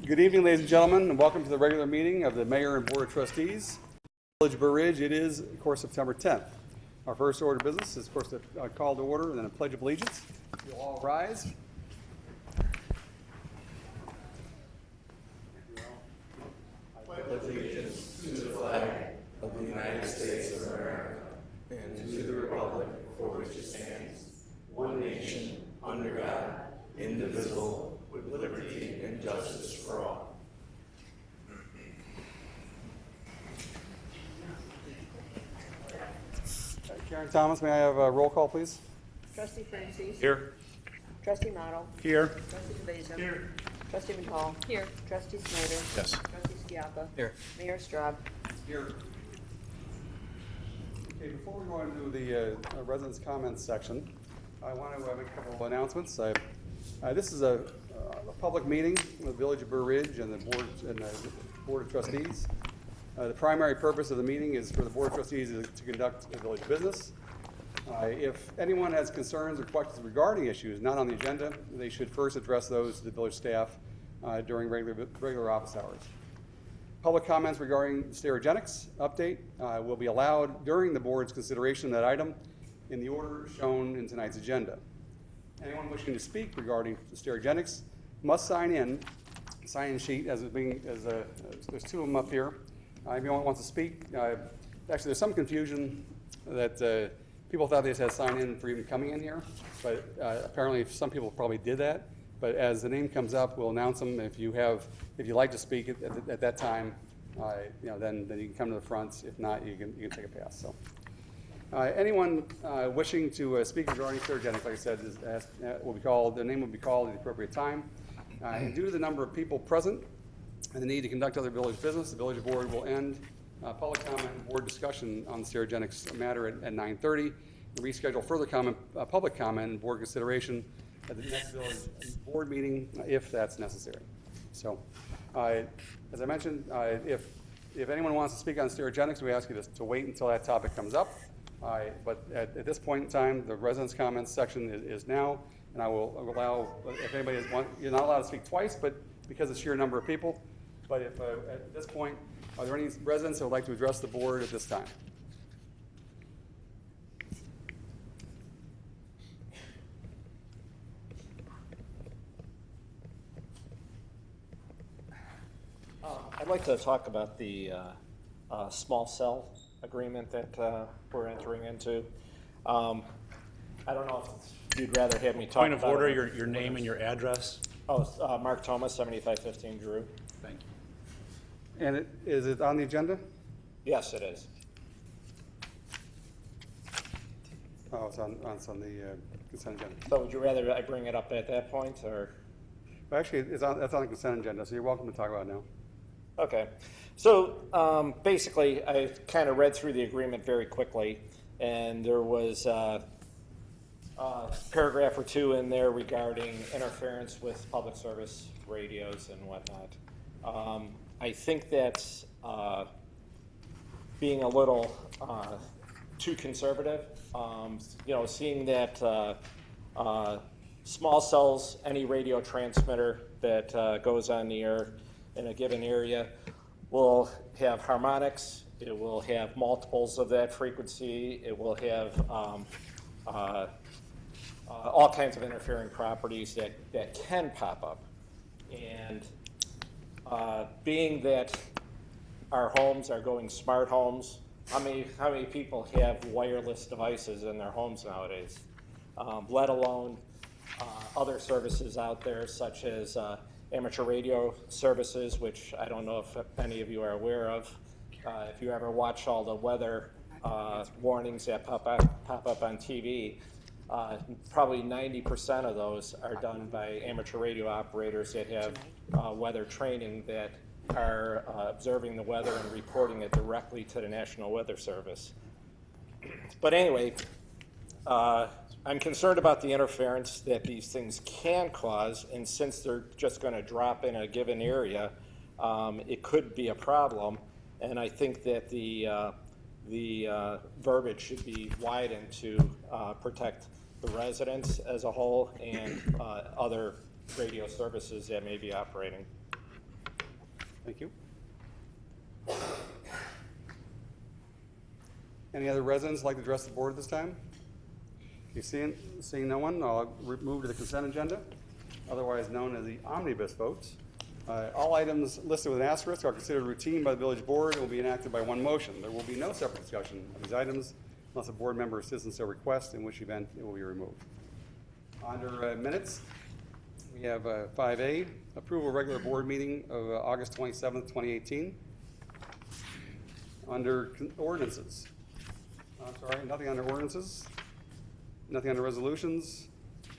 Good evening, ladies and gentlemen, and welcome to the regular meeting of the Mayor and Board of Trustees. Village of Blue Ridge. It is, of course, September 10th. Our first order of business is, of course, the call to order and then a pledge of allegiance. You'll all rise. I pledge allegiance to the flag of the United States of America and to the republic for which it stands, one nation, under God, indivisible, with liberty and justice for all. Karen Thomas, may I have a roll call, please? Trustee Francis. Here. Trustee Model. Here. Trustee Cabeza. Here. Trustee McCall. Here. Trustee Snyder. Yes. Trustee Schiappa. Here. Mayor Straub. Here. Okay, before we go into the residents' comments section, I want to make a couple of announcements. This is a public meeting with the Village of Blue Ridge and the Board of Trustees. The primary purpose of the meeting is for the Board of Trustees to conduct a village business. If anyone has concerns or questions regarding issues not on the agenda, they should first address those to the village staff during regular office hours. Public comments regarding stereogenics update will be allowed during the board's consideration of that item in the order shown in tonight's agenda. Anyone wishing to speak regarding stereogenics must sign in sheet there's two of them up here. If anyone wants to speak, actually there's some confusion that people thought they just had to sign in for even coming in here, but apparently some people probably did that. But as the name comes up, we'll announce them. If you like to speak at that time, then you can come to the front. If not, you can take a pass. So, anyone wishing to speak regarding stereogenics, like I said, will be called. Their name will be called at the appropriate time. And due to the number of people present and the need to conduct other village business, the village board will end public comment and board discussion on the stereogenics matter at 9:30. And reschedule further public comment and board consideration at the next village board meeting if that's necessary. So, as I mentioned, if anyone wants to speak on stereogenics, we ask you to wait until that topic comes up. But at this point in time, the residents' comments section is now, and I will allow, if anybody you're not allowed to speak twice, but because of the sheer number of people. But if at this point, are there any residents that would like to address the board at this time? I'd like to talk about the small cell agreement that we're entering into. I don't know if you'd rather have me talk Point of about order, it. your name and your address. Oh, Mark Thomas, 7515 Drew. Thank you. And is it on the agenda? Yes, it is. Oh, it's on the consent agenda. So would you rather I bring it up at that point, or? Well, actually, that's on the consent agenda, so you're welcome to talk about it now. Okay. So basically, I kind of read through the agreement very quickly, and there was a paragraph or two in there regarding interference with public service radios and whatnot. I think that's being a little too conservative. Seeing that small cells, any radio transmitter that goes on the air in a given area will have harmonics, it will have multiples of that frequency, it will have all kinds of interfering properties that can pop up. And being that our homes are going smart homes, how many people have wireless devices in their homes nowadays? Let alone other services out there such as amateur radio services, which I don't know if any of you are aware of. If you ever watch all the weather warnings that pop up on TV, probably 90% of those are done by amateur radio operators that have weather training that are observing the weather and reporting it directly to the National Weather Service. But anyway, I'm concerned about the interference that these things can cause, and since they're just going to drop in a given area, it could be a problem. And I think that the verbiage should be widened to protect the residents as a whole and other radio services that may be operating. Thank you. Any other residents like to address the board at this time? You seeing no one, I'll move to the consent agenda, otherwise known as the omnibus votes. All items listed with an asterisk are considered routine by the village board and will be enacted by one motion. There will be no separate discussion of these items unless a board member or citizen so requests, in which event it will be removed. Under minutes, we have 5A, approval of regular board meeting of August 27th, 2018. Under ordinances, nothing under ordinances, nothing under resolutions.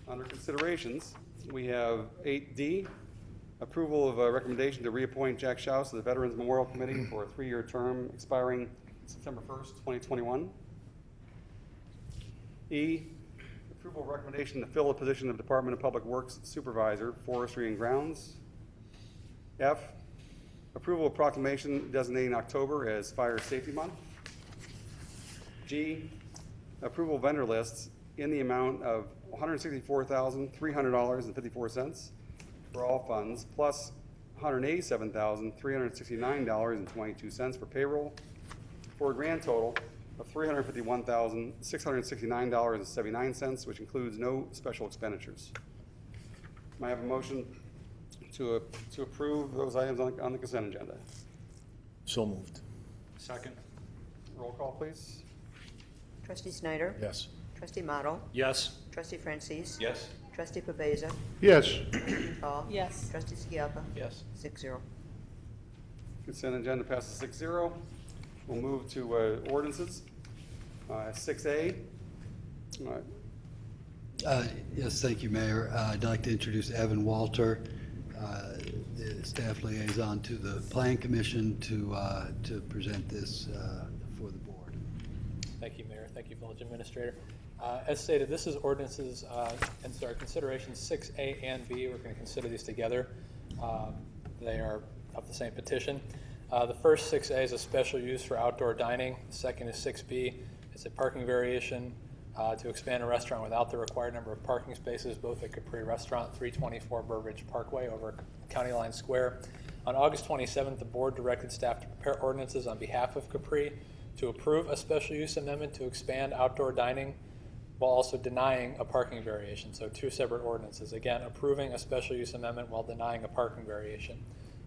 Under considerations, we have 8D, approval of a recommendation to reappoint Jack Schaus to the Veterans Memorial Committee for a 3-year term expiring September 1st, 2021. E, approval of recommendation to fill the position of Department of Public Works Supervisor, Forestry and Grounds. F, approval of proclamation designating October as Fire Safety Month. G, approval of vendor lists in the amount of $164,300.54 for all funds, plus $187,369.22 for payroll, for a grand total of $351,669.79, which includes no special expenditures. May I have a motion to approve those items on the consent agenda? So moved. Second. Roll call, please. Trustee Snyder? Yes. Trustee Model? Yes. Trustee Francis? Yes. Trustee Pabeza? yes, Trustee Paul? Yes. Trustee Skiappa? Yes. 6-0. Consent agenda passes 6-0. We'll move to ordinances. 6A. Yes, thank you, Mayor. I'd like to introduce Evan Walter, the staff liaison to the Plan Commission, to present this for the board. Thank you, Mayor. Thank you, Village Administrator. As stated, this is ordinances, and so our considerations 6A and B. We're going to consider these together. They are of the same petition. The first 6A is a special use for outdoor dining. The second is 6B. It's a parking variation to expand a restaurant without the required number of parking spaces, both at Capri Restaurant, 324 Burbridge Parkway over County Line Square. On August 27th, the board directed staff to prepare ordinances on behalf of Capri to approve a special use amendment to expand outdoor dining while also denying a parking variation. So 2 separate ordinances. Again, approving a special use amendment while denying a parking variation.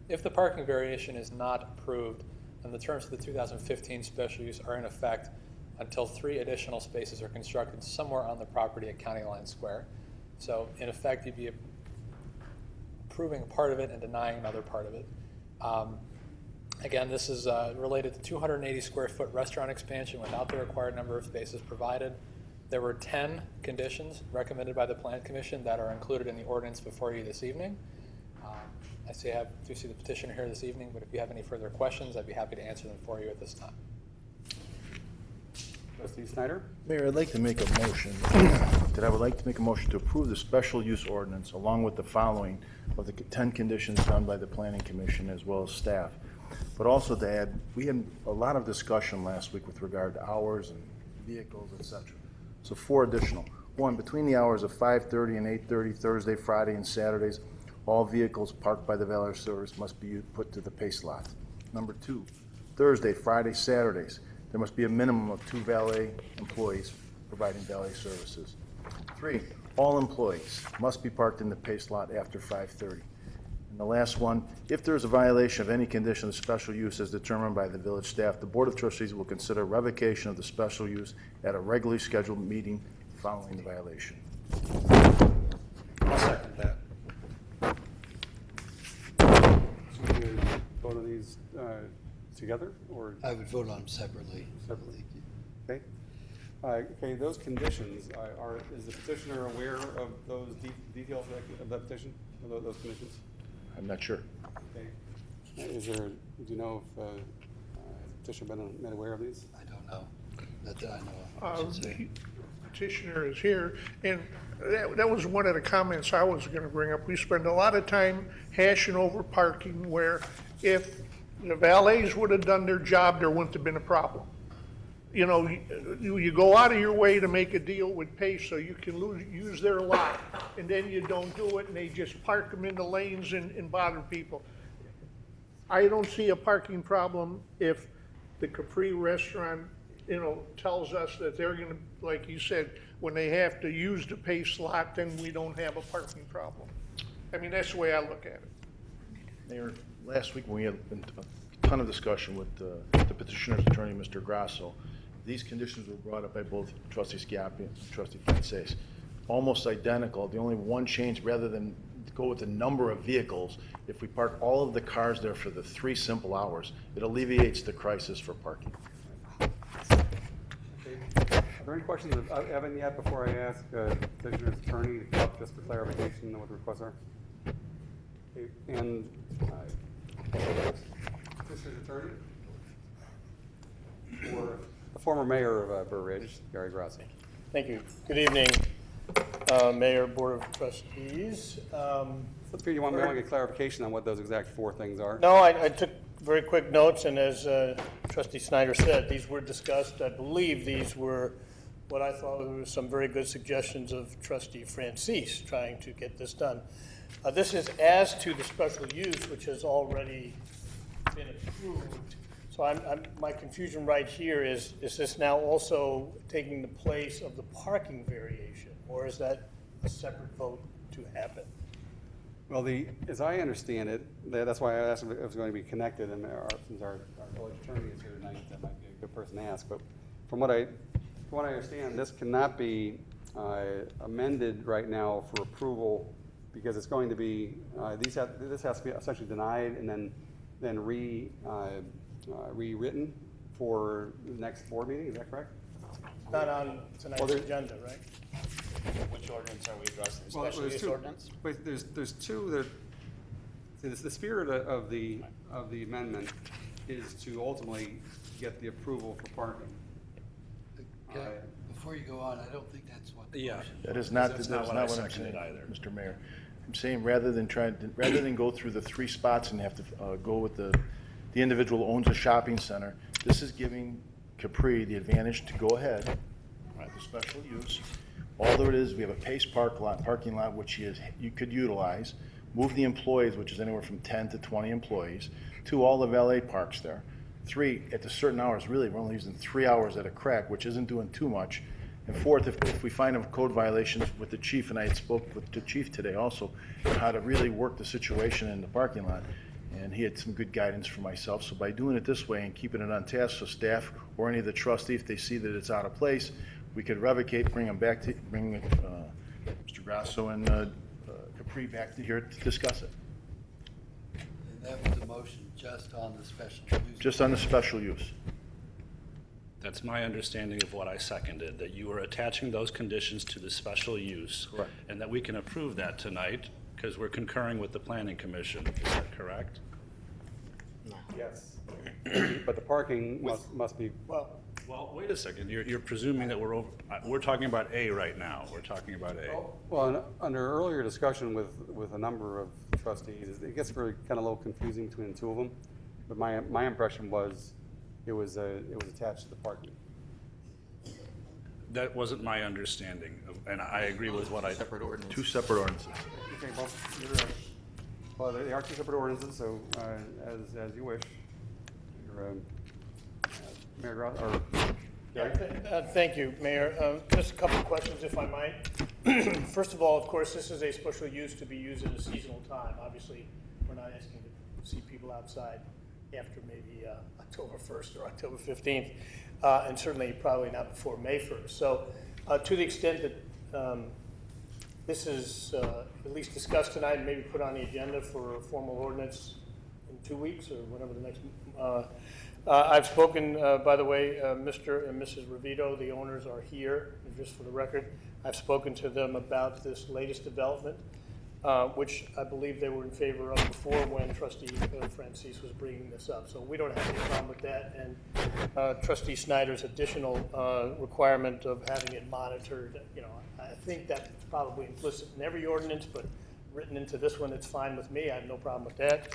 If the parking variation is not approved, then the terms of the 2015 special use are in effect until 3 additional spaces are constructed somewhere on the property at County Line Square. So in effect, you'd be approving part of it and denying another part of it. Again, this is related to 280 square foot restaurant expansion without the required number of spaces provided. There were 10 conditions recommended by the Plan Commission that are included in the ordinance before you this evening. I do see the petitioner here this evening, but if you have any further questions, I'd be happy to answer them for you at this time. Trustee Snyder? Mayor, I'd like to make a motion, I would like to make a motion to approve the special use ordinance along with the following of the 10 conditions done by the Planning Commission as well as staff. But also to add, we had a lot of discussion last week with regard to hours and vehicles, etc. So 4 additional. 1, between the hours of 5:30 and 8:30 Thursday, Friday, and Saturdays, all vehicles parked by the valet service must be put to the pace lot. Number 2, Thursday, Friday, Saturdays, there must be a minimum of 2 valet employees providing valet services. 3, all employees must be parked in the pace lot after 5:30. And the last one, if there is a violation of any condition of special use as determined by the village staff, the Board of Trustees will consider revocation of the special use at a regularly scheduled meeting following the violation. I'll second that. So we vote on these together, or I would vote on them separately. Separately. Thank you. okay? Okay, those conditions, is the petitioner aware of those details of that petition, of those conditions? I'm not sure. Okay. Do you know if has the petitioner been made aware of these? I don't know. That I know of, I should say. petitioner is here, and that was one of the comments I was gonna bring up. We spend a lot of time hashing over parking, where if the valets would have done their job, there wouldn't have been a problem. You know, you go out of your way to make a deal with Pace so you can use their lot, and then you don't do it, and they just park them in the lanes and bother people. I don't see a parking problem if the Capri restaurant, tells us that they're gonna, like you said, when they have to use the pay slot, then we don't have a parking problem. I mean, that's the way I look at it. Mayor, last week when we had a ton of discussion with the petitioner's attorney, Mr. Grasso, these conditions were brought up by both trustee Schiappi and trustee Francis. Almost identical. The only one change, rather than go with the number of vehicles, if we park all of the cars there for the 3 simple hours, it alleviates the crisis for parking. Are there any questions of Evan yet before I ask petitioner's attorney to come up just for clarification on what the requests are? Okay, and petitioner's attorney for the former mayor of Burr Ridge, Gary Grassi. Thank you. Good evening, Mayor, Board of Trustees. So you want me to get clarification on what those exact 4 things are? No, I took very quick notes, and as Trustee Snyder said, these were discussed. I believe these were what I thought were some very good suggestions of Trustee Francis trying to get this done. This is as to the special use, which has already been approved. So my confusion right here is this now also taking the place of the parking variation, or is that a separate vote to happen? Well, as I understand it, that's why I asked if it was going to be connected, and since our village attorney is here tonight, that might be a good person to ask. But from what I understand, this cannot be amended right now for approval because it's going to be this has to be essentially denied and then rewritten for the next board meeting. Is that correct? Not on tonight's agenda, right? Which ordinance are we addressing? Well, Special there's use 2. ordinance? Wait, there's 2 that. The spirit of the amendment is to ultimately get the approval for parking. Before you go on, I don't think that's what. Yeah. That is not, That's that's not not what I what I'm seconded saying, either. Mr. Mayor. I'm saying rather than go through the 3 spots and have to go with the individual who owns a shopping center, this is giving Capri the advantage to go ahead, the special use. All there is, we have a Pace parking lot, which you could utilize, move the employees, which is anywhere from 10 to 20 employees, to all the valet parks there. 3, at the certain hours, really, we're only using 3 hours at a crack, which isn't doing too much. And 4th, if we find them code violations with the chief, and I had spoke with the chief today also, on how to really work the situation in the parking lot, and he had some good guidance for myself. So by doing it this way and keeping it on task, so staff or any of the trustees, if they see that it's out of place, we could revocate, bring Mr. Grasso and Capri back to here to discuss it. And that was a motion just on the special use. Just on the special use. That's my understanding of what I seconded, that you were attaching those conditions to the special use. Correct. And that we can approve that tonight because we're concurring with the planning commission. Is that correct? Yes. But the parking must be. Well, wait a second. You're presuming that we're talking about A right now. We're talking about A. Well, under earlier discussion with a number of trustees, it gets very kind of a little confusing between the 2 of them. But my impression was it was attached to the parking. That wasn't my understanding, and I agree with what I. 2 separate ordinances. Okay, well, you're right. Well, they are 2 separate ordinances, so as you wish. Mayor Gross, or Thank you, Mayor. Just a couple of questions, if I might. First of all, of course, this is a special use to be used at a seasonal time. Obviously, we're not asking to see people outside after maybe October 1st or October 15th, and certainly probably not before May 1st. So to the extent that this is at least discussed tonight and maybe put on the agenda for a formal ordinance in 2 weeks or whenever the next I've spoken, by the way, Mr. and Mrs. Revito, the owners are here, just for the record. I've spoken to them about this latest development, which I believe they were in favor of before when Trustee Francis was bringing this up. So we don't have any problem with that. And Trustee Snyder's additional requirement of having it monitored, I think that's probably implicit in every ordinance, but written into this one, it's fine with me. I have no problem with that.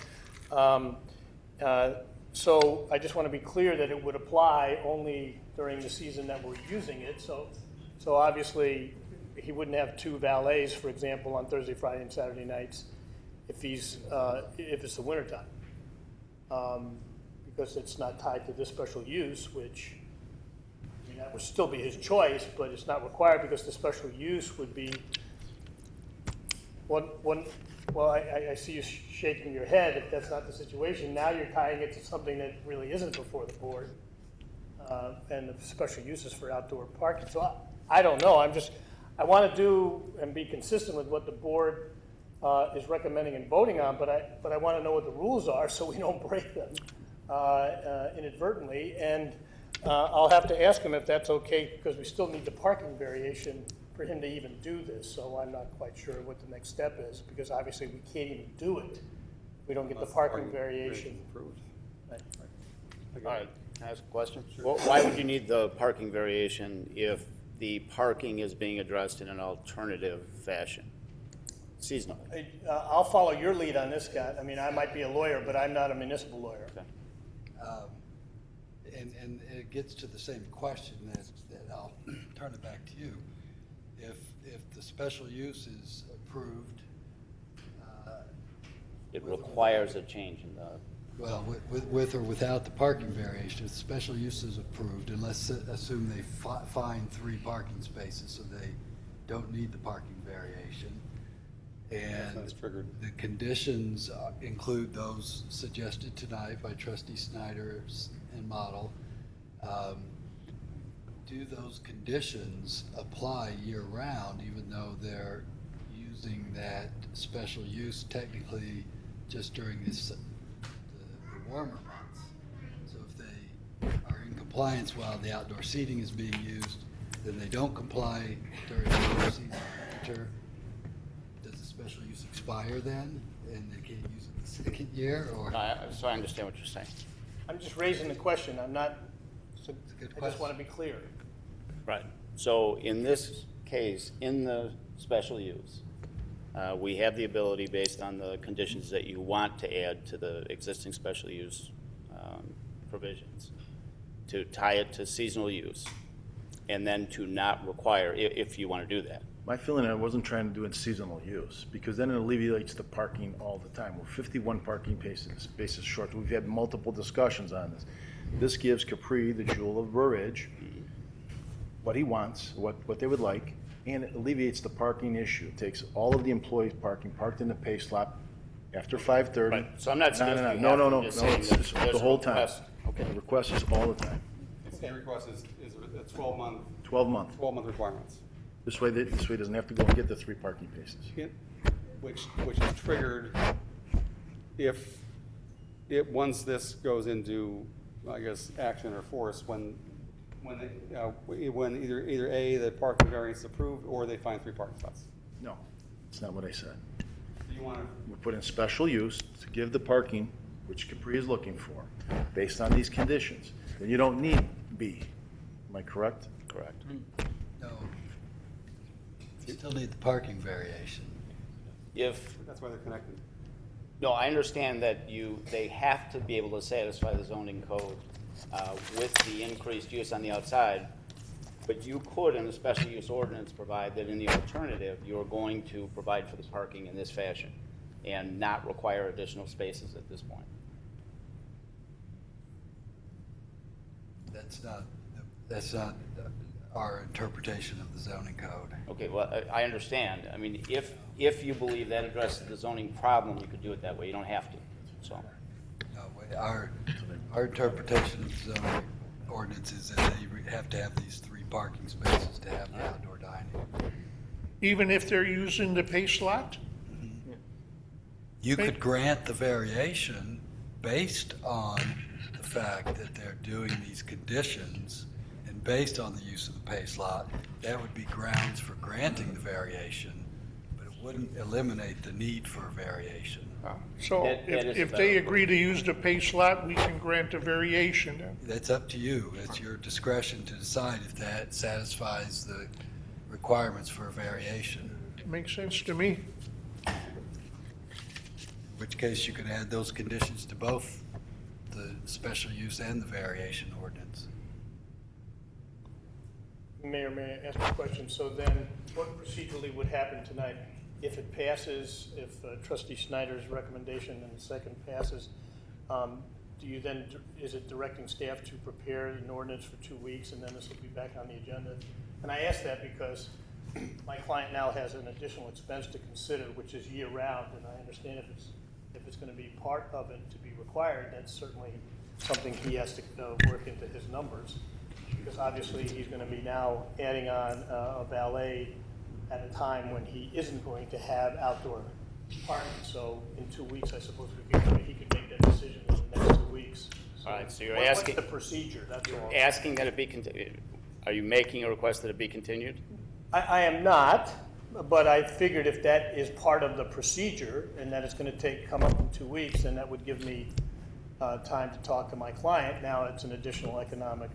So I just want to be clear that it would apply only during the season that we're using it. So obviously, he wouldn't have 2 valets, for example, on Thursday, Friday, and Saturday nights if it's the wintertime. because it's not tied to this special use, which, I mean, that would still be his choice, but it's not required because the special use would be well, I see you shaking your head if that's not the situation. Now you're tying it to something that really isn't before the board, and the special uses for outdoor parking. So I don't know, I want to do and be consistent with what the board is recommending and voting on, but I want to know what the rules are so we don't break them inadvertently. And I'll have to ask him if that's okay, because we still need the parking variation for him to even do this. So I'm not quite sure what the next step is, because obviously we can't even do it. We don't get the parking variation. Approved. Right. All right, can I ask a question? Why would you need the parking variation if the parking is being addressed in an alternative fashion, seasonal? I'll follow your lead on this, Scott. I mean, I might be a lawyer, but I'm not a municipal lawyer. Okay. And it gets to the same question that I'll turn it back to you. If the special use is approved. It requires a change in the, Well, with or without the parking variation, if the special use is approved, and let's assume they find 3 parking spaces, so they don't need the parking variation. And That's triggered. the conditions include those suggested tonight by Trustee Snyder and Model. Do those conditions apply year-round, even though they're using that special use technically just during the warmer months? So if they are in compliance while the outdoor seating is being used, then they don't comply during the winter season. Does the special use expire then, and they can't use it the second year, or? so I understand what you're saying. I'm just raising the question. I'm not, It's a good I just question. want to be clear. Right. So in this case, in the special use, we have the ability, based on the conditions that you want to add to the existing special use provisions, to tie it to seasonal use, and then to not require, if you want to do that. My feeling, I wasn't trying to do it seasonal use, because then it alleviates the parking all the time. We're 51 parking spaces short. We've had multiple discussions on this. This gives Capri, the jewel of Burr Ridge, what he wants, what they would like, and it alleviates the parking issue. It takes all of the employees parking, parked in the pay slot after 5:30. Right. So I'm not suggesting you No, have no, to, no, just no, saying it's that it's there's the a whole time. request. Okay, the request is all the time. The request is a 12-month 12-month. requirements. This way he doesn't have to go and get the 3 parking spaces. Which is triggered if once this goes into, I guess, action or force, when either A, the parking variance is approved, or they find 3 parking spots. No, that's not what I said. Do you want to? We put in special use to give the parking, which Capri is looking for, based on these conditions. Then you don't need B. Am I correct? Correct. No. You still need the parking variation. That's why they're connected. No, I understand that they have to be able to satisfy the zoning code with the increased use on the outside, but you could, in the special use ordinance, provide that in the alternative, you're going to provide for the parking in this fashion and not require additional spaces at this point. That's not our interpretation of the zoning code. Okay, well, I understand. I mean, if you believe that addresses the zoning problem, you could do it that way. You don't have to, so. No, our interpretation of the zoning ordinance is that they have to have these 3 parking spaces to have the outdoor dining. Even if they're using the pay slot? You could grant the variation based on the fact that they're doing these conditions, and based on the use of the pay slot, that would be grounds for granting the variation, but it wouldn't eliminate the need for a variation. So That is if a they valid agree to use the pay slot, we can grant a variation. That's up to you. It's your discretion to decide if that satisfies the requirements for a variation. Makes sense to me. In which case you could add those conditions to both the special use and the variation ordinance. Mayor, may I ask a question? So then, what procedurally would happen tonight? If it passes, if Trustee Snyder's recommendation and the second passes, do you then, is it directing staff to prepare an ordinance for 2 weeks and then this will be back on the agenda? And I ask that because my client now has an additional expense to consider, which is year-round, and I understand if it's going to be part of it to be required, that's certainly something he has to work into his numbers, because obviously he's going to be now adding on a valet at a time when he isn't going to have outdoor parking. So in 2 weeks, I suppose he could make that decision in the next 2 weeks. So All right, so you're what's asking- the procedure? That's all. Asking that it be continued. Are you making a request that it be continued? I am not, but I figured if that is part of the procedure and that it's going to come up in 2 weeks, then that would give me time to talk to my client. Now it's an additional economic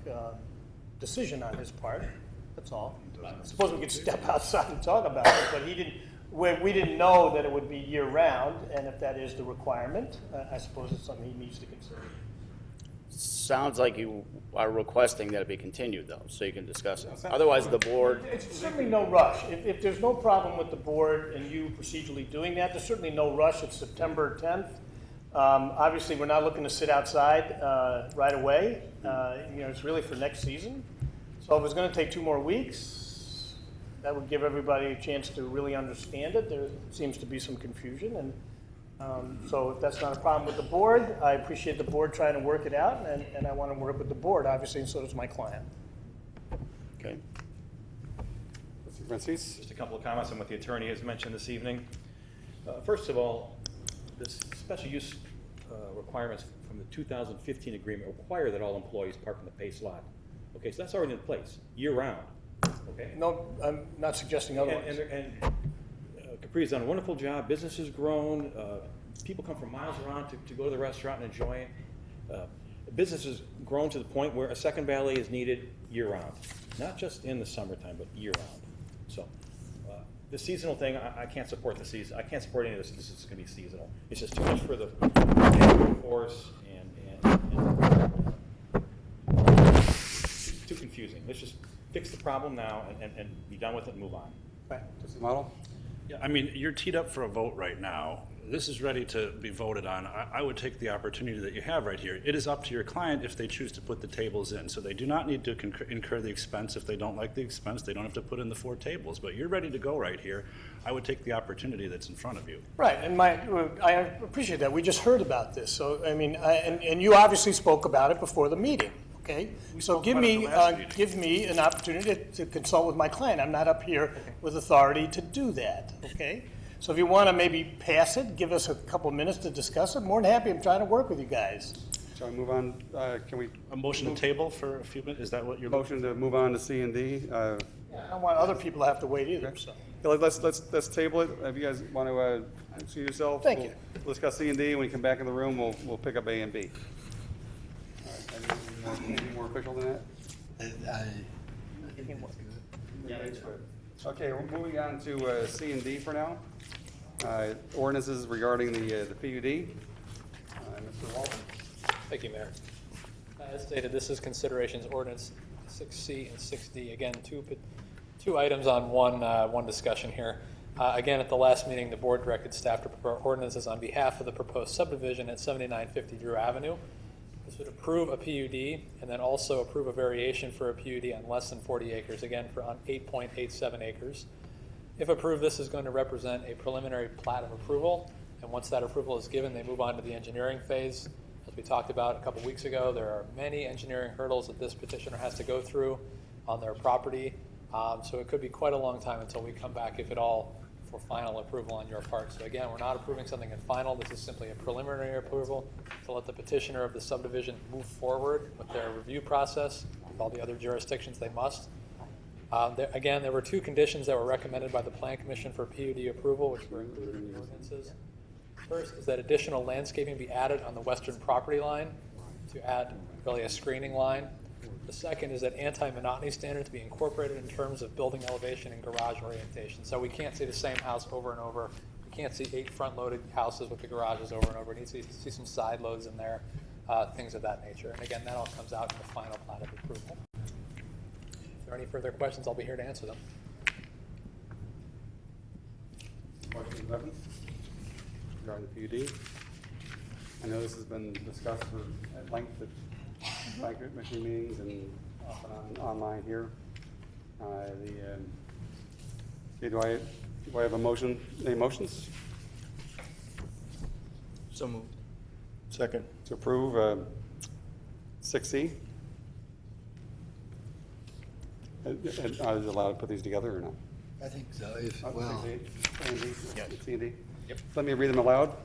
decision on his part. That's all. I suppose we could step outside and talk about it, but we didn't know that it would be year-round, and if that is the requirement, I suppose it's something he needs to consider. Sounds like you are requesting that it be continued, though, so you can discuss it. Otherwise, the board, It's certainly no rush. If there's no problem with the board and you procedurally doing that, there's certainly no rush. It's September 10th. Obviously, we're not looking to sit outside right away. It's really for next season. So if it's going to take 2 more weeks, that would give everybody a chance to really understand it. There seems to be some confusion, and so if that's not a problem with the board, I appreciate the board trying to work it out, and I want to work with the board, obviously, and so does my client. okay? Mr. Francis? Just a couple of comments on what the attorney has mentioned this evening. First of all, this special use requirements from the 2015 agreement require that all employees park in the pace lot. Okay, so that's already in place, year-round, okay? No, I'm not suggesting otherwise. And Capri's done a wonderful job, business has grown, people come from miles around to go to the restaurant and enjoy it. Business has grown to the point where a second valet is needed year-round, not just in the summertime, but year-round. So, the seasonal thing, I can't support the season. I can't support any of this. This is going to be seasonal. It's just too much for the force and too confusing. Let's just fix the problem now and be done with it and move on. Right. Mr. Model? Yeah, I mean, you're teed up for a vote right now. This is ready to be voted on. I would take the opportunity that you have right here. It is up to your client if they choose to put the tables in. So they do not need to incur the expense. If they don't like the expense, they don't have to put in the 4 tables. But you're ready to go right here. I would take the opportunity that's in front of you. Right, and I appreciate that. We just heard about this. So, I mean, and you obviously spoke about it before the meeting, okay? So spoke about it at the last give me an opportunity to consult with my client. I'm not up here with authority to do that, okay? So if you want to maybe pass it, give us a couple of minutes to discuss it, more than happy. I'm trying to work with you guys. Shall we move on? Can we? A motion to table for a few minutes, is that what you're looking Motion to move on to C and D. I don't want other people to have to wait either, so. Let's table it. If you guys want to see yourself. Thank you. We'll discuss C and D. When you come back in the room, we'll pick up A and B. All right, anything more official than that? Okay, we're moving on to C and D for now. Ordinances regarding the PUD. Mr. Walton? Thank you, Mayor. As stated, this is considerations ordinance 6C and 6D. Again, two items on one discussion here. Again, at the last meeting, the board directed staff to prepare ordinances on behalf of the proposed subdivision at 7950 Drew Avenue. This would approve a PUD and then also approve a variation for a PUD on less than 40 acres, again, on 8.87 acres. If approved, this is going to represent a preliminary plat of approval, and once that approval is given, they move on to the engineering phase. As we talked about a couple weeks ago, there are many engineering hurdles that this petitioner has to go through on their property, so it could be quite a long time until we come back, if at all, for final approval on your part. So again, we're not approving something in final. This is simply a preliminary approval to let the petitioner of the subdivision move forward with their review process. With all the other jurisdictions, they must. Again, there were 2 conditions that were recommended by the Plan Commission for PUD approval, which were included in the ordinances. First is that additional landscaping be added on the western property line to add really a screening line. The second is that anti-monotony standards be incorporated in terms of building elevation and garage orientation. So we can't see the same house over and over. We can't see 8 front-loaded houses with the garages over and over. We need to see some side loads in there, things of that nature. And again, that all comes out in the final plat of approval. If there are any further questions, I'll be here to answer them. Question 11 regarding the PUD. I know this has been discussed at length at planning commission meetings and often online here. Do I have a motion? Any motions So moved. Second. to approve 6C? Is it allowed to put these together or not? I think so, if, 6A, well, A and D, C and D? Yep. Let me read them aloud.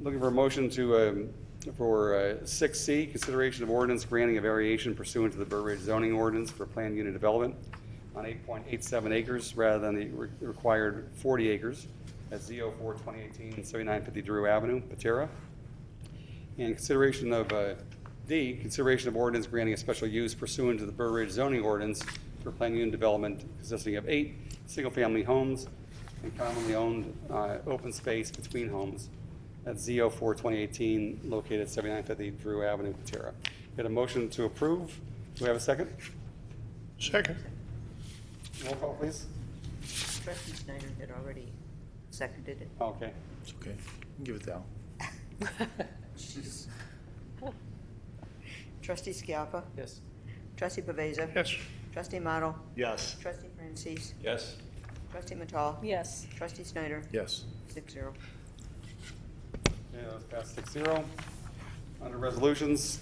Looking for a motion to, for 6C, consideration of ordinance granting a variation pursuant to the Burr Ridge zoning ordinance for planned unit development on 8.87 acres rather than the required 40 acres at ZO4 2018 7950 Drew Avenue, Patera. And consideration of D, consideration of ordinance granting a special use pursuant to the Burr Ridge zoning ordinance for planned unit development consisting of 8 single-family homes and commonly owned open space between homes at ZO4 2018 located at 7950 Drew Avenue, Patera. Get a motion to approve. Do we have a second? Second. Roll call, please. Trustee Snyder had already seconded it. Okay. It's okay. Give it down. Trustee Schiappa. Yes. Trustee Pavesa. Yes. Trustee Model. Yes. Trustee Francis. Yes. Trustee Matal. Yes. Trustee Snyder. Yes. 6-0. Yeah, that's passed 6-0. Under resolutions,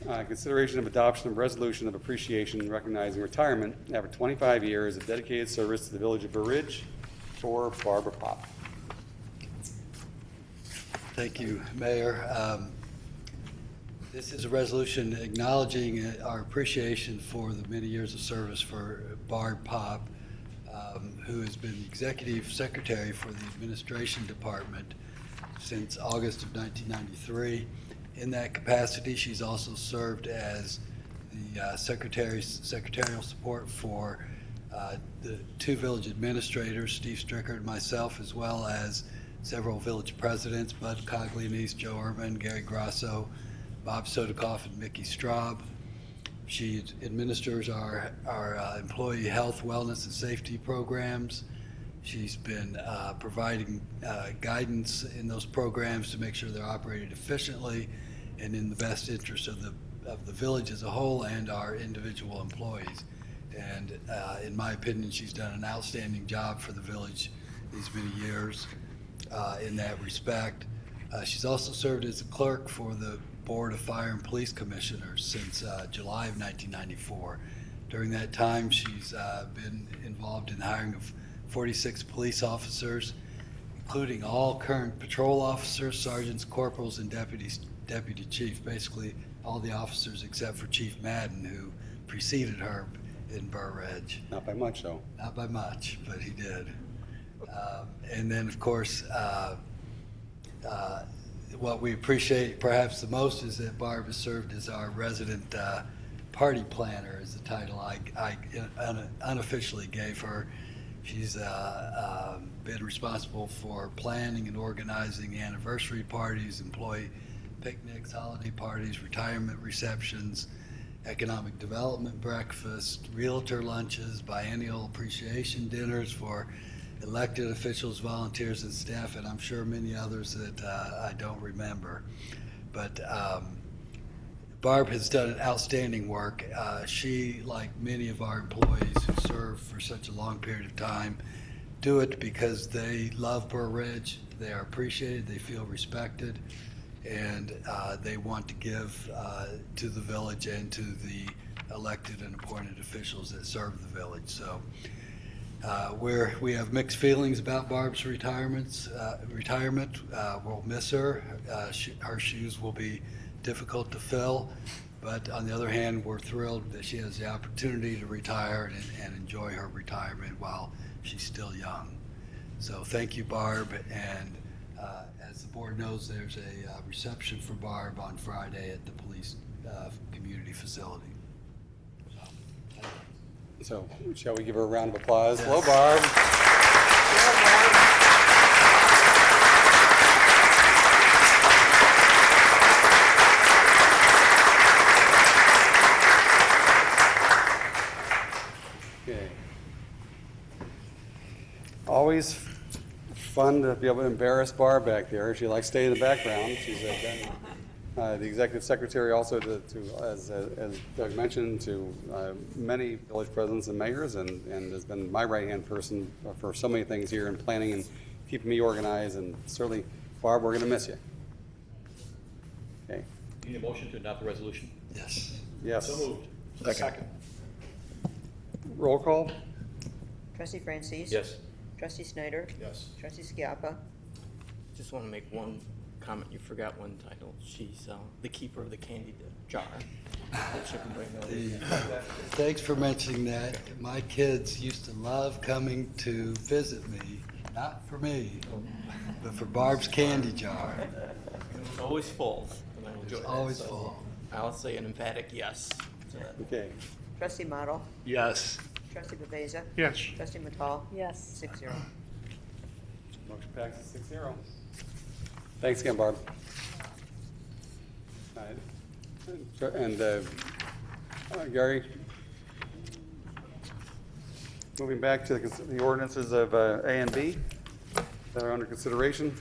consideration of adoption of resolution of appreciation recognizing retirement after 25 years of dedicated service to the village of Burr Ridge for Barbara Pop. thank you, Mayor. This is a resolution acknowledging our appreciation for the many years of service for Barb Pop, who has been Executive Secretary for the Administration Department since August of 1993. In that capacity, she's also served as the secretarial support for the 2 village administrators, Steve Stricker and myself, as well as several village presidents, Bud Coglianese, Joe Urban, Gary Grasso, Bob Sodakoff, and Mickey Straub. She administers our employee health, wellness, and safety programs. She's been providing guidance in those programs to make sure they're operated efficiently and in the best interest of the village as a whole and our individual employees. And in my opinion, she's done an outstanding job for the village these many years in that respect. She's also served as a clerk for the Board of Fire and Police Commissioners since July of 1994. During that time, she's been involved in the hiring of 46 police officers, including all current patrol officers, sergeants, corporals, and deputy chiefs, basically all the officers except for Chief Madden, who preceded her in Burr Ridge. Not by much, though. Not by much, but he did. And then, of course, what we appreciate perhaps the most is that Barb has served as our resident party planner, is the title I unofficially gave her. She's been responsible for planning and organizing anniversary parties, employee picnics, holiday parties, retirement receptions, economic development breakfast, realtor lunches, biennial appreciation dinners for elected officials, volunteers, and staff, and I'm sure many others that I don't remember. But Barb has done outstanding work. She, like many of our employees who serve for such a long period of time, do it because they love Burr Ridge, they are appreciated, they feel respected, and they want to give to the village and to the elected and appointed officials that serve the village. So we have mixed feelings about Barb's retirement. We'll miss her. Her shoes will be difficult to fill, but on the other hand, we're thrilled that she has the opportunity to retire and enjoy her retirement while she's still young. So thank you, Barb, and as the board knows, there's a reception for Barb on Friday at the police community facility. So shall we give her a round of applause? Hello, Barb. Okay. Always fun fun to be able to embarrass Barb back there. She likes staying in the background. She's been the executive secretary also as Doug mentioned, to many village presidents and mayors, and has been my right-hand person for so many things here in planning and keeping me organized. And certainly, Barb, we're going to miss you. Okay. Need a motion to adopt the resolution? Yes. Yes. So moved. Second. Roll call? Trustee Francis? Yes. Trustee Snyder? Yes. Trustee Skiappa? Just want to make one comment. You forgot one title. She's the keeper of the candy jar. Which everybody knows. Thanks for mentioning that. My kids used to love coming to visit me, not for me, but for Barb's candy jar. It was always full. And I enjoyed It's that, always so full. I'll say an emphatic yes to that. Okay. Trustee Model? Yes. Trustee Baveza? Yes. Trustee Matal? Yes. 6-0. Motion passes 6-0. Thanks again, Barb. All right. And Gary, moving back to the ordinances of A and B that are under consideration.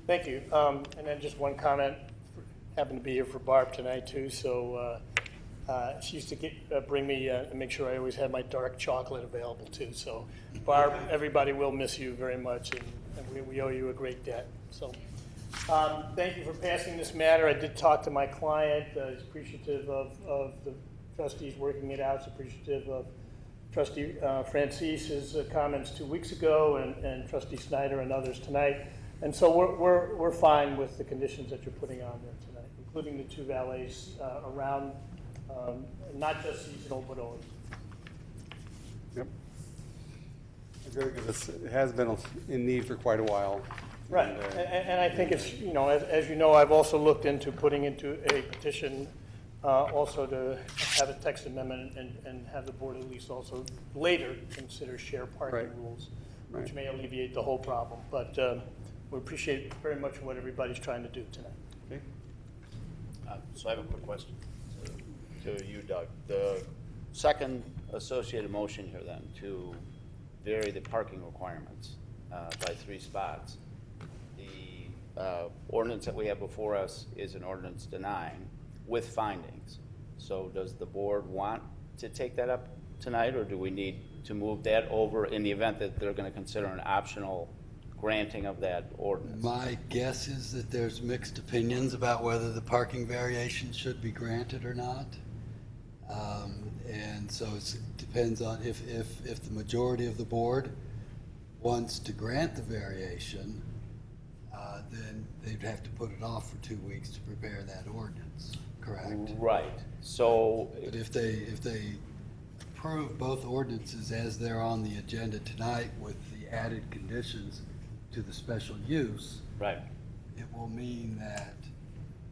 Thank you. And then just one comment, happened to be here for Barb tonight too, so she used to bring me and make sure I always had my dark chocolate available too. So Barb, everybody will miss you very much, and we owe you a great debt. So thank you for passing this matter. I did talk to my client. He's appreciative of the trustees working it out. He's appreciative of Trustee Francis's comments 2 weeks ago, and Trustee Snyder and others tonight. And so we're fine with the conditions that you're putting on there tonight, including the 2 valets around, not just seasonal, but always. Yep. Good, because it has been in need for quite a while. Right, and I think it's, as you know, I've also looked into putting into a petition also to have a text amendment and have the board at least also later consider share parking Right. rules, Right. which may alleviate the whole problem. But we appreciate very much what everybody's trying to do tonight. Okay. So I have a quick question to you, Doug. The second associated motion here then, to vary the parking requirements by 3 spots. The ordinance that we have before us is an ordinance denying with findings. So does the board want to take that up tonight, or do we need to move that over in the event that they're going to consider an optional granting of that ordinance? My guess is that there's mixed opinions about whether the parking variation should be granted or not. And so it depends on if the majority of the board wants to grant the variation, then they'd have to put it off for 2 weeks to prepare that ordinance, correct? Right. So But if they approve both ordinances as they're on the agenda tonight with the added conditions to the special use, right. it will mean that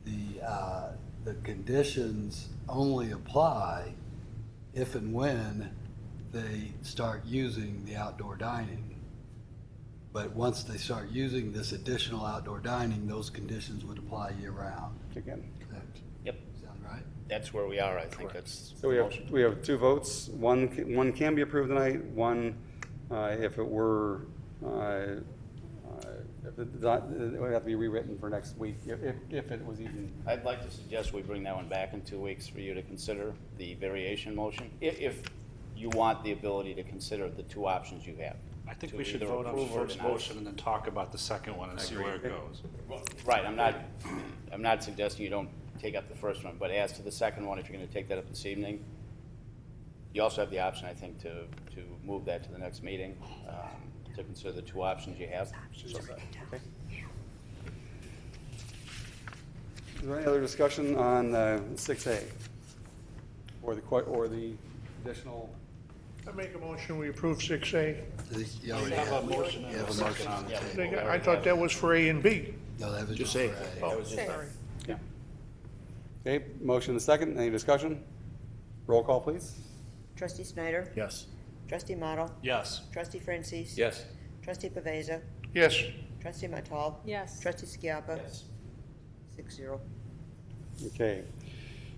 the conditions only apply if and when they start using the outdoor dining. But once they start using this additional outdoor dining, those conditions would apply year-round. Again. Yep. Sound right? That's where we are. I think that's So the we have 2 votes. One can be approved tonight. One, if it were, if it would have to be rewritten for next week, if it was even. I'd like to suggest we bring that one back in 2 weeks for you to consider the variation motion, if you want the ability to consider the 2 options you have. I think To we should either vote on the approve or first deny. motion and then talk about the second one and see where it goes. Right, I'm not suggesting you don't take up the first one, but as to the second one, if you're gonna take that up this evening, you also have the option, I think, to move that to the next meeting, to consider the 2 options you have. Okay. Is there any other discussion on 6A? Or the additional? I make a motion, we approve 6A. You already have a motion on the table. I thought that was for A and B. No, that was Just just say. for A. Oh, sorry. Okay, motion and second. Any discussion? Roll call, please. Trustee Snyder? Yes. Trustee Model? Yes. Trustee Francis? Yes. Trustee Paveza? Yes. Trustee Matal? Yes. Trustee Skiappa? Yes. 6-0. Okay.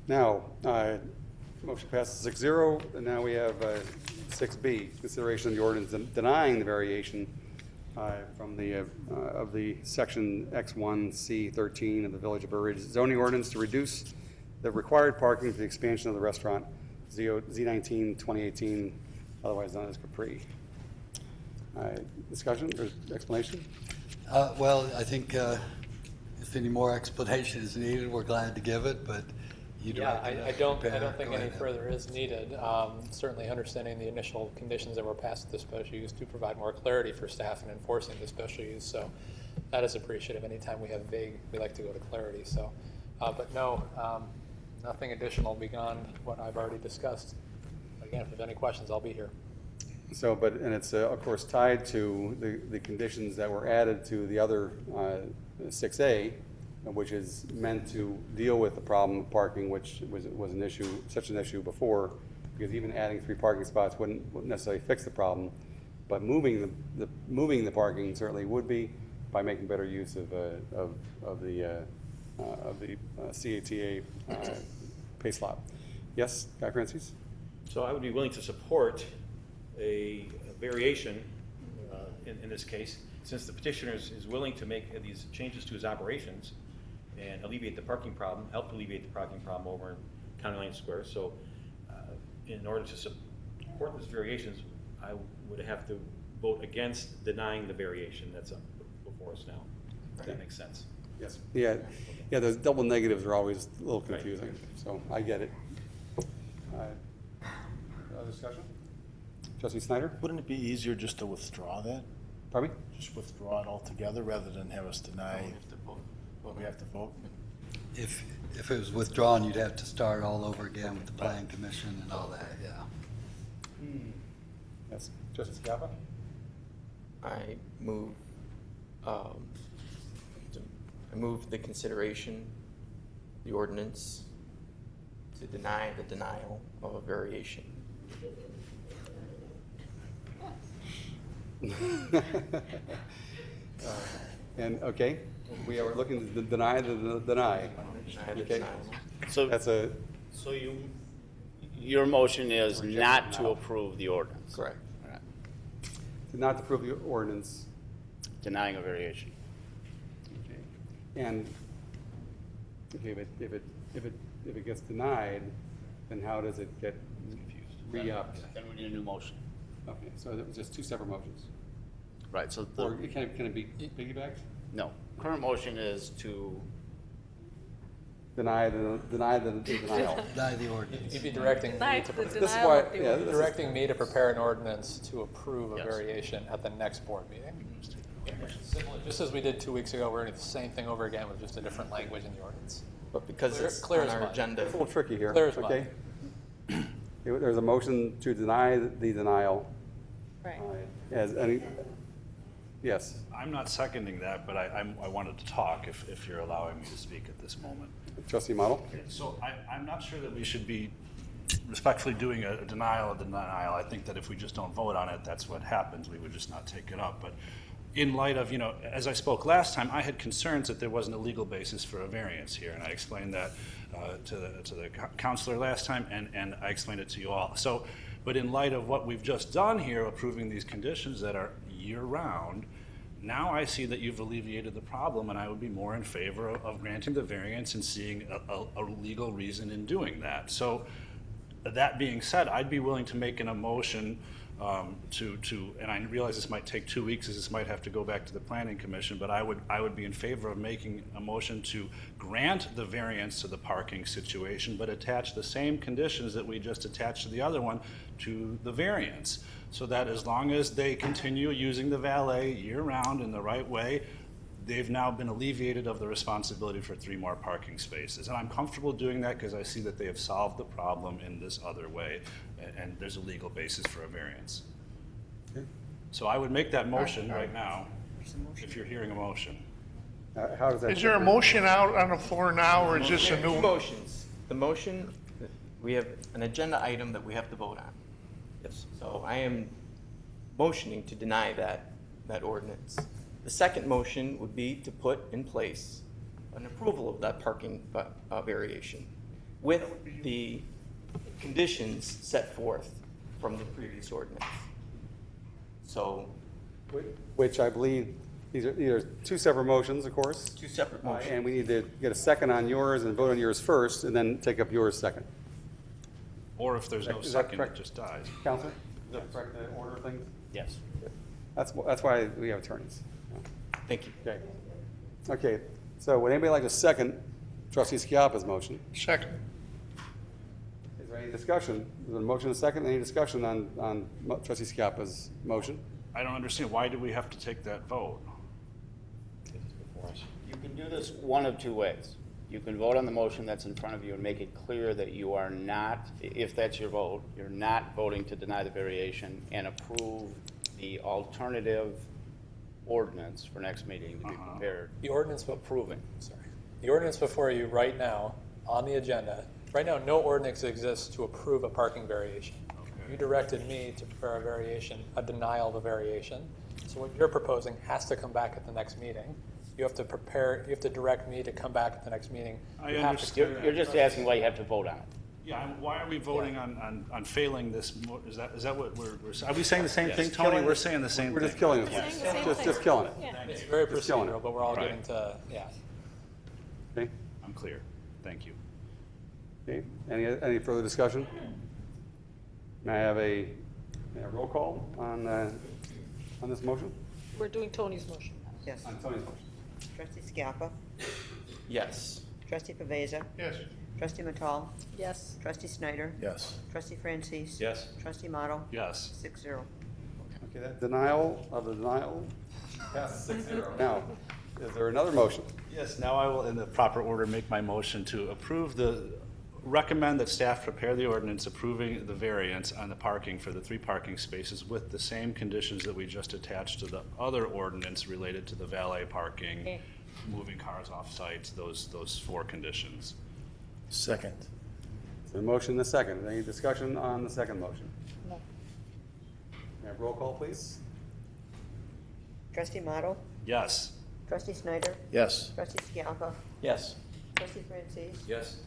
Now, motion passes 6-0, and now we have 6B, consideration of the ordinance denying the variation from of the section X1C13 of the Village of Burr Ridge zoning ordinance to reduce the required parking for the expansion of the restaurant Z19 2018, otherwise known as Capri. Discussion or explanation? Well, I think if any more explanation is needed, we're glad to give it, but you Yeah, I don't prepare. think Go any ahead. further is needed. Certainly understanding the initial conditions that were passed at the special use to provide more clarity for staff in enforcing the special use. So that is appreciative. Anytime we have vague, we like to go to clarity. So, but no, nothing additional beyond what I've already discussed. Again, if there's any questions, I'll be here. So, and it's of course tied to the conditions that were added to the other 6A, which is meant to deal with the problem of parking, which was an issue, such an issue before, because even adding 3 parking spots wouldn't necessarily fix the problem, but moving the parking certainly would be by making better use of the CATA pace lot. Yes, Guy Francis? So I would be willing to support a variation in this case, since the petitioner is willing to make these changes to his operations and alleviate the parking problem, help alleviate the parking problem over in County Line Square. So in order to support these variations, I would have to vote against denying the variation that's up before us now. If that makes sense. Yes. Yeah, those double negatives are always a little confusing, so I get it. Other discussion? Trustee Snyder? Wouldn't it be easier just to withdraw that? Pardon me? Just withdraw it altogether rather than have us deny? We have to vote? If it was withdrawn, you'd have to start all over again with the plan commission and all that, yeah. Yes. Trustee Scapa? I move, I move the consideration, the ordinance, to deny the denial of a variation. And, okay, we are looking to deny the deny. Deny the Okay. denial. So, That's a, so your motion is not to approve the ordinance? Correct. All right. not to approve the ordinance. Denying a variation. Okay. And, okay, but if it gets denied, then how does it get re-upped? Then we need a new motion. Okay, so it was just 2 separate motions. Right, so Or can it be piggybacked? no, current motion is to, Deny the denial. Deny the ordinance. You'd be directing me Denied to, the This is denial why, of the yeah, ordinance. this is, directing me to prepare an ordinance to approve a Yes. variation at the next board meeting. Similar- Just as we did 2 weeks ago, we're going to do the same thing over again with just a different language in the ordinance. But because Clear- it's clear on as our mud. agenda, it's a little tricky here, Clear as mud. okay? There's a motion to deny the denial. Right. As any, yes, I'm not seconding that, but I wanted to talk if you're allowing me to speak at this moment. trustee Model? So I'm not sure that we should be respectfully doing a denial of denial. I think that if we just don't vote on it, that's what happens. We would just not take it up. But in light of, as I spoke last time, I had concerns that there wasn't a legal basis for a variance here, and I explained that to the counselor last time, and I explained it to you all. So, but in light of what we've just done here, approving these conditions that are year-round, now I see that you've alleviated the problem, and I would be more in favor of granting the variance and seeing a legal reason in doing that. So, that being said, I'd be willing to make a motion and I realize this might take 2 weeks, as this might have to go back to the Planning Commission, but I would be in favor of making a motion to grant the variance to the parking situation, but attach the same conditions that we just attached to the other one to the variance, so that as long as they continue using the valet year-round in the right way, they've now been alleviated of the responsibility for 3 more parking spaces. And I'm comfortable doing that because I see that they have solved the problem in this other way, and there's a legal basis for a variance. Okay. So I would make that motion right now, if you're hearing a motion. How does that? Is there a motion out on the floor now, or is this a Two new? motions. The motion, we have an agenda item that we have to vote on. Yes. So I am motioning to deny that ordinance. The second motion would be to put in place an approval of that parking variation with the conditions set forth from the previous ordinance. So which I believe, these are two separate motions, of course. Two separate motions. And we need to get a second on yours and vote on yours first, and then take up yours second. Or if there's no Is that second, it correct? just dies. Counselor, is that correct, the order of things? Yes. That's why we have attorneys. Thank you. Okay. Okay, so would anybody like to second trustee Schiappa's motion? Second. Is there any discussion? Is there a motion and a second? Any discussion on trustee Schiappa's motion? I don't understand, why do we have to take that vote? You can do this one of two ways. You can vote on the motion that's in front of you and make it clear that you are not, if that's your vote, you're not voting to deny the variation and approve the alternative ordinance for next meeting to be prepared. The ordinance approving, sorry. The ordinance before you right now on the agenda, right now, no ordinance exists to approve a parking variation. You directed me to prepare a variation, a denial of a variation. So what you're proposing has to come back at the next meeting. You have to prepare, you have to direct me to come back at the next meeting. I You have to- understand. You're just asking why you have to vote on it. Yeah, why are we voting on failing this, is that what we're, are we saying the same thing, Yes. Tony? We're saying the same thing. We're just killing it. Just killing it. It's very Just killing it. procedural, but we're all Right. getting to, yeah. Okay? I'm clear. Thank you. Okay, any further discussion? May I have a roll call on this motion? We're doing Tony's motion. Yes. On Tony's motion. Trustee Schiappa, Yes. trustee Pavesa, Yes. trustee Matal, Yes. trustee Snyder, Yes. trustee Francis. Yes. Trustee Model, Yes. 6-0. Okay, that denial of the denial passes 6-0. Now, is there another motion? Yes, now I will, in the proper order, make my motion to recommend that staff prepare the ordinance approving the variance on the parking for the 3 parking spaces with the same conditions that we just attached to the other ordinance related to the valet parking, moving cars off site, those 4 conditions. Second. So a motion and a second. Any discussion on the second motion? No. May I have roll call, please? Trustee Model, Yes. trustee Snyder, Yes. trustee Schiappa, Yes. trustee Francis, Yes.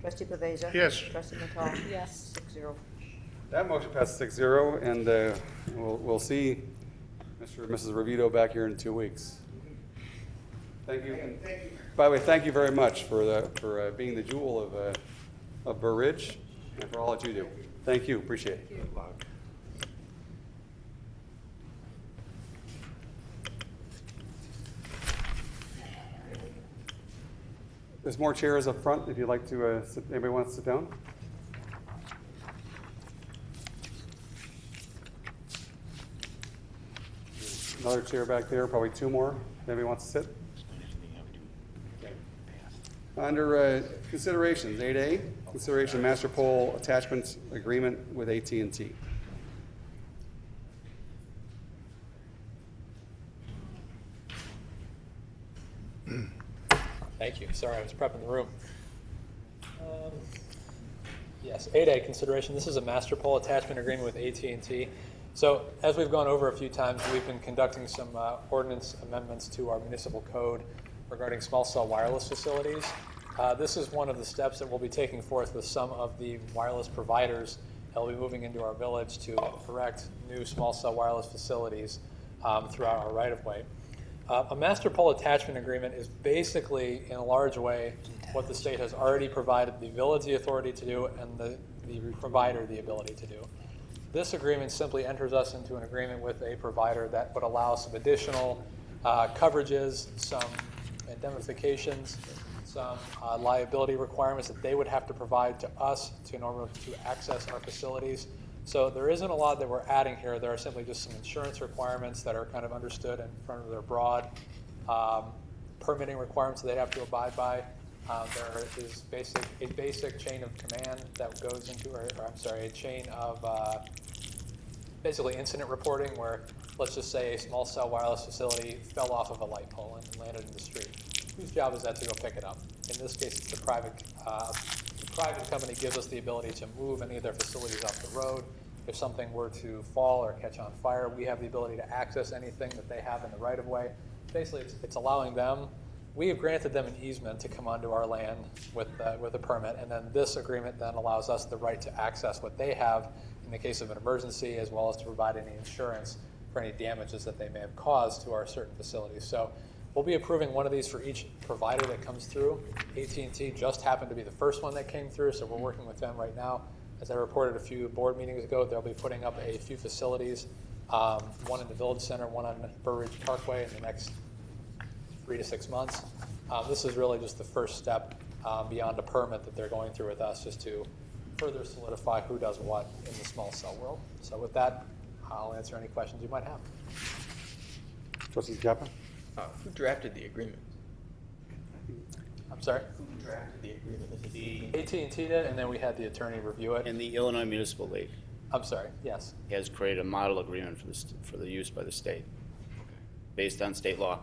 trustee Pavesa. Yes. Trustee Matal. Yes. 6-0. That motion passes 6-0, and we'll see Mr. and Mrs. Revito back here in 2 weeks. Thank you. And by the way, thank you very much for being the jewel of Burr Ridge and for all that you do. Thank you, appreciate it. There's more chairs up front if you'd like to sit. Anybody wants to sit down? Another chair back there, probably 2 more. Anybody wants to sit? Okay. Under considerations, 8A, consideration master pole attachment agreement with AT&T. Thank you. Sorry, I was prepping the room. Yes, 8A consideration. This is a master pole attachment agreement with AT&T. So as we've gone over a few times, we've been conducting some ordinance amendments to our municipal code regarding small cell wireless facilities. This is one of the steps that we'll be taking forth with some of the wireless providers that will be moving into our village to erect new small cell wireless facilities throughout our right-of-way. A master pole attachment agreement is basically, in a large way, what the state has already provided the village the authority to do and the provider the ability to do. This agreement simply enters us into an agreement with a provider that would allow some additional coverages, some indemnifications, some liability requirements that they would have to provide to us in order to access our facilities. So there isn't a lot that we're adding here. There are simply just some insurance requirements that are kind of understood in front of their broad permitting requirements that they have to abide by. There is a basic chain of command that goes into, a chain of basically incident reporting where, let's just say, a small cell wireless facility fell off of a light pole and landed in the street. Whose job is that to go pick it up? In this case, it's the private company gives us the ability to move any of their facilities off the road. If something were to fall or catch on fire, we have the ability to access anything that they have in the right-of-way. Basically, it's allowing them. We have granted them an easement to come onto our land with a permit, and then this agreement then allows us the right to access what they have in the case of an emergency, as well as to provide any insurance for any damages that they may have caused to our certain facilities. So we'll be approving one of these for each provider that comes through. AT&T just happened to be the first one that came through, so we're working with them right now. As I reported a few board meetings ago, they'll be putting up a few facilities, one in the Village Center, one on Burr Ridge Parkway in the next 3 to 6 months. This is really just the first step beyond a permit that they're going through with us, just to further solidify who does what in the small cell world. So with that, I'll answer any questions you might have. Trustee Scapa? Who drafted the agreement? I'm sorry? Who drafted the agreement? Is it the AT&T did, and then we had the attorney review it. And the Illinois Municipal League I'm sorry, yes. has created a model agreement for the use by the state, based on state law.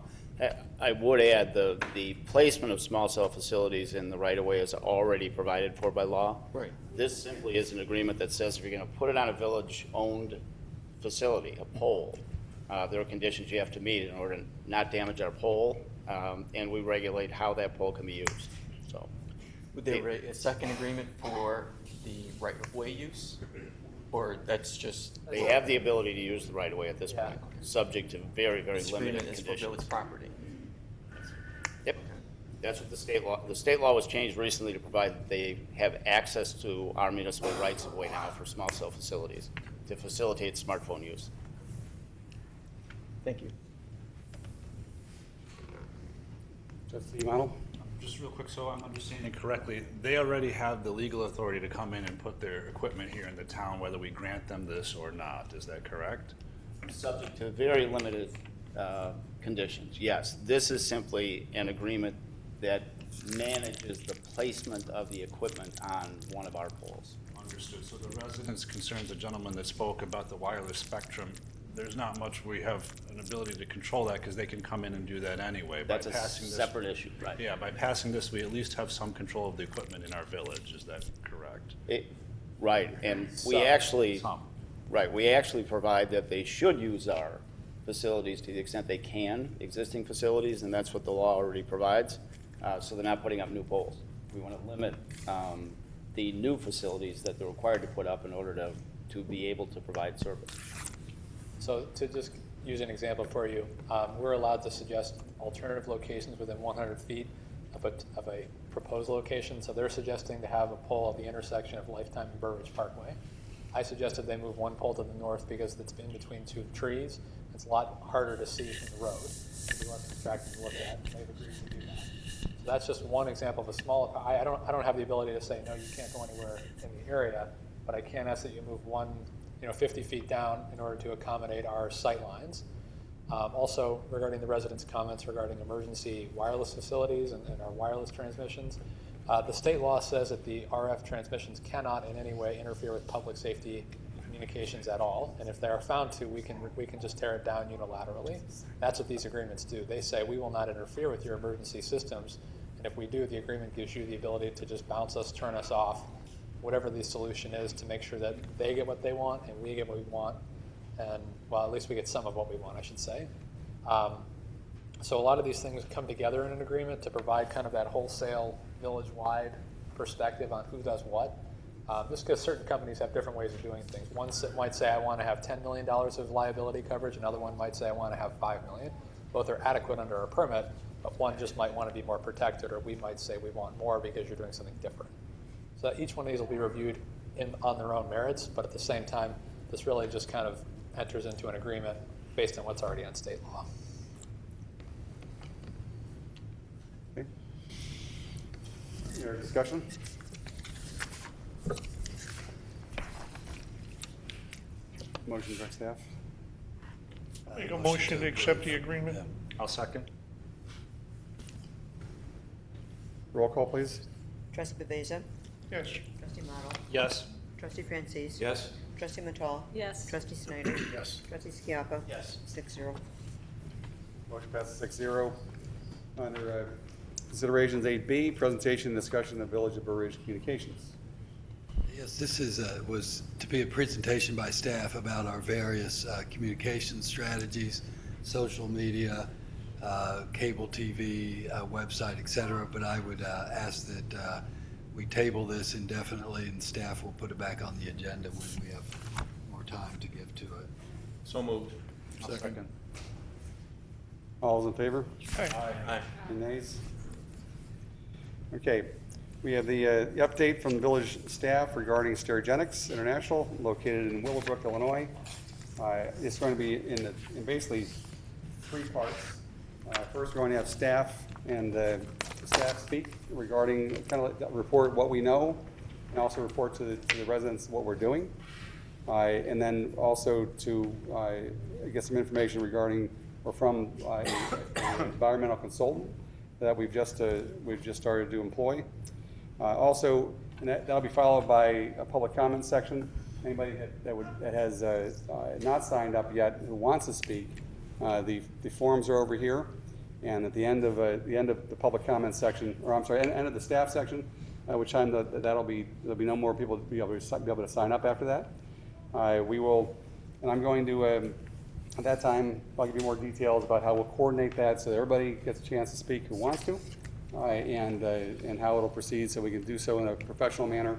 I would add the placement of small cell facilities in the right-of-way is already provided for by law. Right. This simply is an agreement that says if you're going to put it on a village-owned facility, a pole, there are conditions you have to meet in order to not damage our pole, and we regulate how that pole can be used. So, Would there be a second agreement for the right-of-way use? Or that's just? they have the ability to use the right-of-way at this Yeah. point, subject to very, very This limited agreement is for conditions. village property. Yep, that's what the state law was changed recently to provide that they have access to our municipal rights of way now for small cell facilities to facilitate smartphone use. Thank you. Trustee Model? Just real quick, so I'm understanding correctly, they already have the legal authority to come in and put their equipment here in the town, whether we grant them this or not, is that correct? Subject to very limited conditions, yes. This is simply an agreement that manages the placement of the equipment on one of our poles. Understood. So the residents' concerns, the gentleman that spoke about the wireless spectrum, there's not much we have an ability to control that because they can come in and do that anyway. That's By a passing this- separate issue, right? Yeah, by passing this, we at least have some control of the equipment in our village, is that correct? Right, and we Some. actually, Some. right, we actually provide that they should use our facilities to the extent they can, existing facilities, and that's what the law already provides. So they're not putting up new poles. We want to limit the new facilities that they're required to put up in order to be able to provide service. So to just use an example for you, we're allowed to suggest alternative locations within 100 feet of a proposed location. So they're suggesting to have a pole at the intersection of Lifetime and Burr Ridge Parkway. I suggested they move one pole to the north because it's in between two trees. It's a lot harder to see from the road. It'd be less distracting to look at, and they've agreed to do that. So that's just one example of a small, I don't have the ability to say, no, you can't go anywhere in the area, but I can ask that you move one 50 feet down in order to accommodate our sight lines. Also, regarding the residents' comments regarding emergency wireless facilities and our wireless transmissions, the state law says that the RF transmissions cannot in any way interfere with public safety communications at all, and if they are found to, we can just tear it down unilaterally. That's what these agreements do. They say we will not interfere with your emergency systems, and if we do, the agreement gives you the ability to just bounce us, turn us off, whatever the solution is, to make sure that they get what they want and we get what we want, and, well, at least we get some of what we want, I should say. So a lot of these things come together in an agreement to provide kind of that wholesale, village-wide perspective on who does what. Just because certain companies have different ways of doing things. One might say, I want to have $10 million of liability coverage. Another one might say, I want to have $5 million. Both are adequate under our permit, but one just might want to be more protected, or we might say we want more because you're doing something different. So each one of these will be reviewed on their own merits, but at the same time, this really just kind of enters into an agreement based on what's already on state law. Okay. Any other discussion? Motion by staff. Make a motion to accept the agreement. I'll second. Roll call, please. Trustee Baveza? Yes. Trustee Model? Yes. Trustee Francis? Yes? Trustee Matal? Yes. Trustee Snyder? Yes. Trustee Skiappa? Yes. 6-0. Motion passes 6-0. Under considerations 8B, presentation and discussion of Village of Burr Ridge Communications. Yes, this was to be a presentation by staff about our various communication strategies, social media, cable TV, website, et cetera. But I would ask that we table this indefinitely, and staff will put it back on the agenda when we have more time to give to it. So moved. Second. All those in favor? Aye. Any nays? Okay, we have the update from village staff regarding Sterigenics International, located in Willowbrook, Illinois. It's going to be in basically three parts. First, we're going to have staff and staff speak regarding, kind of report what we know, and also report to the residents what we're doing. And then also to get some information regarding or from an environmental consultant that we've just started to employ. Also, and that'll be followed by a public comment section. Anybody that has not signed up yet who wants to speak, the forms are over here. And at the end of the public comment section, or I'm sorry, end of the staff section, which time there'll be no more people to be able to sign up after that. We will, and I'm going to at that time I'll give you more details about how we'll coordinate that so that everybody gets a chance to speak who wants to, and how it'll proceed so we can do so in a professional manner.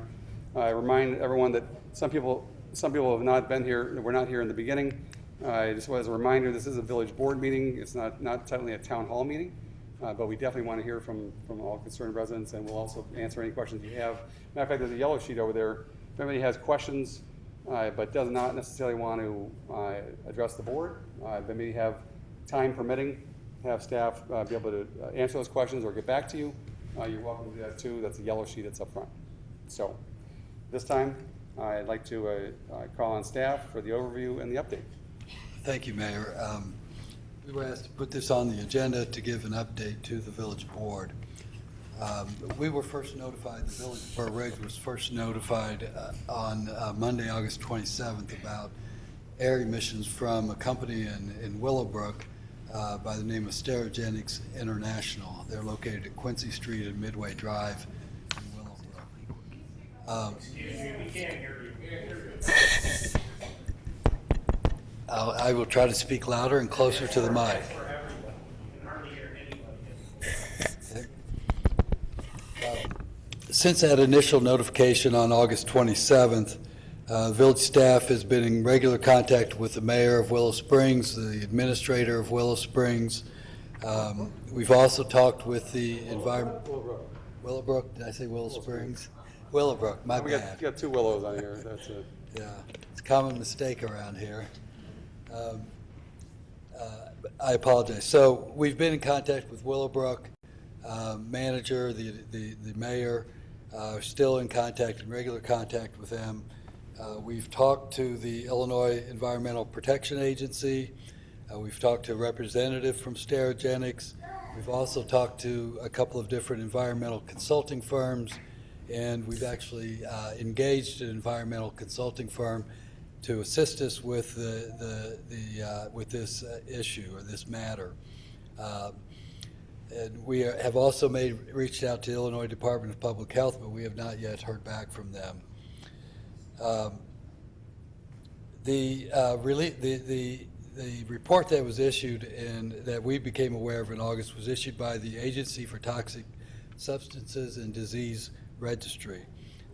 I remind everyone that some people have not been here. We're not here in the beginning. Just as a reminder, this is a village board meeting. It's not technically a town hall meeting, but we definitely want to hear from all concerned residents, and we'll also answer any questions you have. Matter of fact, there's a yellow sheet over there. If anybody has questions but does not necessarily want to address the board, but maybe have time permitting, have staff be able to answer those questions or get back to you, you're welcome to do that too. That's a yellow sheet that's up front. So this time, I'd like to call on staff for the overview and the update. Thank you, Mayor. We were asked to put this on the agenda to give an update to the village board. We were first notified, the village of Burr Ridge was first notified on Monday, August 27th about air emissions from a company in Willowbrook by the name of Sterigenics International. They're located at Quincy Street and Midway Drive in Willowbrook. Excuse me, we can't hear you. I will try to speak louder and closer to the mic. For everyone, you can hardly hear anybody. Since that initial notification on August 27th, village staff has been in regular contact with the mayor of Willow Springs, the administrator of Willow Springs. We've also talked with the Willowbrook, did I say Willow Springs? Willowbrook, my bad. We got two willows on here. That's it. Yeah, it's a common mistake around here. I apologize. So we've been in contact with Willowbrook, manager, the mayor, still in contact, in regular contact with them. We've talked to the Illinois Environmental Protection Agency. We've talked to a representative from Sterigenics. We've also talked to a couple of different environmental consulting firms, and we've actually engaged an environmental consulting firm to assist us with with this issue or this matter. And we have also reached out to the Illinois Department of Public Health, but we have not yet heard back from them. The report that was issued and that we became aware of in August was issued by the Agency for Toxic Substances and Disease Registry,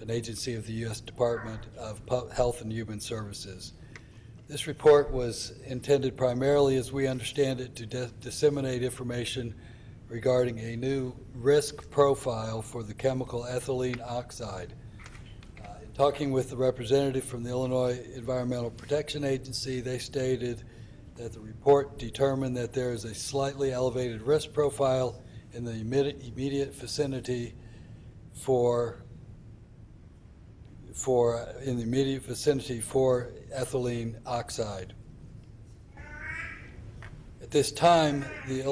an agency of the U.S. Department of Health and Human Services. This report was intended primarily, as we understand it, to disseminate information regarding a new risk profile for the chemical ethylene oxide. In talking with the representative from the Illinois Environmental Protection Agency, they stated that the report determined that there is a slightly elevated risk profile in the immediate vicinity for ethylene oxide. At this time, the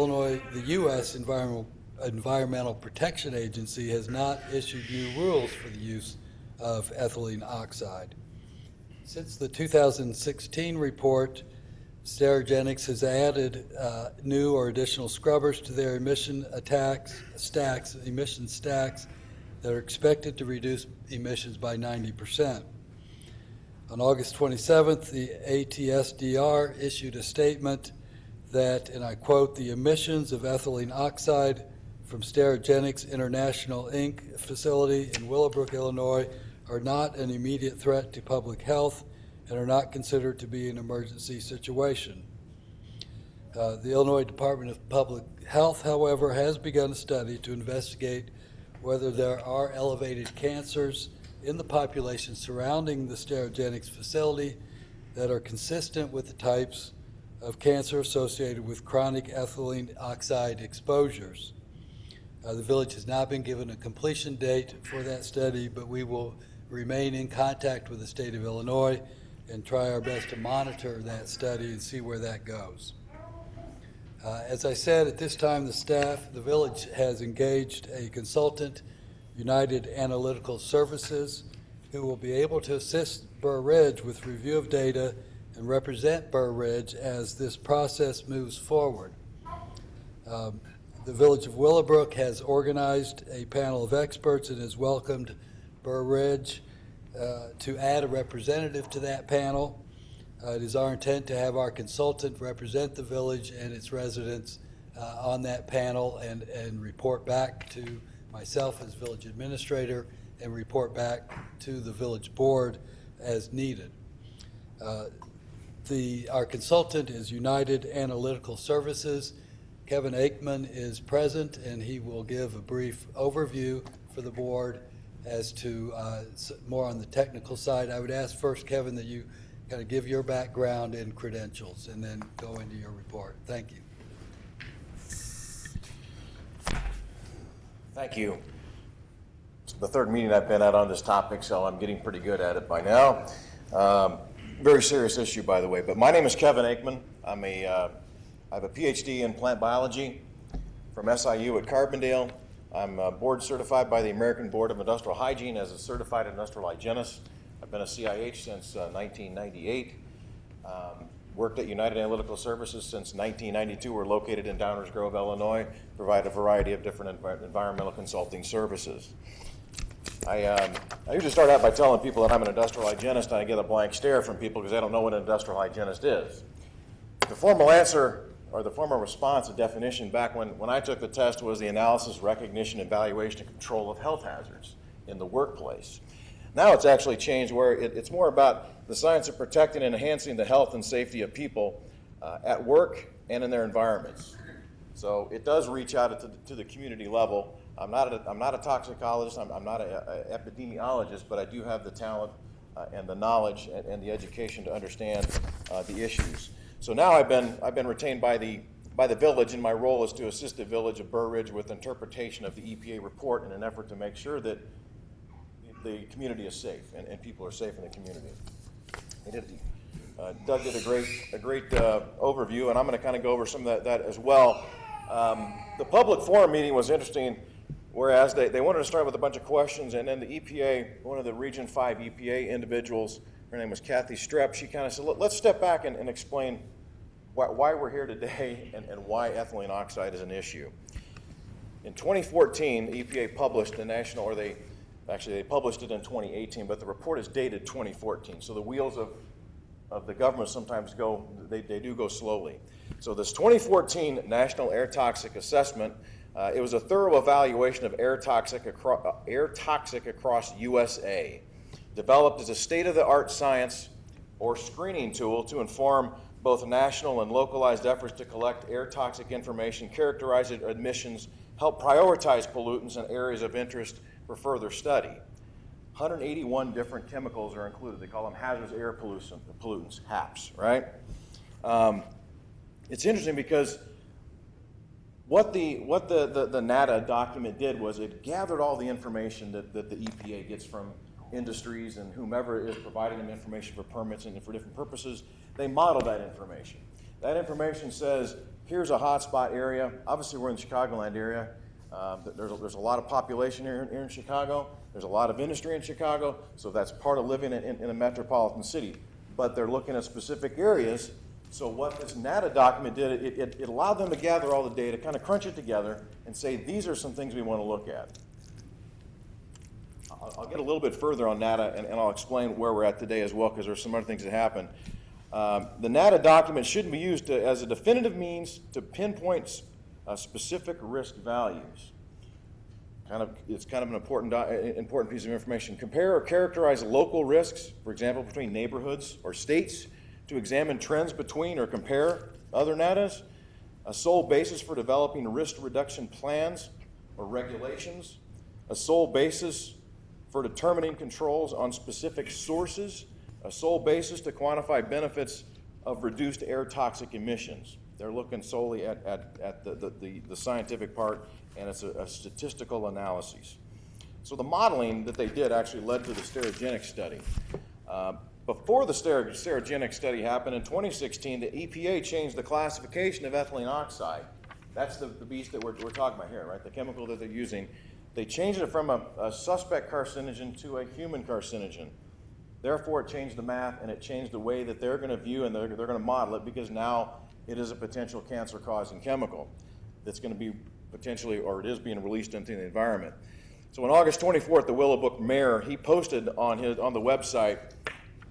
U.S. Environmental Protection Agency has not issued new rules for the use of ethylene oxide. Since the 2016 report, Sterigenics has added new or additional scrubbers to their emission stacks that are expected to reduce emissions by 90%. On August 27th, the ATSDR issued a statement that, and I quote, "The emissions of ethylene oxide from Sterigenics International, Inc. facility in Willowbrook, Illinois, are not an immediate threat to public health and are not considered to be an emergency situation." The Illinois Department of Public Health, however, has begun a study to investigate whether there are elevated cancers in the population surrounding the Sterigenics facility that are consistent with the types of cancer associated with chronic ethylene oxide exposures. The village has not been given a completion date for that study, but we will remain in contact with the state of Illinois and try our best to monitor that study and see where that goes. As I said, at this time, the village has engaged a consultant, United Analytical Services, who will be able to assist Burr Ridge with review of data and represent Burr Ridge as this process moves forward. The Village of Willowbrook has organized a panel of experts and has welcomed Burr Ridge to add a representative to that panel. It is our intent to have our consultant represent the village and its residents on that panel and report back to myself as village administrator and report back to the village board as needed. Our consultant is United Analytical Services. Kevin Aikman is present, and he will give a brief overview for the board as to more on the technical side. I would ask first, Kevin, that you kind of give your background and credentials and then go into your report. Thank you. Thank you. It's the third meeting I've been at on this topic, so I'm getting pretty good at it by now. Very serious issue, by the way. But my name is Kevin Aikman. I have a PhD in plant biology from SIU at Carbondale. I'm board certified by the American Board of Industrial Hygiene as a certified industrial hygienist. I've been a CIH since 1998. Worked at United Analytical Services since 1992. We're located in Downers Grove, Illinois. Provide a variety of different environmental consulting services. I usually start out by telling people that I'm an industrial hygienist, and I get a blank stare from people because they don't know what an industrial hygienist is. The formal answer or the formal response, the definition back when I took the test was the analysis, recognition, evaluation, and control of health hazards in the workplace. Now it's actually changed where it's more about the science of protecting and enhancing the health and safety of people at work and in their environments. So it does reach out to the community level. I'm not a toxicologist, I'm not an epidemiologist, but I do have the talent and the knowledge and the education to understand the issues. So now I've been retained by the village, and my role is to assist the village of Burr Ridge with interpretation of the EPA report in an effort to make sure that the community is safe and people are safe in the community. Doug did a great overview, and I'm going to kind of go over some of that as well. The public forum meeting was interesting, whereas they wanted to start with a bunch of questions, and then the EPA, one of the Region 5 EPA individuals, her name was Kathy Strepp, she kind of said, let's step back and explain why we're here today and why ethylene oxide is an issue. In 2014, the EPA published the national, or they published it in 2018, but the report is dated 2014. So the wheels of the government sometimes they do go slowly. So this 2014 National Air Toxic Assessment, it was a thorough evaluation of air toxic across USA, developed as a state-of-the-art science or screening tool to inform both national and localized efforts to collect air toxic information, characterize emissions, help prioritize pollutants and areas of interest for further study. 181 different chemicals are included. They call them hazardous air pollutants, HAPs, right? It's interesting because what the NADA document did was it gathered all the information that the EPA gets from industries and whomever is providing them information for permits and for different purposes. They model that information. That information says, here's a hotspot area. Obviously, we're in the Chicagoland area. There's a lot of population here in Chicago. There's a lot of industry in Chicago, so that's part of living in a metropolitan city. But they're looking at specific areas. So what this NADA document did, it allowed them to gather all the data, kind of crunch it together, and say, these are some things we want to look at. I'll get a little bit further on NADA, and I'll explain where we're at today as well, because there's some other things that happen. The NADA document shouldn't be used as a definitive means to pinpoint specific risk values. It's kind of an important piece of information. Compare or characterize local risks, for example, between neighborhoods or states, to examine trends between or compare other NADAs. a sole basis for developing risk reduction plans or regulations, a sole basis for determining controls on specific sources, a sole basis to quantify benefits of reduced air toxic emissions. They're looking solely at the scientific part, and it's a statistical analysis. So the modeling that they did actually led to the sterogenic study. Before the sterogenic study happened in 2016, the EPA changed the classification of ethylene oxide. That's the beast that we're talking about here, right? The chemical that they're using. They changed it from a suspect carcinogen to a human carcinogen. Therefore, it changed the math, and it changed the way that they're going to view and they're going to model it, because now it is a potential cancer-causing chemical that's going to be potentially, or it is being released into the environment. So on August 24th, the Willowbrook mayor, he posted on the website,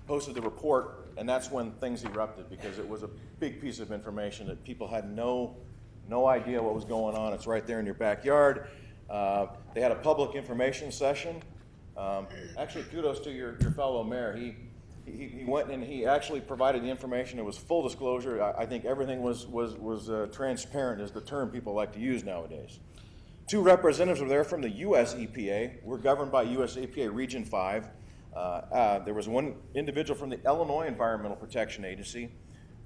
posted the report, and that's when things erupted, because it was a big piece of information that people had no idea what was going on. It's right there in your backyard. They had a public information session. Actually, kudos to your fellow mayor. He went and he actually provided the information. It was full disclosure. I think everything was transparent, is the term people like to use nowadays. 2 representatives were there from the U.S. EPA. We're governed by U.S. EPA Region 5. There was 1 individual from the Illinois Environmental Protection Agency,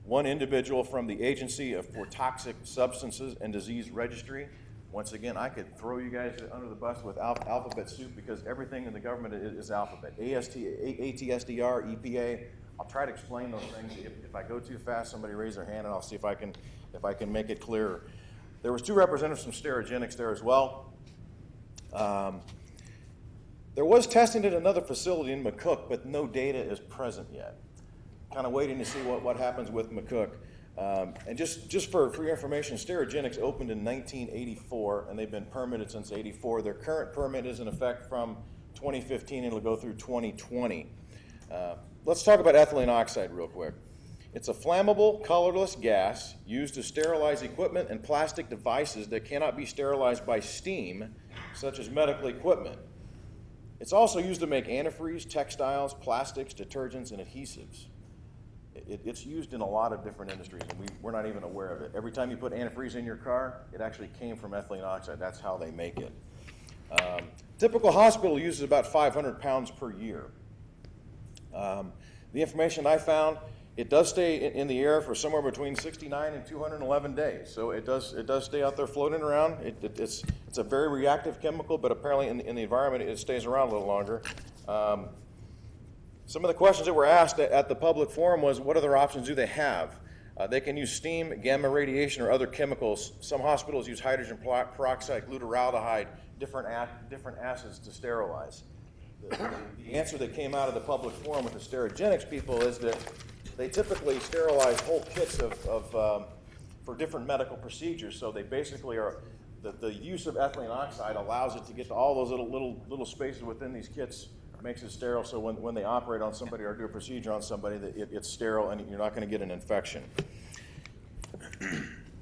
1 individual from the Agency for Toxic Substances and Disease Registry. Once again, I could throw you guys under the bus with alphabet soup, because everything in the government is alphabet. ATSDR, EPA. I'll try to explain those things. If I go too fast, somebody raise their hand and I'll see if I can make it clearer. There was 2 representatives from Sterigenics there as well. There was testing at another facility in McCook, but no data is present yet. Kind of waiting to see what happens with McCook. And just for your information, Sterigenics opened in 1984, and they've been permitted since '84. Their current permit is in effect from 2015, and it'll go through 2020. Let's talk about ethylene oxide real quick. It's a flammable, colorless gas used to sterilize equipment and plastic devices that cannot be sterilized by steam, such as medical equipment. It's also used to make antifreeze, textiles, plastics, detergents, and adhesives. It's used in a lot of different industries, and we're not even aware of it. Every time you put antifreeze in your car, it actually came from ethylene oxide. That's how they make it. Typical hospital uses about 500 pounds per year. The information I found, it does stay in the air for somewhere between 69 and 211 days. So it does stay out there floating around. It's a very reactive chemical, but apparently in the environment it stays around a little longer. Some of the questions that were asked at the public forum was, what other options do they have? They can use steam, gamma radiation, or other chemicals. Some hospitals use hydrogen peroxide, glutaraldehyde, different acids to sterilize. The answer that came out of the public forum with the Sterigenics people is that they typically sterilize whole kits for different medical procedures. So they basically are, the use of ethylene oxide allows it to get to all those little spaces within these kits, makes it sterile, so when they operate on somebody or do a procedure on somebody, it's sterile and you're not going to get an infection.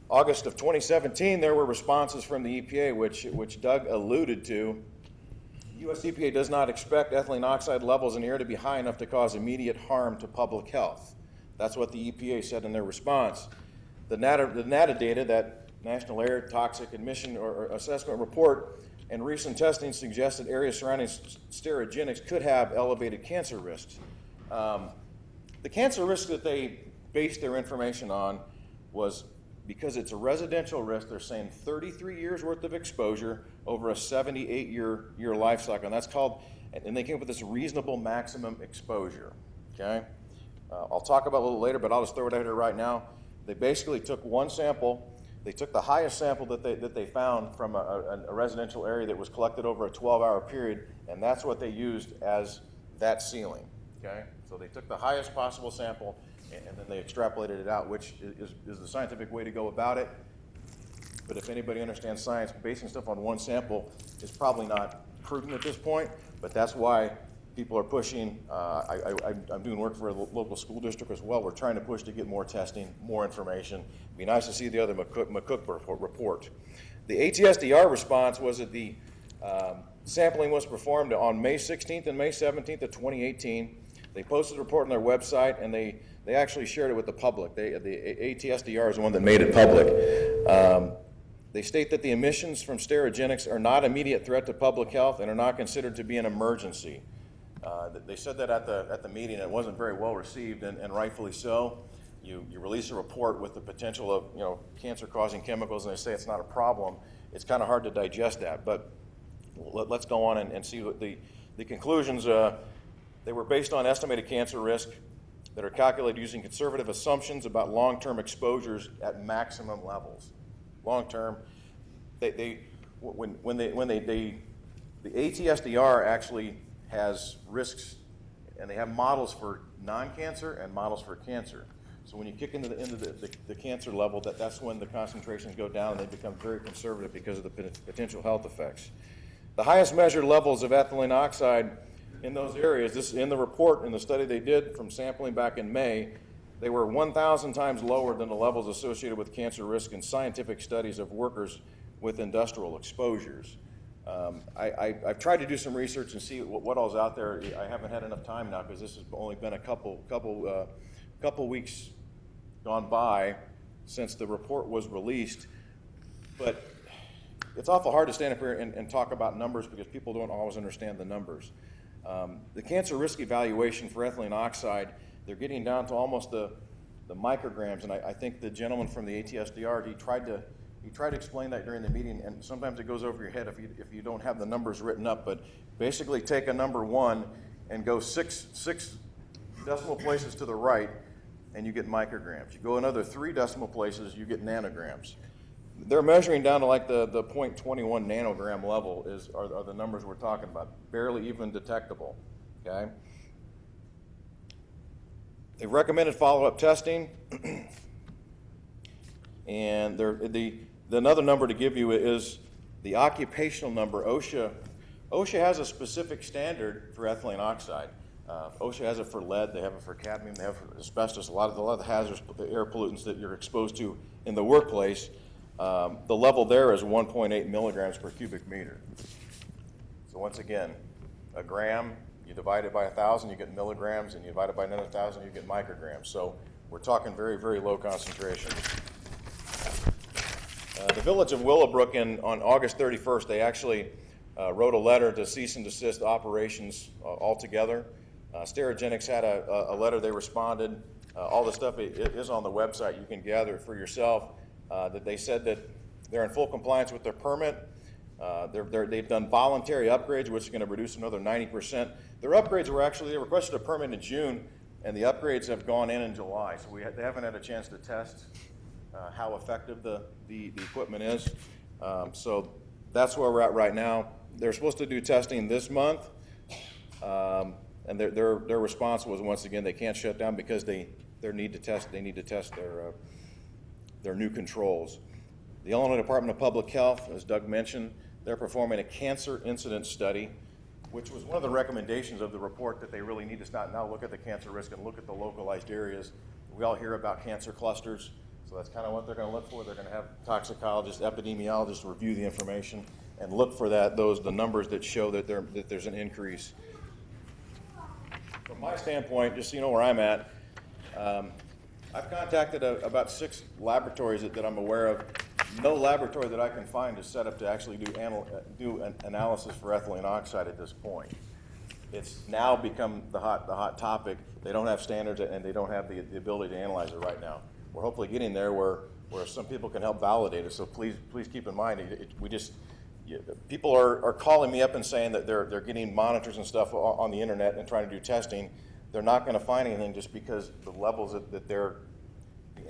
August of 2017, there were responses from the EPA, which Doug alluded to. U.S. EPA does not expect ethylene oxide levels in the air to be high enough to cause immediate harm to public health. That's what the EPA said in their response. The NATA data, that National Air Toxic Emission or Assessment Report, and recent testing suggested areas surrounding Sterigenics could have elevated cancer risks. The cancer risk that they based their information on was, because it's a residential risk, they're saying 33 years worth of exposure over a 78-year life cycle, and that's called, and they came up with this reasonable maximum exposure, okay? I'll talk about it a little later, but I'll just throw it out here right now. They basically took 1 sample. They took the highest sample that they found from a residential area that was collected over a 12-hour period, and that's what they used as that ceiling, okay? So they took the highest possible sample, and then they extrapolated it out, which is the scientific way to go about it. But if anybody understands science, basing stuff on 1 sample is probably not prudent at this point, but that's why people are pushing. I'm doing work for a local school district as well. We're trying to push to get more testing, more information. It'd be nice to see the other McCook report. The ATSDR response was that the sampling was performed on May 16th and May 17th of 2018. They posted a report on their website, and they actually shared it with the public. The ATSDR is the one that made it public. They state that the emissions from Sterigenics are not an immediate threat to public health and are not considered to be an emergency. They said that at the meeting. It wasn't very well received, and rightfully so. You release a report with the potential of cancer-causing chemicals, and they say it's not a problem. It's kind of hard to digest that, but let's go on and see what the conclusions. They were based on estimated cancer risk that are calculated using conservative assumptions about long-term exposures at maximum levels. Long-term, the ATSDR actually has risks, and they have models for non-cancer and models for cancer. So when you kick into the cancer level, that's when the concentrations go down and they become very conservative because of the potential health effects. The highest measured levels of ethylene oxide in those areas, this in the report, in the study they did from sampling back in May, they were 1,000 times lower than the levels associated with cancer risk in scientific studies of workers with industrial exposures. I've tried to do some research and see what all's out there. I haven't had enough time now because this has only been a couple weeks gone by since the report was released. But it's awful hard to stand up here and talk about numbers because people don't always understand the numbers. The cancer risk evaluation for ethylene oxide, they're getting down to almost the micrograms, and I think the gentleman from the ATSDR, he tried to explain that during the meeting, and sometimes it goes over your head if you don't have the numbers written up, but basically take a number 1 and go six decimal places to the right, and you get micrograms. You go another 3 decimal places, you get nanograms. They're measuring down to like the 0.21 nanogram level are the numbers we're talking about, barely even detectable, okay? They've recommended follow-up testing, and another number to give you is the occupational number. OSHA has a specific standard for ethylene oxide. OSHA has it for lead, they have it for cadmium, they have it for asbestos, a lot of the hazardous air pollutants that you're exposed to in the workplace. The level there is 1.8 milligrams per cubic meter. So once again, a gram, you divide it by 1,000, you get milligrams, and you divide it by another 1,000, you get micrograms. So we're talking very, very low concentration. The village of Willowbrook on August 31st, they actually wrote a letter to cease and desist operations altogether. Sterigenics had a letter, they responded. All the stuff is on the website, you can gather it for yourself. That they said that they're in full compliance with their permit. They've done voluntary upgrades, which is going to reduce another 90%. Their upgrades were actually, they requested a permit in June, and the upgrades have gone in July. So they haven't had a chance to test how effective the equipment is. So that's where we're at right now. They're supposed to do testing this month, and their response was, once again, they can't shut down because they need to test their new controls. The Illinois Department of Public Health, as Doug mentioned, they're performing a cancer incidence study, which was one of the recommendations of the report, that they really need to start now look at the cancer risk and look at the localized areas. We all hear about cancer clusters, so that's kind of what they're going to look for. They're going to have toxicologists, epidemiologists review the information and look for the numbers that show that there's an increase. From my standpoint, just so you know where I'm at, I've contacted about 6 laboratories that I'm aware of. No laboratory that I can find is set up to actually do an analysis for ethylene oxide at this point. It's now become the hot topic. They don't have standards and they don't have the ability to analyze it right now. We're hopefully getting there where some people can help validate it. So please keep in mind, people are calling me up and saying that they're getting monitors and stuff on the internet and trying to do testing. They're not going to find anything just because the levels that the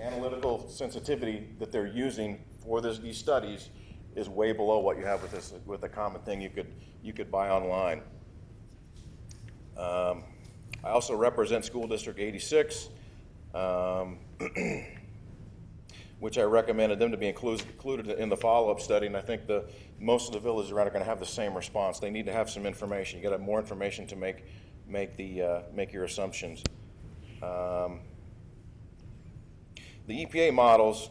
analytical sensitivity that they're using for these studies is way below what you have with a common thing you could buy online. I also represent School District 86, which I recommended them to be included in the follow-up study, and I think most of the villages around are going to have the same response. They need to have some information. You got to have more information to make your assumptions. The EPA models,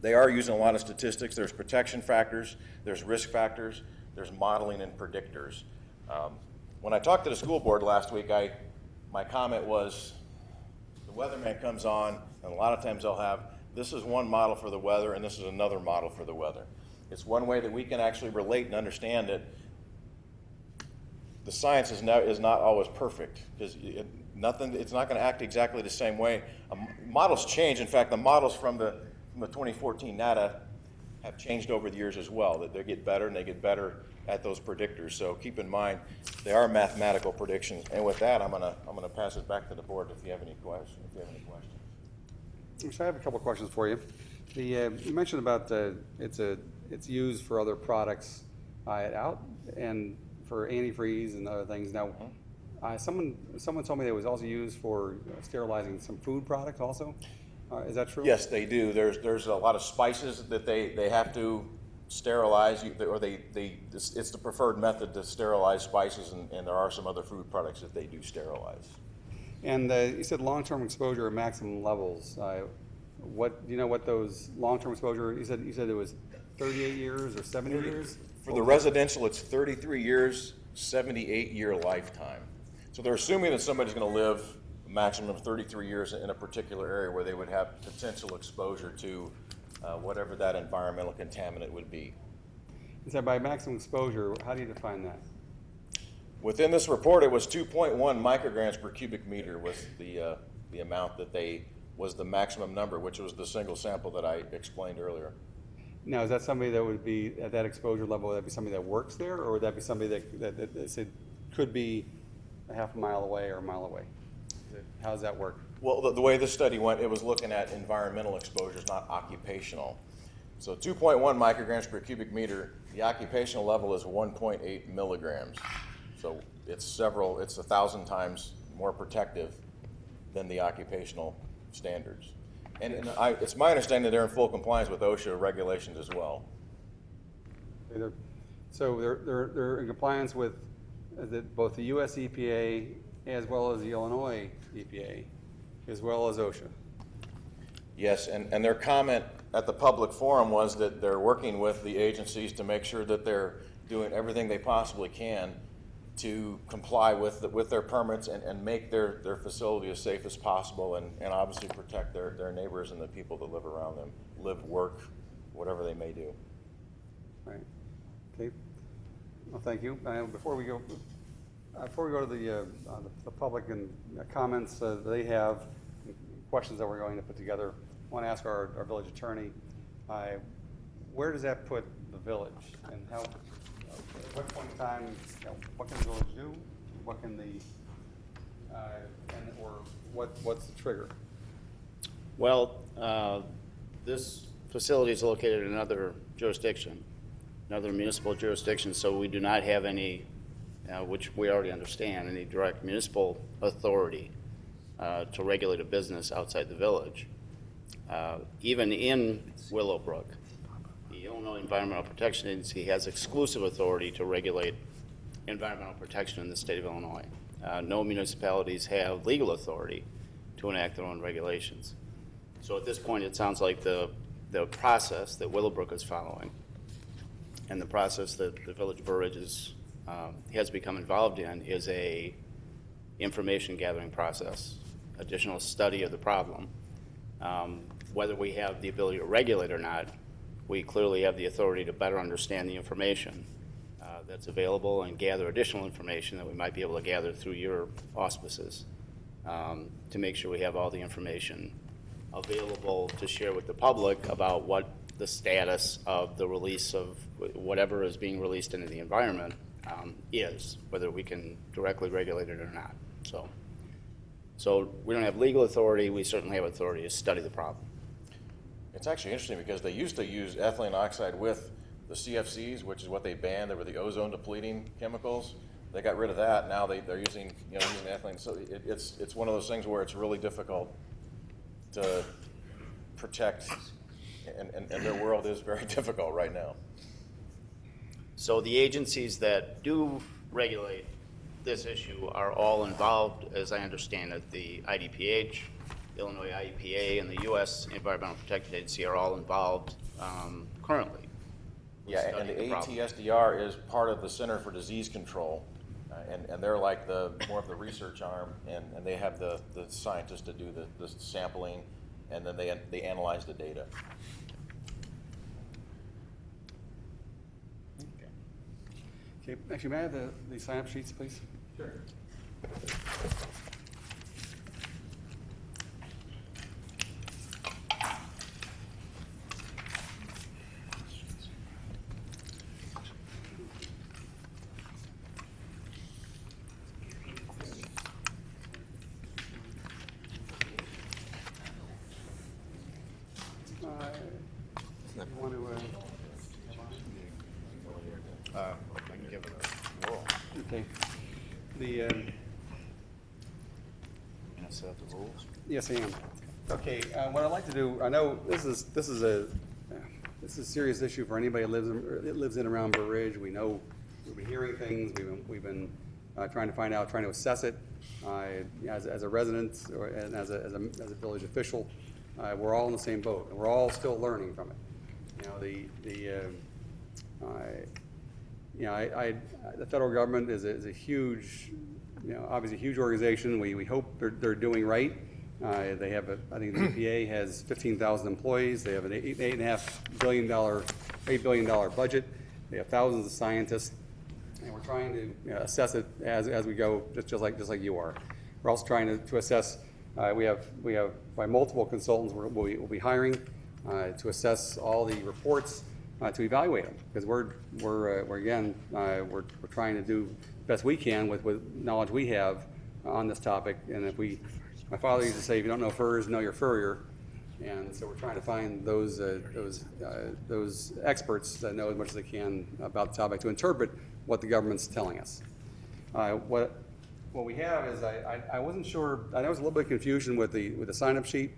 they are using a lot of statistics. There's protection factors, there's risk factors, there's modeling and predictors. When I talked to the school board last week, I my comment was, the weatherman comes on, and a lot of times they'll have, this is one model for the weather, and this is another model for the weather. It's one way that we can actually relate and understand that the science is not always perfect, because it's not going to act exactly the same way. Models change. In fact, the models from the 2014 NADA have changed over the years as well, that they get better and they get better at those predictors. So keep in mind, they are mathematical predictions. And with that, I'm gonna pass it back to the board if you have any questions. So I have a couple of questions for you. You mentioned about it's used for other products out and for antifreeze and other things. Now, someone told me that it was also used for sterilizing some food products also. Is that true? Yes, they do. There's a lot of spices that they have to sterilize, or it's the preferred method to sterilize spices, and there are some other food products that they do sterilize. And you said long-term exposure at maximum levels. What do you know what those long-term exposure? You said it was 38 years or 70 years. For the residential, it's 33 years, 78-year lifetime. So they're assuming that somebody's going to live a maximum of 33 years in a particular area where they would have potential exposure to whatever that environmental contaminant would be. And so by maximum exposure, how do you define that? Within this report, it was 2.1 micrograms per cubic meter was the amount that was the maximum number, which was the single sample that I explained earlier. Now, is that somebody that would be at that exposure level? Would that be somebody that works there, or would that be somebody that said could be a half a mile away or a mile away? How does that work? Well, the way this study went, it was looking at environmental exposures, not occupational. So 2.1 micrograms per cubic meter, the occupational level is 1.8 milligrams. So it's 1,000 times more protective than the occupational standards. And it's my understanding that they're in full compliance with OSHA regulations as well. They're in compliance with both the U.S. EPA as well as the Illinois EPA, as well as OSHA. Yes, and their comment at the public forum was that they're working with the agencies to make sure that they're doing everything they possibly can to comply with their permits and make their facility as safe as possible, and obviously protect their neighbors and the people that live around them, live, work, whatever they may do. Right. Okay. Well, thank you. Before we go to the public and comments they have, questions that we're going to put together, I want to ask our village attorney, where does that put the village, and how? At what point in time, what can the village do? What can what's the trigger? Well, this facility is located in another jurisdiction, another municipal jurisdiction, so we do not have any, which we already understand, any direct municipal authority to regulate a business outside the village. Even in Willowbrook, the Illinois Environmental Protection Agency has exclusive authority to regulate environmental protection in the state of Illinois. No municipalities have legal authority to enact their own regulations. So at this point, it sounds like the process that Willowbrook is following and the process that the Village of Burr Ridge has become involved in is a information gathering process, additional study of the problem. Whether we have the ability to regulate or not, we clearly have the authority to better understand the information that's available and gather additional information that we might be able to gather through your auspices to make sure we have all the information available to share with the public about what the status of the release of whatever is being released into the environment is, whether we can directly regulate it or not. So we don't have legal authority, we certainly have authority to study the problem. It's actually interesting because they used to use ethylene oxide with the CFCs, which is what they banned. They were the ozone depleting chemicals. They got rid of that. Now they're using ethylene. So it's one of those things where it's really difficult to protect, and their world is very difficult right now. So the agencies that do regulate this issue are all involved, as I understand it. The IDPH, Illinois IEPA, and the U.S. Environmental Protection Agency are all involved currently. Yeah, and the ATSDR is part of the Center for Disease Control, And they're like more of the research arm, and they have the scientists to do the sampling, and then they analyze the data. Okay, actually, may I have the sign-up sheets, please? Sure. You want to, I can give it a whirl. okay. The, You gonna set up the rules? yes, I am. Okay, what I'd like to do, I know this is a serious issue for anybody that lives in and around Burr Ridge. We know, we've been hearing things, we've been trying to find out, trying to assess it. As a resident and as a village official, we're all in the same boat, and we're all still learning from it. The federal government is a huge, obviously a huge organization. We hope they're doing right. They have I think the EPA has 15,000 employees. They have an $8 billion budget. They have thousands of scientists, and we're trying to assess it as we go, just like you are. We're also trying to assess. We have by multiple consultants we'll be hiring to assess all the reports, to evaluate them, because we're trying to do the best we can with knowledge we have on this topic. And my father used to say, if you don't know furs, know your furrier. And so we're trying to find those experts that know as much as they can about the topic to interpret what the government's telling us. What we have is, I wasn't sure, I know there was a little bit of confusion with the sign-up sheet.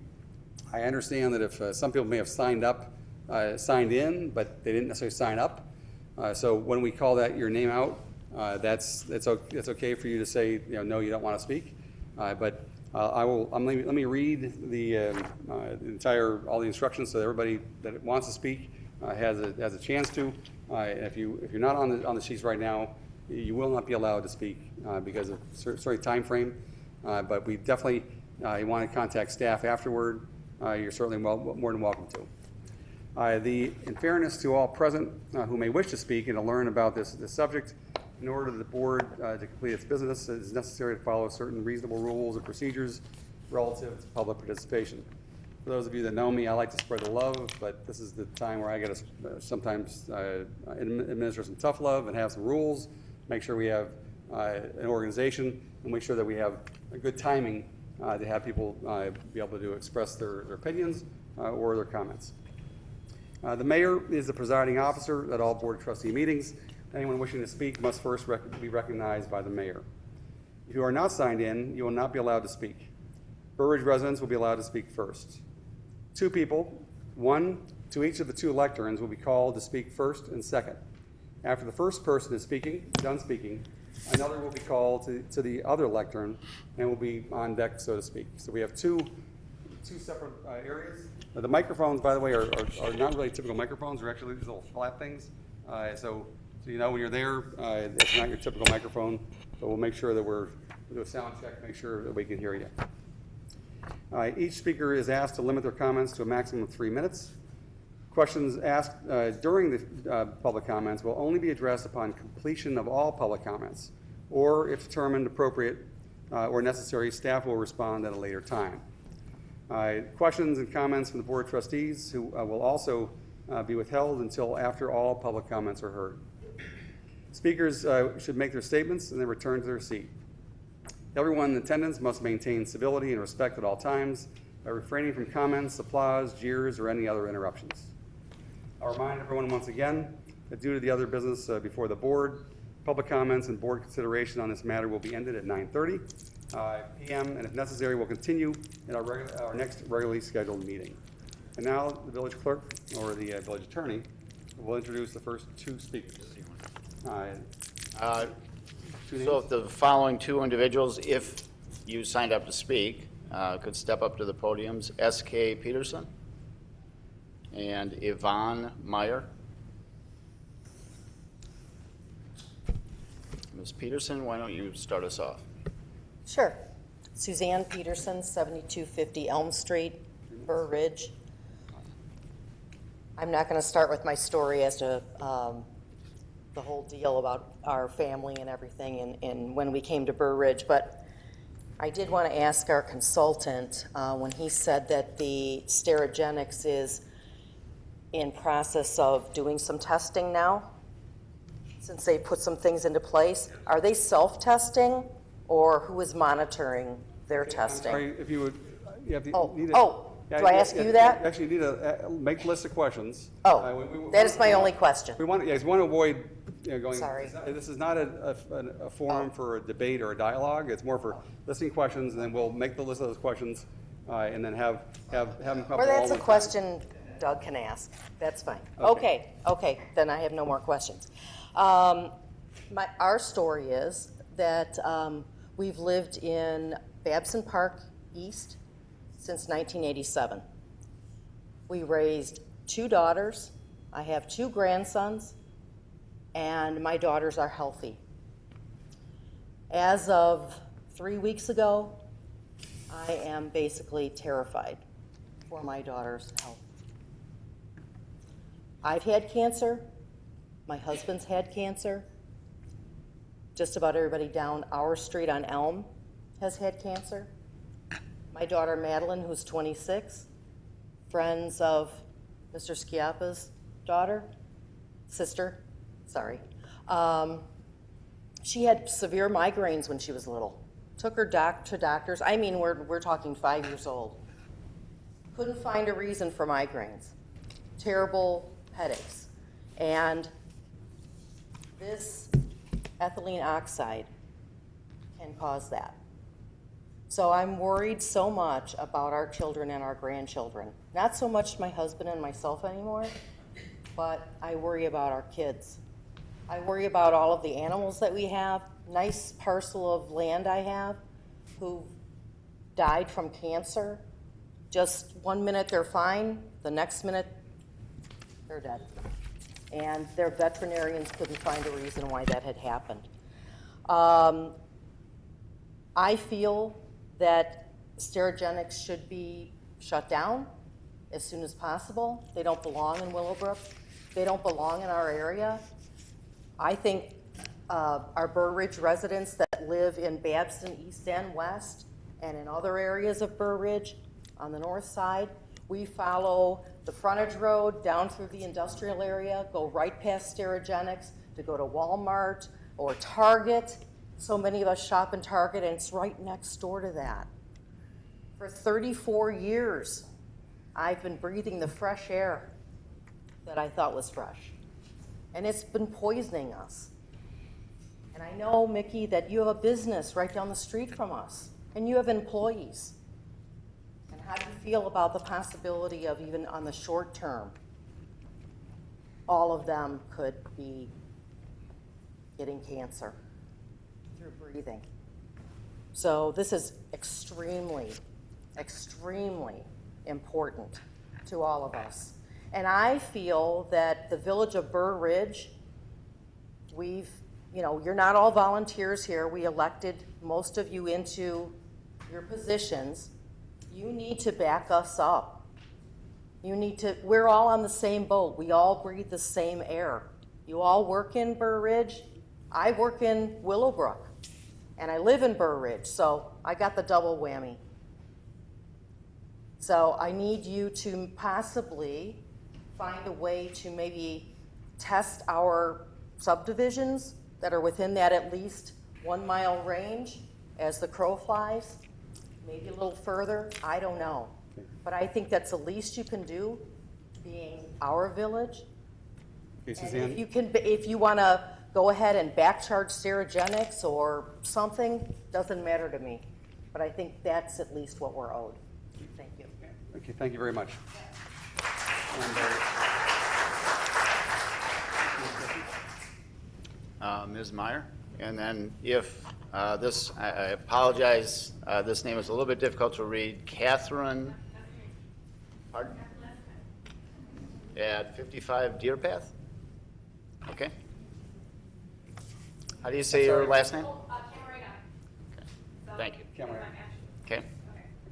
I understand that if some people may have signed in, but they didn't necessarily sign up. So when we call that your name out, it's okay for you to say, no, you don't want to speak. But let me read all the instructions so that everybody that wants to speak has a chance to. If you're not on the sheets right now, you will not be allowed to speak because of certain time frame. But we definitely, you want to contact staff afterward. You're certainly more than welcome to. In fairness to all present who may wish to speak and to learn about this subject, in order for the board to complete its business, it is necessary to follow certain reasonable rules and procedures relative to public participation. For those of you that know me, I like to spread the love, but this is the time where I got to sometimes administer some tough love and have some rules, make sure we have an organization, and make sure that we have a good timing to have people be able to express their opinions or their comments. The mayor is the presiding officer at all board of trustee meetings. Anyone wishing to speak must first be recognized by the mayor. If you are not signed in, you will not be allowed to speak. Burr Ridge residents will be allowed to speak first. 2 people, 1 to each of the 2 lecterns, will be called to speak first and second. After the first person is done speaking, another will be called to the other lectern and will be on deck, so to speak. So we have two separate areas. The microphones, by the way, are not really typical microphones. They're actually these little flat things. So when you're there, it's not your typical microphone, but we'll make sure that we'll do a sound check, make sure that we can hear you. Each speaker is asked to limit their comments to a maximum of 3 minutes. Questions asked during the public comments will only be addressed upon completion of all public comments, or if determined appropriate or necessary, staff will respond at a later time. Questions and comments from the Board of Trustees will also be withheld until after all public comments are heard. Speakers should make their statements and then return to their seat. Everyone in attendance must maintain civility and respect at all times by refraining from comments, applause, jeers, or any other interruptions. I'll remind everyone once again that due to the other business before the board, public comments and board consideration on this matter will be ended at 9:30 p.m. and if necessary, we'll continue in our next regularly scheduled meeting. And now the village clerk or the village attorney will introduce the first 2 speakers. So if the following 2 individuals, if you signed up to speak, could step up to the podiums, S.K. Peterson and Yvonne Meyer. Ms. Peterson, why don't you start us off? Sure. Suzanne Peterson, 7250 Elm Street, Burr Ridge. I'm not going to start with my story as to the whole deal about our family and everything and when we came to Burr Ridge, but I did want to ask our consultant when he said that the Sterigenics is in process of doing some testing now, since they put some things into place. Are they self-testing, or who is monitoring their testing? Sorry, if you would, you have to. Oh, need do I ask you that? Actually, you need to make a list of questions. That is my only question. We want to avoid, going. Sorry. This is not a forum for a debate or a dialogue. It's more for listening questions, and then we'll make the list of those questions, and then have them come up. Or that's all a the question Doug can ask. That's fine. Okay. Okay, then I have no more questions. Our story is that we've lived in Babson Park East since 1987. We raised 2 daughters. I have 2 grandsons, and my daughters are healthy. As of 3 weeks ago, I am basically terrified for my daughter's health. I've had cancer. My husband's had cancer. Just about everybody down our street on Elm has had cancer. My daughter Madeline, who's 26, friends of Mr. Schiappa's sister, she had severe migraines when she was little. Took her to doctors. I mean, we're talking 5 years old. Couldn't find a reason for migraines. Terrible headaches. And this ethylene oxide can cause that. So I'm worried so much about our children and our grandchildren. Not so much my husband and myself anymore, but I worry about our kids. I worry about all of the animals that we have. Nice parcel of land I have, who died from cancer. Just 1 minute they're fine, the next minute they're dead. And their veterinarians couldn't find a reason why that had happened. I feel that Sterigenics should be shut down as soon as possible. They don't belong in Willowbrook. They don't belong in our area. I think our Burr Ridge residents that live in Babson, East End, West, and in other areas of Burr Ridge on the north side, we follow the frontage road down through the industrial area, go right past Sterigenics to go to Walmart or Target. So many of us shop in Target, and it's right next door to that. For 34 years, I've been breathing the fresh air that I thought was fresh. And it's been poisoning us. And I know, Mickey, that you have a business right down the street from us, and you have employees. And how do you feel about the possibility of, even on the short term, all of them could be getting cancer through breathing? So this is extremely, extremely important to all of us. And I feel that the village of Burr Ridge, you're not all volunteers here. We elected most of you into your positions. You need to back us up. We're all on the same boat. We all breathe the same air. You all work in Burr Ridge. I work in Willowbrook, and I live in Burr Ridge, so I got the double whammy. So I need you to possibly find a way to maybe test our subdivisions that are within that at least 1 mile range as the crow flies, maybe a little further, I don't know. But I think that's the least you can do, being our village. Okay, Suzanne? And if you want to go ahead and back charge Sterigenics or something, doesn't matter to me. But I think that's at least what we're owed. Thank you. Okay, thank you very much. Ms. Meyer, and then if I apologize, this name is a little bit difficult to read. Catherine, pardon? At 55 Deer Path? Okay. How do you say your last name? Thank you. Cameron. Okay.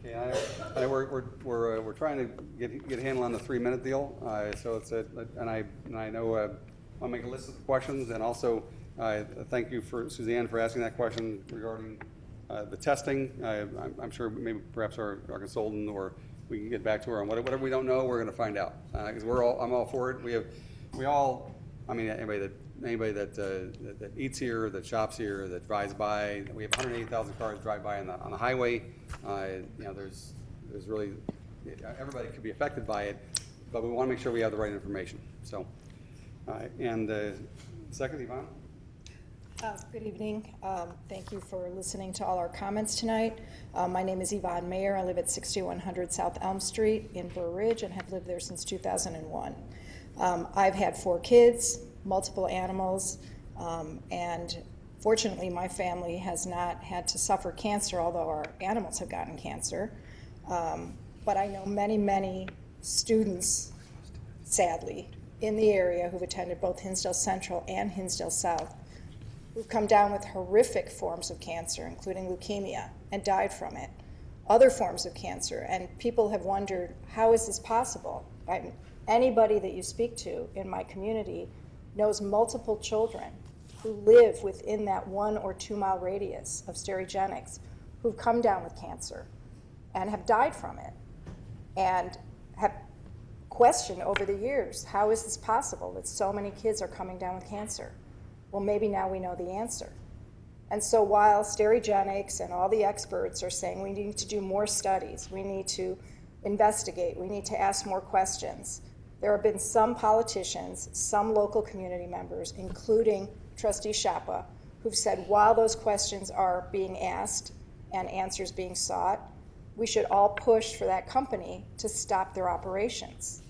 Okay, I know we're trying to get a handle on the 3-minute deal, so it's and I know, I'll make a list of the questions, and also, thank you for Suzanne for asking that question regarding the testing. I'm sure maybe perhaps our consultant, or we can get back to her on whatever we don't know, we're gonna find out. Because I'm all for it. Anybody that eats here, that shops here, that drives by, we have 180,000 cars drive by on the highway. There's really, everybody could be affected by it, but we want to make sure we have the right information. So, second, Yvonne? Good evening. Thank you for listening to all our comments tonight. My name is Yvonne Mayer. I live at 6100 South Elm Street in Burr Ridge and have lived there since 2001. I've had 4 kids, multiple animals, and fortunately my family has not had to suffer cancer, although our animals have gotten cancer. But I know many, many students, sadly, in the area who've attended both Hinsdale Central and Hinsdale South, who've come down with horrific forms of cancer, including leukemia, and died from it. Other forms of cancer, and people have wondered, how is this possible? Anybody that you speak to in my community knows multiple children who live within that 1 or 2 mile radius of Sterigenics who've come down with cancer and have died from it, and have questioned over the years, how is this possible that so many kids are coming down with cancer? Well, maybe now we know the answer. And so while Sterigenics and all the experts are saying we need to do more studies, we need to investigate, we need to ask more questions, there have been some politicians, some local community members, including Trustee Schiappa, who've said while those questions are being asked and answers being sought, we should all push for that company to stop their operations.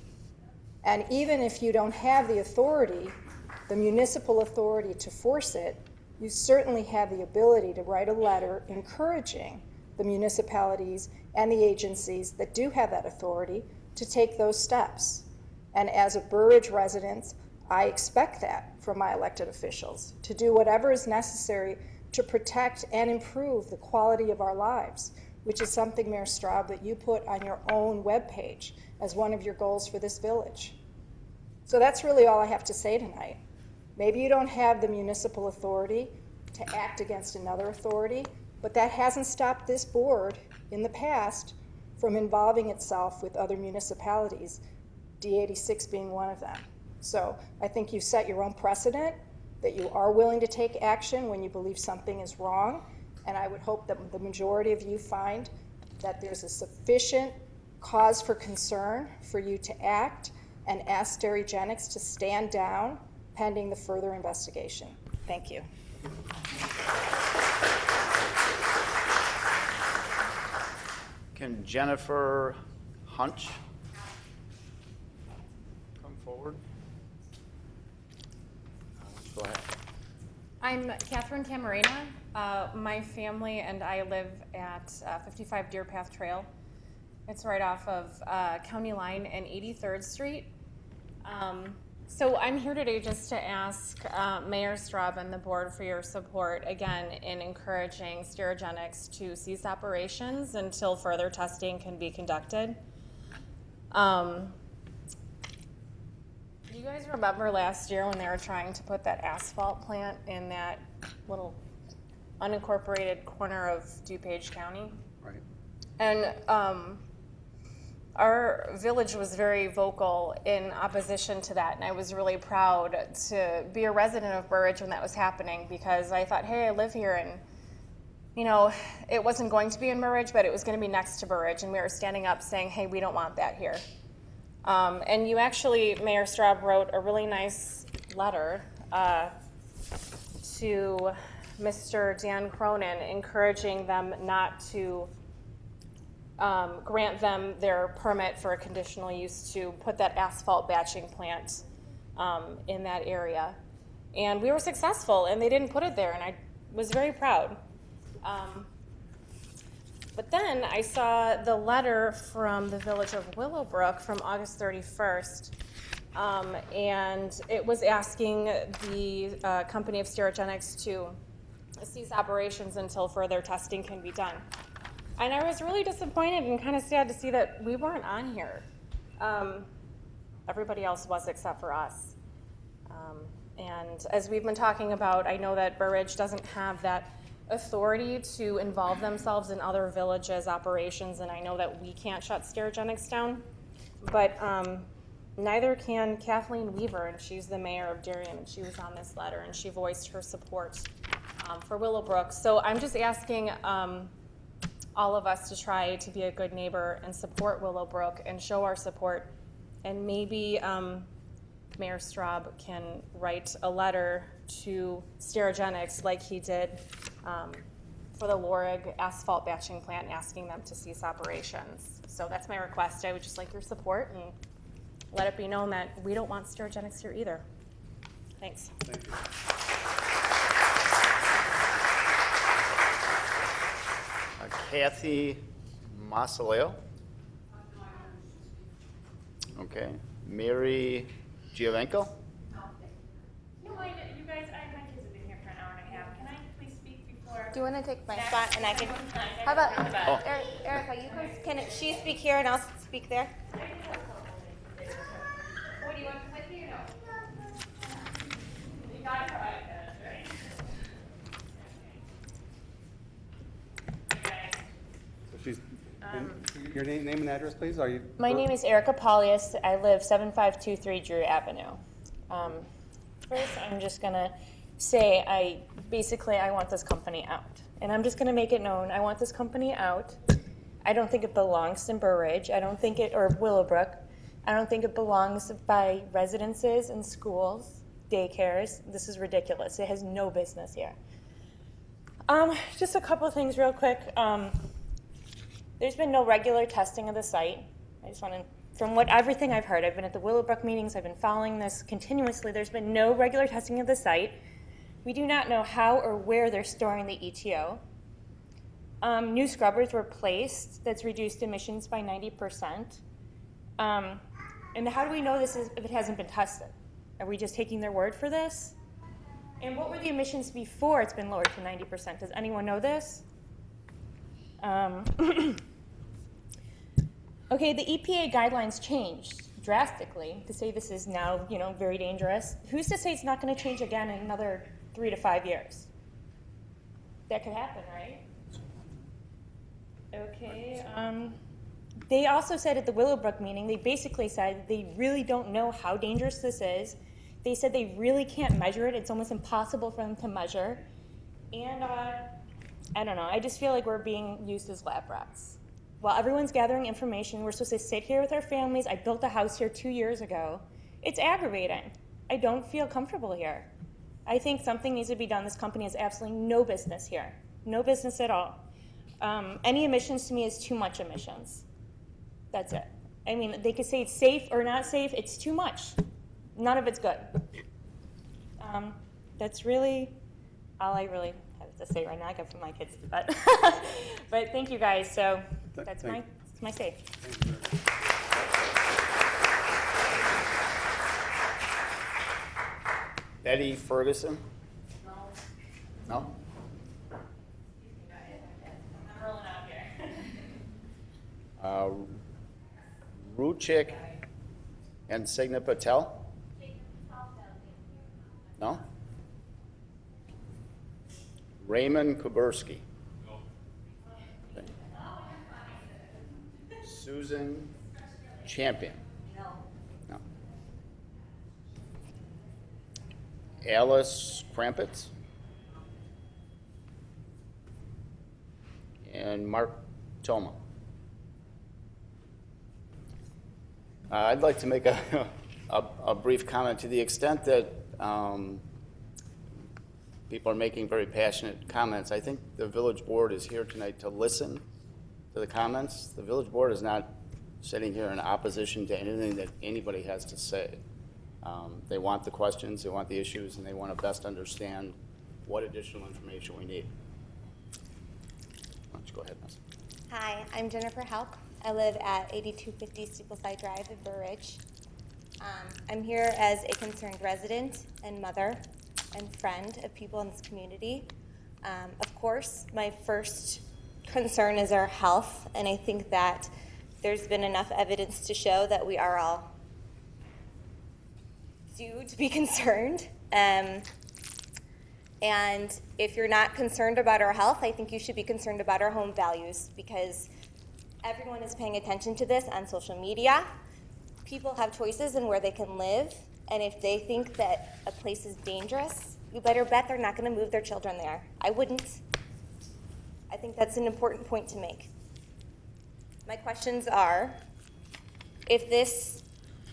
And even if you don't have the authority, the municipal authority to force it, you certainly have the ability to write a letter encouraging the municipalities and the agencies that do have that authority to take those steps. And as a Burr Ridge resident, I expect that from my elected officials, to do whatever is necessary to protect and improve the quality of our lives, which is something, Mayor Straub, that you put on your own webpage as one of your goals for this village. So that's really all I have to say tonight. Maybe you don't have the municipal authority to act against another authority, but that hasn't stopped this board in the past from involving itself with other municipalities, D86 being one of them. So I think you set your own precedent that you are willing to take action when you believe something is wrong, and I would hope that the majority of you find that there's a sufficient cause for concern for you to act and ask Sterigenics to stand down pending the further investigation. Thank you. Can Jennifer Hunch come forward? Go ahead. I'm Catherine Camarena. My family and I live at 55 Deer Path Trail. It's right off of County Line and 83rd Street. So I'm here today just to ask Mayor Straub and the board for your support, again, in encouraging Sterigenics to cease operations until further testing can be conducted. Do you guys remember last year when they were trying to put that asphalt plant in that little unincorporated corner of DuPage County? Right. And our village was very vocal in opposition to that, and I was really proud to be a resident of Burr Ridge when that was happening, because I thought, hey, I live here, and you know, it wasn't going to be in Burr Ridge, but it was going to be next to Burr Ridge, and we were standing up saying, hey, we don't want that here. And you actually, Mayor Straub, wrote a really nice letter to Mr. Dan Cronin, encouraging them not to grant them their permit for a conditional use to put that asphalt batching plant in that area. And we were successful, and they didn't put it there, and I was very proud. But then I saw the letter from the village of Willowbrook from August 31st, and it was asking the company of Sterigenics to cease operations until further testing can be done. And I was really disappointed and kind of sad to see that we weren't on here. Everybody else was except for us. And as we've been talking about, I know that Burridge doesn't have that authority to involve themselves in other villages' operations, and I know that we can't shut Sterigenics down, but neither can Kathleen Weaver, and she's the mayor of Darien, and she was on this letter, and she voiced her support for Willowbrook. So I'm just asking all of us to try to be a good neighbor and support Willowbrook and show our support, and maybe Mayor Straub can write a letter to Sterigenics like he did for the Lorig asphalt batching plant, asking them to cease operations. So that's my request. I would just like your support and let it be known that we don't want Sterigenics here either. Thanks. Thank you. Kathy Masaleo. Okay. Mary Giovenco. You mind, you guys, my kids have been here for an hour and a half. Can I please speak before? Do you want to take my spot and I can? How about Erica? You can she speak here and I'll speak there? What do you want with me or no? You got it right. So your name and address, please? Are you? My name is Erica Paulius. I live 7523 Drew Avenue. First, I'm just gonna say I want this company out, and I'm just gonna make it known. I want this company out. I don't think it belongs in Burridge. I don't think it, or Willowbrook. I don't think it belongs by residences and schools, daycares. This is ridiculous. It has no business here. Just a couple of things real quick. There's been no regular testing of the site. I just want to, from everything I've heard, I've been at the Willowbrook meetings, I've been following this continuously. There's been no regular testing of the site. We do not know how or where they're storing the ETO. New scrubbers were placed that's reduced emissions by 90%. And how do we know this if it hasn't been tested? Are we just taking their word for this? And what were the emissions before it's been lowered to 90%? Does anyone know this? Okay, the EPA guidelines changed drastically to say this is now, very dangerous. Who's to say it's not going to change again in another 3 to 5 years? That could happen, right? Okay. They also said at the Willowbrook meeting, they basically said they really don't know how dangerous this is. They said they really can't measure it. It's almost impossible for them to measure. And I don't know. I just feel like we're being used as lab rats. While everyone's gathering information, we're supposed to sit here with our families. I built a house here 2 years ago. It's aggravating. I don't feel comfortable here. I think something needs to be done. This company has absolutely no business here. No business at all. Any emissions to me is too much emissions. That's it. I mean, they could say it's safe or not safe. It's too much. None of it's good. That's really all I really have to say right now. I got from my kids, but but thank you guys. So that's my say. Betty Ferguson? No? I'm rolling out here. Ruchik and Signa Patel? No? Raymond Kuberski? Okay. Susan Champion? No. Alice Krampitz? And Mark Toma? I'd like to make a brief comment to the extent that people are making very passionate comments. I think the village board is here tonight to listen to the comments. The village board is not sitting here in opposition to anything that anybody has to say. They want the questions, they want the issues, and they want to best understand what additional information we need. Why don't you go ahead, Miss? Hi, I'm Jennifer Halk. I live at 8250 Steepleside Drive in Burridge. I'm here as a concerned resident and mother and friend of people in this community. Of course, my first concern is our health, and I think that there's been enough evidence to show that we are all due to be concerned. And if you're not concerned about our health, I think you should be concerned about our home values, because everyone is paying attention to this on social media. People have choices in where they can live, and if they think that a place is dangerous, you better bet they're not going to move their children there. I wouldn't. I think that's an important point to make. My questions are, if this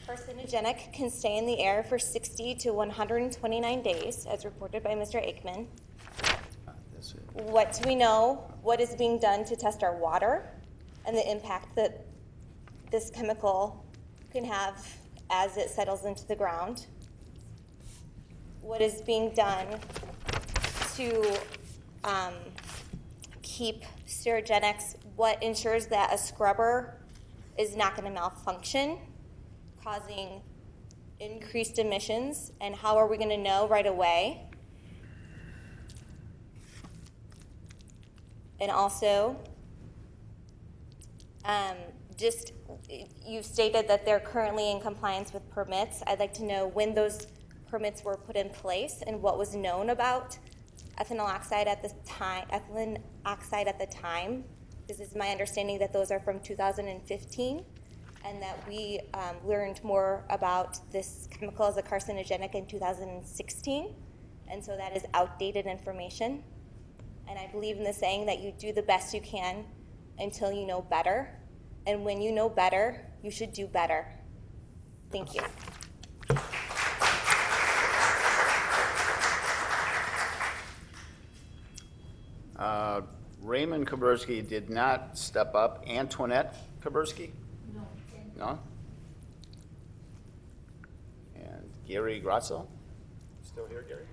carcinogenic can stay in the air for 60 to 129 days, as reported by Mr. Aikman, what do we know? What is being done to test our water and the impact that this chemical can have as it settles into the ground? What is being done to keep Sterigenics? What ensures that a scrubber is not going to malfunction, causing increased emissions? And how are we going to know right away? And also, you've stated that they're currently in compliance with permits. I'd like to know when those permits were put in place and what was known about ethylene oxide at the time. This is my understanding that those are from 2015, and that we learned more about this chemical as a carcinogenic in 2016, and so that is outdated information. And I believe in the saying that you do the best you can until you know better, and when you know better, you should do better. Thank you. Raymond Kaburski did not step up. Antoinette Kaburski? No. No? And Gary Grazzo? Still here, Gary?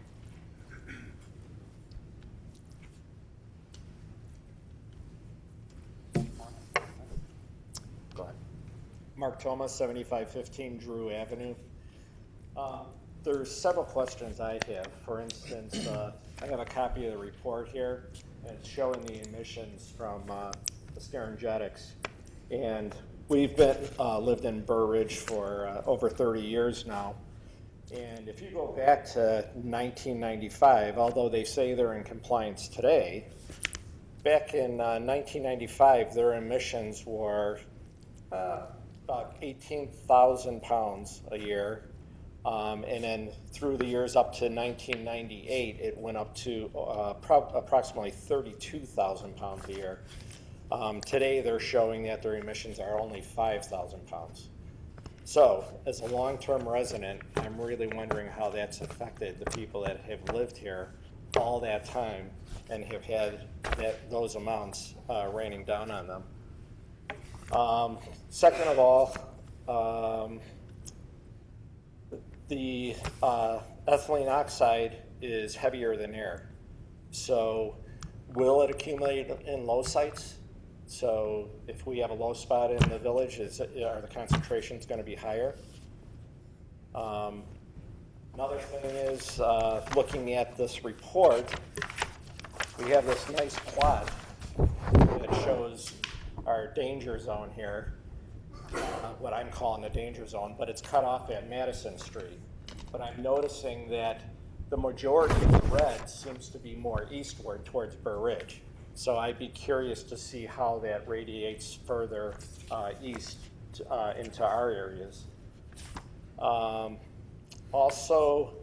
Go ahead. Mark Thomas, 7515 Drew Avenue. There's several questions I have. For instance, I have a copy of the report here, and it's showing the emissions from the Sterigenics. And we've been lived in Burr Ridge for over 30 years now. And if you go back to 1995, although they say they're in compliance today, back in 1995, their emissions were about 18,000 pounds a year. And then through the years up to 1998, it went up to approximately 32,000 pounds a year. Today, they're showing that their emissions are only 5,000 pounds. So, as a long-term resident, I'm really wondering how that's affected the people that have lived here all that time and have had those amounts raining down on them. Second of all, the ethylene oxide is heavier than air. So will it accumulate in low sites? So if we have a low spot in the village, are the concentrations going to be higher? Another thing is, looking at this report, we have this nice plot that shows our danger zone here. What I'm calling a danger zone, but it's cut off at Madison Street. But I'm noticing that the majority of the red seems to be more eastward towards Burr Ridge. So I'd be curious to see how that radiates further east into our areas. Also,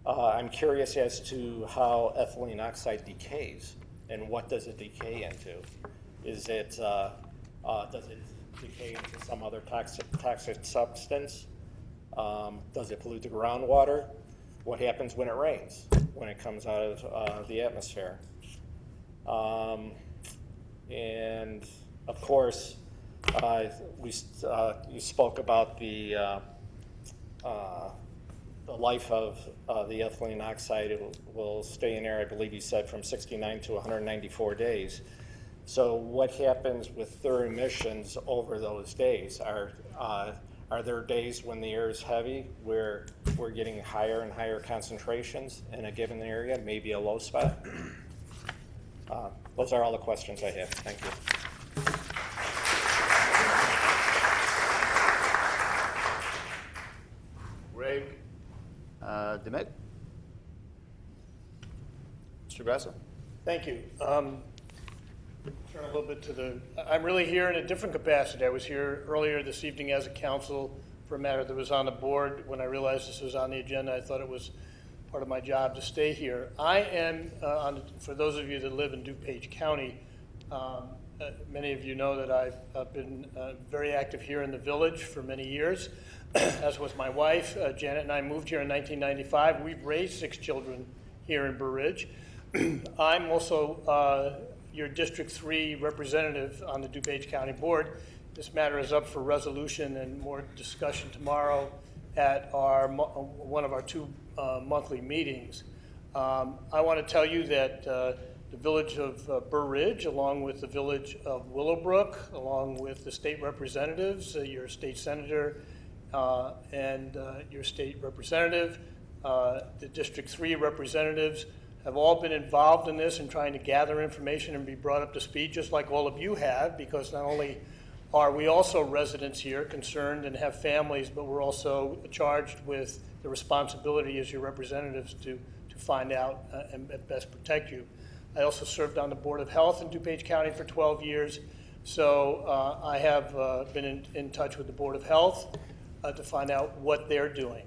I'm curious as to how ethylene oxide decays and what does it decay into? Is it, does it decay into some other toxic substance? Does it pollute the groundwater? What happens when it rains, when it comes out of the atmosphere? And of course, you spoke about the life of the ethylene oxide. It will stay in there, I believe you said, from 69 to 194 days. So what happens with their emissions over those days? Are Are there days when the air is heavy where we're getting higher and higher concentrations in a given area, maybe a low spot? Those are all the questions I have. Thank you. Greg? Demit? Mr. Grasso? Thank you. Turn a little bit to the, I'm really here in a different capacity. I was here earlier this evening as a counsel for a matter that was on the board. When I realized this was on the agenda, I thought it was part of my job to stay here. I am, for those of you that live in DuPage County, many of you know that I've been very active here in the village for many years, as was my wife. Janet and I moved here in 1995. We've raised 6 children here in Burr Ridge. I'm also your District 3 representative on the DuPage County Board. This matter is up for resolution and more discussion tomorrow at our one of our 2 monthly meetings. I want to tell you that the village of Burr Ridge, along with the village of Willowbrook, along with the state representatives, your state senator and your state representative, the District 3 representatives, have all been involved in this and trying to gather information and be brought up to speed, just like all of you have, because not only are we also residents here, concerned and have families, but we're also charged with the responsibility as your representatives to find out and best protect you. I also served on the Board of Health in DuPage County for 12 years, so I have been in touch with the Board of Health to find out what they're doing.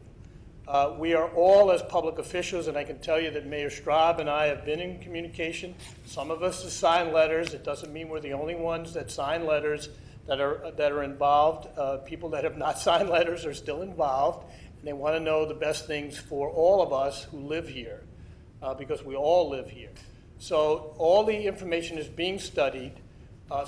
We are all, as public officials, and I can tell you that Mayor Straub and I have been in communication. Some of us have signed letters. It doesn't mean we're the only ones that sign letters that are involved. People that have not signed letters are still involved, and they want to know the best things for all of us who live here, because we all live here. So all the information is being studied.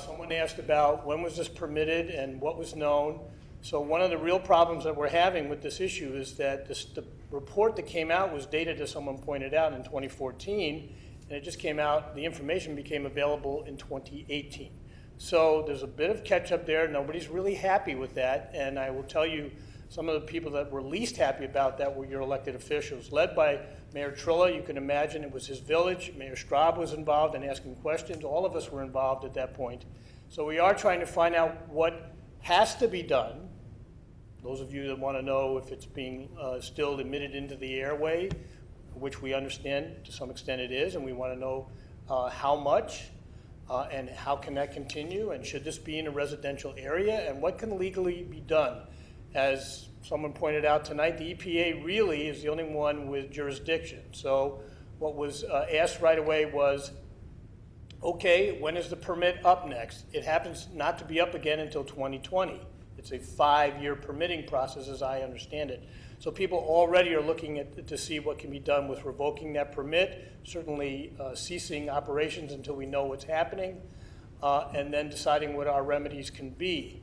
Someone asked about when was this permitted and what was known. So one of the real problems that we're having with this issue is that the report that came out was dated, as someone pointed out, in 2014, and it just came out, the information became available in 2018. So there's a bit of catch up there. Nobody's really happy with that, and I will tell you some of the people that were least happy about that were your elected officials, led by Mayor Trilla. You can imagine it was his village. Mayor Straub was involved in asking questions. All of us were involved at that point. So we are trying to find out what has to be done. Those of you that want to know if it's being still emitted into the airway, which we understand to some extent it is, and we want to know how much and how can that continue, and should this be in a residential area, and what can legally be done. As someone pointed out tonight, the EPA really is the only one with jurisdiction. So what was asked right away was, okay, when is the permit up next? It happens not to be up again until 2020. It's a 5-year permitting process, as I understand it. So people already are looking at to see what can be done with revoking that permit, certainly ceasing operations until we know what's happening, and then deciding what our remedies can be.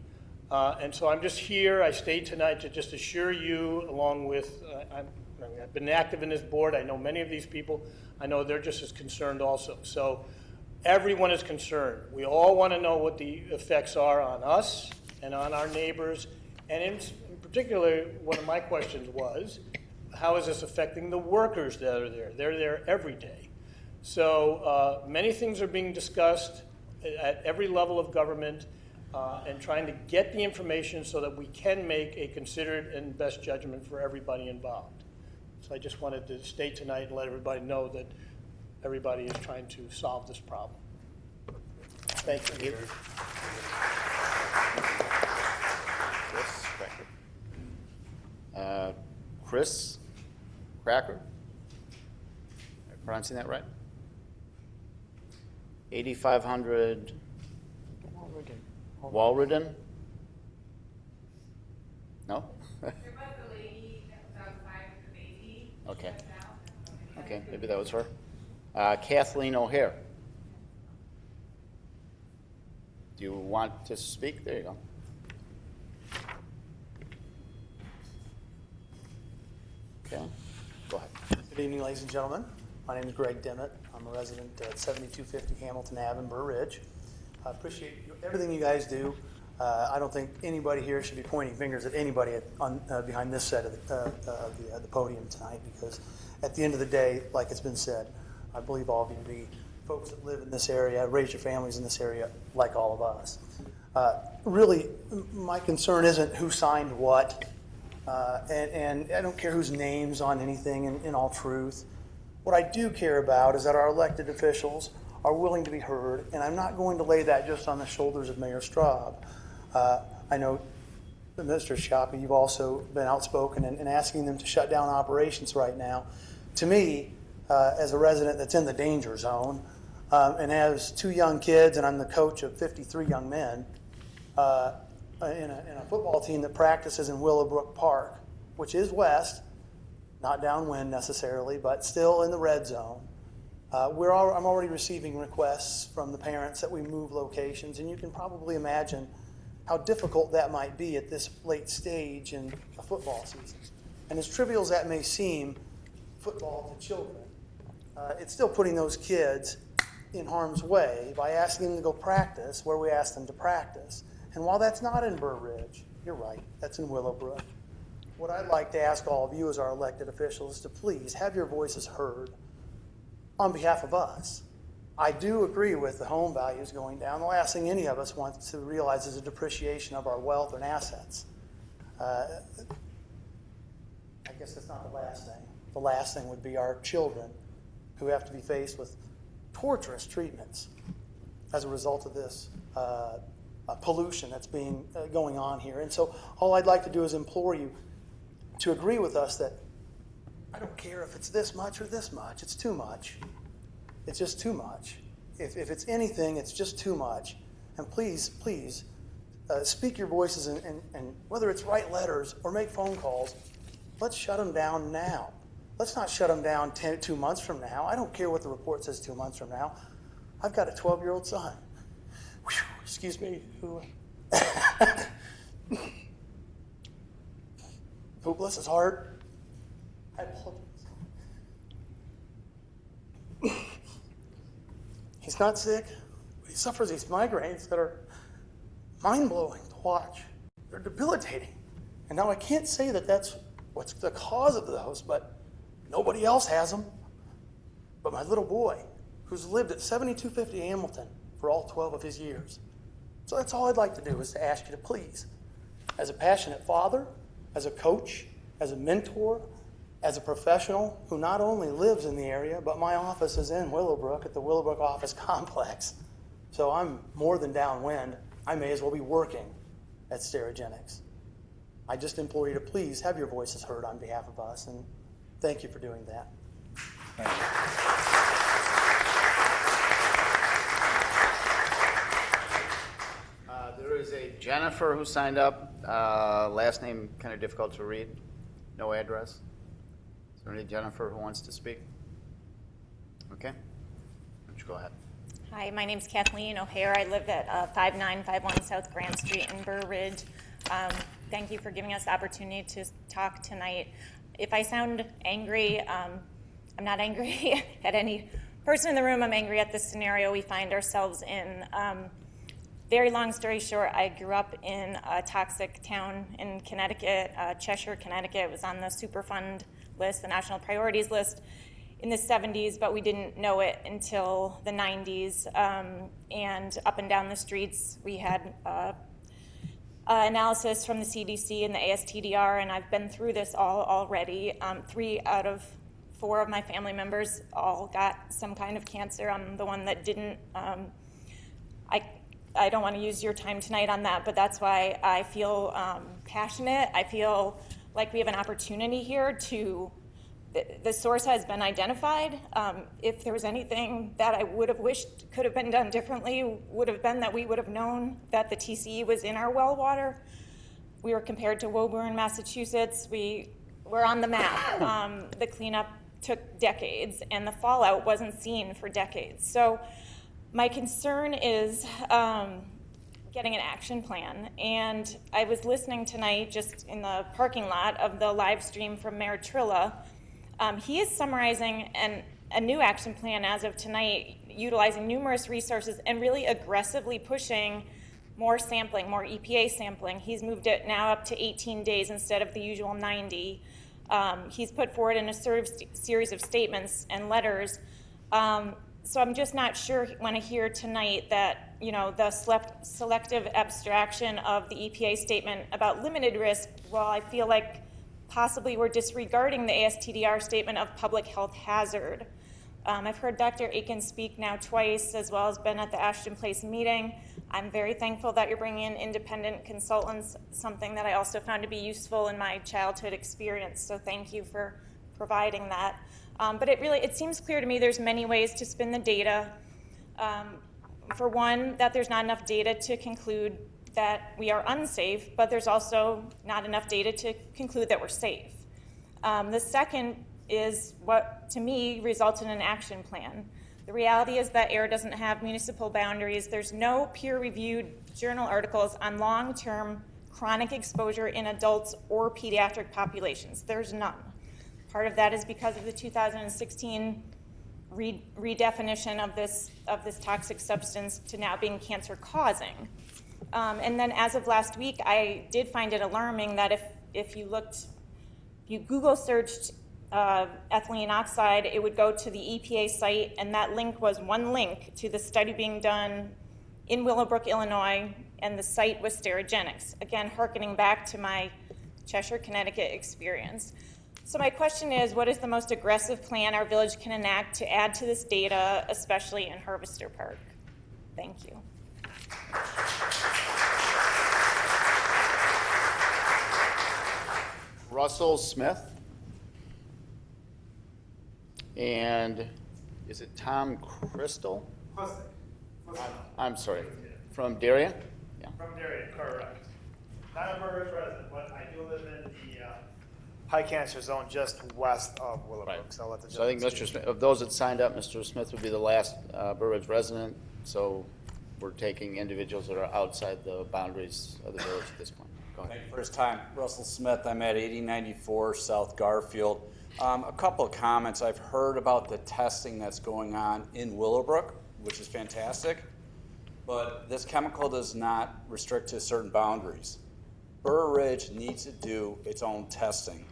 And so I'm just here. I stayed tonight to just assure you, along with, I've been active in this board. I know many of these people. I know they're just as concerned also. So everyone is concerned. We all want to know what the effects are on us and on our neighbors. And in particular, one of my questions was, how is this affecting the workers that are there? They're there every day. So many things are being discussed at every level of government, and trying to get the information so that we can make a considered and best judgment for everybody involved. So I just wanted to stay tonight and let everybody know that everybody is trying to solve this problem. Thank you. Chris Cracker? Am I pronouncing that right? 8500 Walridon? No? There was a lady that was outside with the baby. Okay. Okay, maybe that was her. Kathleen O'Hare. Do you want to speak? There you go. Okay, go ahead. Good evening, ladies and gentlemen. My name is Greg Dimmitt. I'm a resident at 7250 Hamilton Ave in Burr Ridge. I appreciate everything you guys do. I don't think anybody here should be pointing fingers at anybody behind this side of the podium tonight, because at the end of the day, like it's been said, I believe all of you to be folks that live in this area, raise your families in this area, like all of us. Really, my concern isn't who signed what, and I don't care whose name's on anything in all truth. What I do care about is that our elected officials are willing to be heard, and I'm not going to lay that just on the shoulders of Mayor Straub. I know, Mr. Shoppy, you've also been outspoken in asking them to shut down operations right now. To me, as a resident that's in the danger zone, and has 2 young kids, and I'm the coach of 53 young men, in a football team that practices in Willowbrook Park, which is west, not downwind necessarily, but still in the red zone. I'm already receiving requests from the parents that we move locations, and you can probably imagine how difficult that might be at this late stage in a football season. And as trivial as that may seem, football to children, it's still putting those kids in harm's way by asking them to go practice where we ask them to practice. And while that's not in Burr Ridge, you're right, that's in Willowbrook. What I'd like to ask all of you as our elected officials is to please have your voices heard on behalf of us. I do agree with the home values going down. The last thing any of us want to realize is a depreciation of our wealth and assets. I guess that's not the last thing. The last thing would be our children who have to be faced with torturous treatments as a result of this pollution that's going on here. And so all I'd like to do is implore you to agree with us that I don't care if it's this much or this much. It's too much. It's just too much. If it's anything, it's just too much. And please, please, speak your voices, and whether it's write letters or make phone calls, let's shut them down now. Let's not shut them down 2 months from now. I don't care what the report says 2 months from now. I've got a 12-year-old son. Whew, excuse me, who bless his heart. I apologize. He's not sick, but he suffers these migraines that are mind-blowing to watch. They're debilitating. And now I can't say that that's what's the cause of those, but nobody else has them. But my little boy, who's lived at 7250 Hamilton for all 12 of his years. So that's all I'd like to do, is to ask you to please, as a passionate father, as a coach, as a mentor, as a professional who not only lives in the area, but my office is in Willowbrook at the Willowbrook office complex. So I'm more than downwind. I may as well be working at Sterigenics. I just implore you to please have your voices heard on behalf of us, and thank you for doing that. Thank you. There is a Jennifer who signed up. Last name kind of difficult to read. No address. Is there any Jennifer who wants to speak? Okay. Why don't you go ahead? Hi, my name's Kathleen O'Hare. I live at 5951 South Grand Street in Burr Ridge. Thank you for giving us the opportunity to talk tonight. If I sound angry, I'm not angry at any person in the room. I'm angry at the scenario we find ourselves in. Very long story short, I grew up in a toxic town in Connecticut, Cheshire, Connecticut. It was on the Superfund list, the National Priorities list, in the 70s, but we didn't know it until the 90s. And up and down the streets, we had analysis from the CDC and the ASTDR, and I've been through this all already. 3 out of 4 of my family members all got some kind of cancer. I'm the one that didn't. I don't want to use your time tonight on that, but that's why I feel passionate. I feel like we have an opportunity here to, the source has been identified. If there was anything that I would have wished could have been done differently, would have been that we would have known that the TCE was in our well water. We were compared to Woburn, Massachusetts. We were on the map. The cleanup took decades, and the fallout wasn't seen for decades. So my concern is getting an action plan. And I was listening tonight just in the parking lot of the live stream from Mayor Trilla. He is summarizing a new action plan as of tonight, utilizing numerous resources and really aggressively pushing more sampling, more EPA sampling. He's moved it now up to 18 days instead of the usual 90. He's put forward in a series of statements and letters. So I'm just not sure when I hear tonight that, you know, the selective abstraction of the EPA statement about limited risk, well, I feel like possibly we're disregarding the ASTDR statement of public health hazard. I've heard Dr. Aiken speak now twice, as well as been at the Ashton Place meeting. I'm very thankful that you're bringing in independent consultants, something that I also found to be useful in my childhood experience, so thank you for providing that. But it seems clear to me there's many ways to spin the data. For one, that there's not enough data to conclude that we are unsafe, but there's also not enough data to conclude that we're safe. The second is what, to me, results in an action plan. The reality is that air doesn't have municipal boundaries. There's no peer-reviewed journal articles on long-term chronic exposure in adults or pediatric populations. There's none. Part of that is because of the 2016 redefinition of this toxic substance to now being cancer-causing. And then as of last week, I did find it alarming that if you Google searched ethylene oxide, it would go to the EPA site, and that link was one link to the study being done in Willowbrook, Illinois, and the site was Sterigenics. Again, hearkening back to my Cheshire, Connecticut experience. So my question is, what is the most aggressive plan our village can enact to add to this data, especially in Harvester Park? Thank you. Russell Smith. And is it Tom Crystal? I'm sorry. From Darien? Yeah. From Darien, correct. Not a Burridge resident, but I do live in the high cancer zone just west of Willowbrook. So I'll let the So I think Mr. Smith, of those that signed up, Mr. Smith would be the last Burridge resident. So we're taking individuals that are outside the boundaries of the village at this point. Go ahead. First time, Russell Smith. I'm at 8094 South Garfield. A couple of comments. I've heard about the testing that's going on in Willowbrook, which is fantastic, but this chemical does not restrict to certain boundaries. Burr Ridge needs to do its own testing,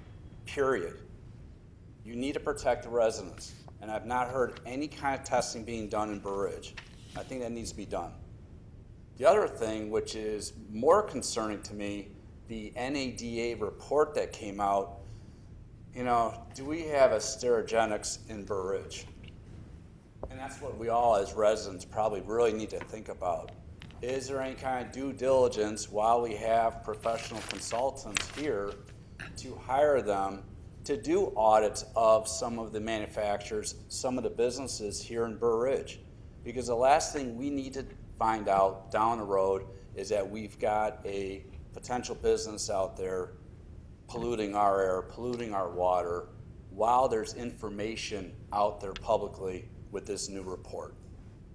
period. You need to protect the residents, and I've not heard any kind of testing being done in Burr Ridge. I think that needs to be done. The other thing, which is more concerning to me, the NADA report that came out. You know, do we have a Sterigenics in Burr Ridge? And that's what we all as residents probably really need to think about. Is there any kind of due diligence while we have professional consultants here to hire them to do audits of some of the manufacturers, some of the businesses here in Burr Ridge? Because the last thing we need to find out down the road is that we've got a potential business out there polluting our air, polluting our water, while there's information out there publicly with this new report.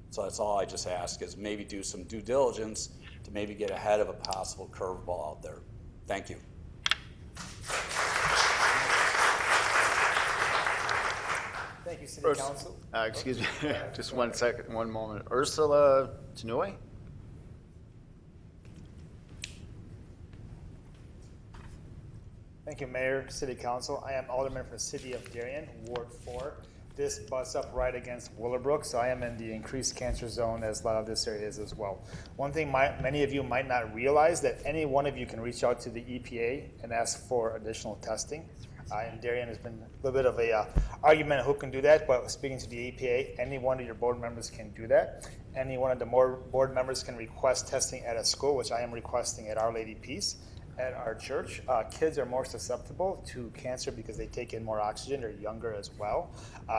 So that's all I just ask, is maybe do some due diligence to maybe get ahead of a possible curveball out there. Thank you. Thank you, City Council. Excuse me, just 1 second, one moment. Ursula Tanui? Thank you, Mayor, City Council. I am Alderman for the City of Darien, Ward 4. This butts up right against Willowbrook, so I am in the increased cancer zone, as a lot of this area is as well. One thing many of you might not realize, that any one of you can reach out to the EPA and ask for additional testing. In Darien, there's been a little bit of a argument of who can do that, but speaking to the EPA, any one of your board members can do that. Any one of the board members can request testing at a school, which I am requesting at Our Lady Peace. At our church, kids are more susceptible to cancer because they take in more oxygen. They're younger as well.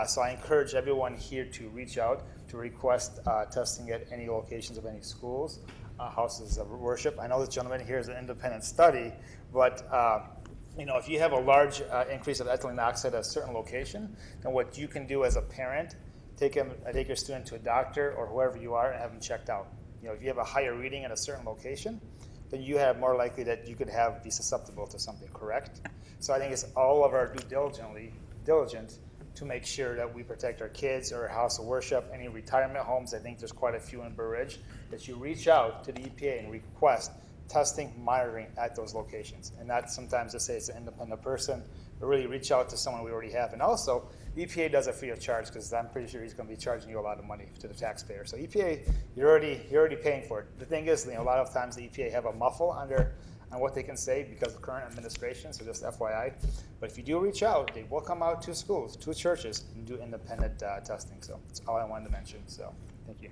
So I encourage everyone here to reach out to request testing at any locations of any schools, houses of worship. I know this gentleman here is an independent study, but you know, if you have a large increase of ethylene oxide at a certain location, then what you can do as a parent, take your student to a doctor or whoever you are and have them checked out. You know, if you have a higher reading at a certain location, then you have more likely that you could be susceptible to something, correct? So I think it's all of our due diligence to make sure that we protect our kids or house of worship, any retirement homes. I think there's quite a few in Burr Ridge, that you reach out to the EPA and request testing, monitoring at those locations. And not sometimes to say it's an independent person, but really reach out to someone we already have. And also, the EPA does it free of charge, because I'm pretty sure he's going to be charging you a lot of money to the taxpayer. So EPA, you're already paying for it. The thing is, a lot of times the EPA have a muffle on what they can say because of current administration, so just FYI. But if you do reach out, they will come out to schools, to churches, and do independent testing. So that's all I wanted to mention. So thank you.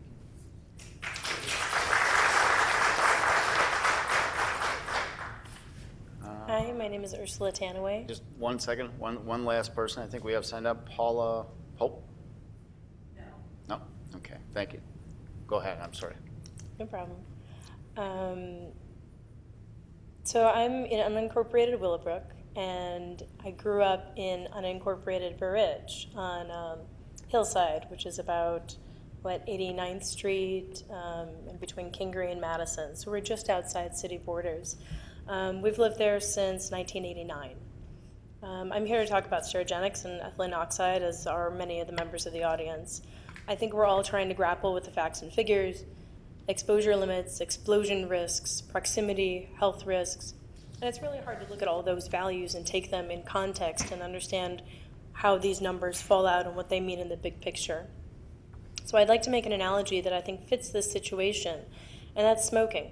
Hi, my name is Ursula Tanaway. Just 1 second, one last person I think we have signed up, Paula Pope? No? No? Okay, thank you. Go ahead, I'm sorry. No problem. So I'm in unincorporated Willowbrook, and I grew up in unincorporated Burr Ridge on Hillside, which is about, 89th Street, in between Kingery and Madison. So we're just outside city borders. We've lived there since 1989. I'm here to talk about Sterigenics and ethylene oxide, as are many of the members of the audience. I think we're all trying to grapple with the facts and figures, exposure limits, explosion risks, proximity, health risks. And it's really hard to look at all those values and take them in context and understand how these numbers fall out and what they mean in the big picture. So I'd like to make an analogy that I think fits this situation, and that's smoking.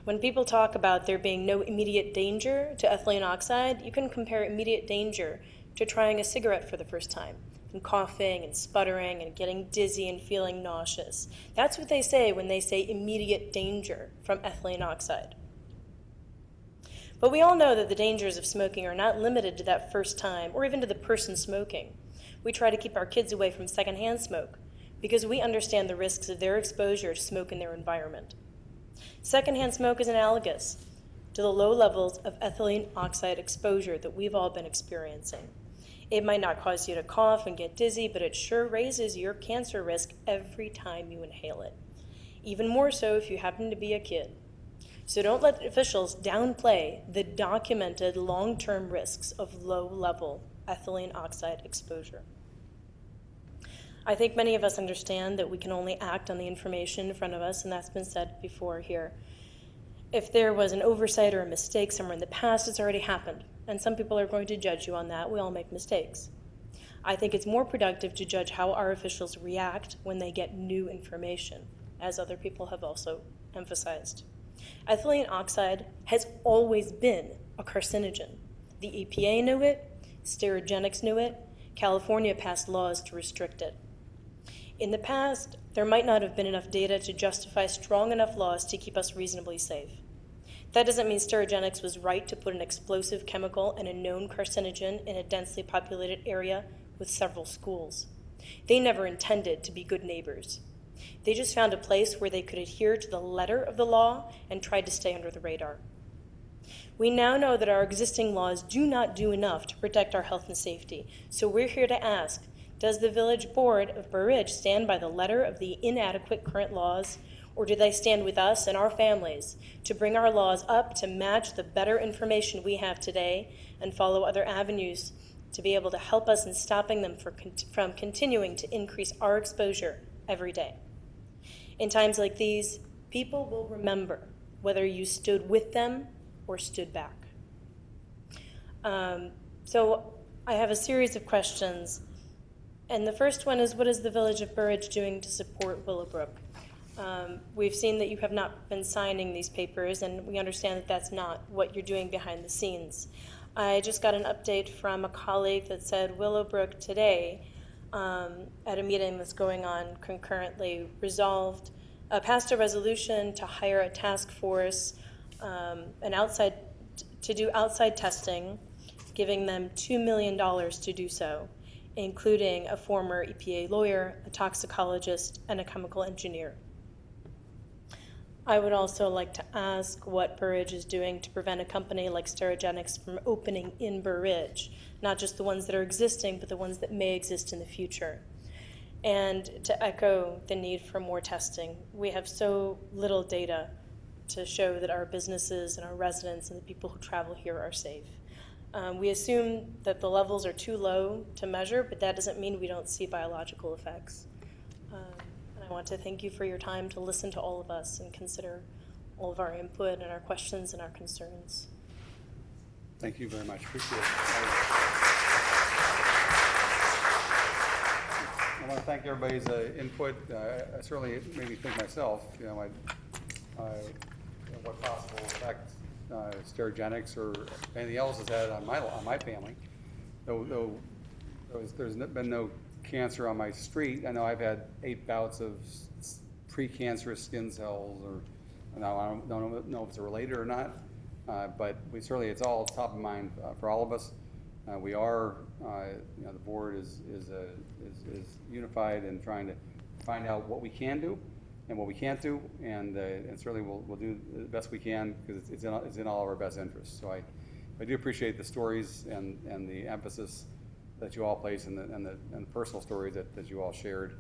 When people talk about there being no immediate danger to ethylene oxide, you can compare immediate danger to trying a cigarette for the first time, and coughing and sputtering and getting dizzy and feeling nauseous. That's what they say when they say immediate danger from ethylene oxide. But we all know that the dangers of smoking are not limited to that first time or even to the person smoking. We try to keep our kids away from secondhand smoke because we understand the risks of their exposure to smoke in their environment. Secondhand smoke is analogous to the low levels of ethylene oxide exposure that we've all been experiencing. It might not cause you to cough and get dizzy, but it sure raises your cancer risk every time you inhale it. Even more so if you happen to be a kid. So don't let officials downplay the documented long-term risks of low-level ethylene oxide exposure. I think many of us understand that we can only act on the information in front of us, and that's been said before here. If there was an oversight or a mistake somewhere in the past, it's already happened, and some people are going to judge you on that. We all make mistakes. I think it's more productive to judge how our officials react when they get new information, as other people have also emphasized. Ethylene oxide has always been a carcinogen. The EPA knew it, Sterigenics knew it, California passed laws to restrict it. In the past, there might not have been enough data to justify strong enough laws to keep us reasonably safe. That doesn't mean Sterigenics was right to put an explosive chemical and a known carcinogen in a densely populated area with several schools. They never intended to be good neighbors. They just found a place where they could adhere to the letter of the law and tried to stay under the radar. We now know that our existing laws do not do enough to protect our health and safety, so we're here to ask, does the Village Board of Burr Ridge stand by the letter of the inadequate current laws, or do they stand with us and our families to bring our laws up to match the better information we have today and follow other avenues to be able to help us in stopping them from continuing to increase our exposure every day? In times like these, people will remember whether you stood with them or stood back. So I have a series of questions. And the first one is, what is the Village of Burr Ridge doing to support Willowbrook? We've seen that you have not been signing these papers, and we understand that that's not what you're doing behind the scenes. I just got an update from a colleague that said Willowbrook today, at a meeting that's going on concurrently, passed a resolution to hire a task force to do outside testing, giving them $2 million to do so, including a former EPA lawyer, a toxicologist, and a chemical engineer. I would also like to ask what Burr Ridge is doing to prevent a company like Sterigenics from opening in Burr Ridge, not just the ones that are existing, but the ones that may exist in the future. And to echo the need for more testing, we have so little data to show that our businesses and our residents and the people who travel here are safe. We assume that the levels are too low to measure, but that doesn't mean we don't see biological effects. And I want to thank you for your time to listen to all of us and consider all of our input and our questions and our concerns. Thank you very much. Appreciate it. I want to thank everybody's input. I certainly made me think myself, what possible effect Sterigenics or anything else has had on my family. Though there's been no cancer on my street, I know I've had 8 bouts of precancerous skin cells, or now I don't know if it's related or not. But it's all top of mind for all of us. We are, the board is unified in trying to find out what we can do and what we can't do, and certainly we'll do the best we can because it's in all of our best interests. So I do appreciate the stories and the emphasis that you all place and the personal stories that you all shared.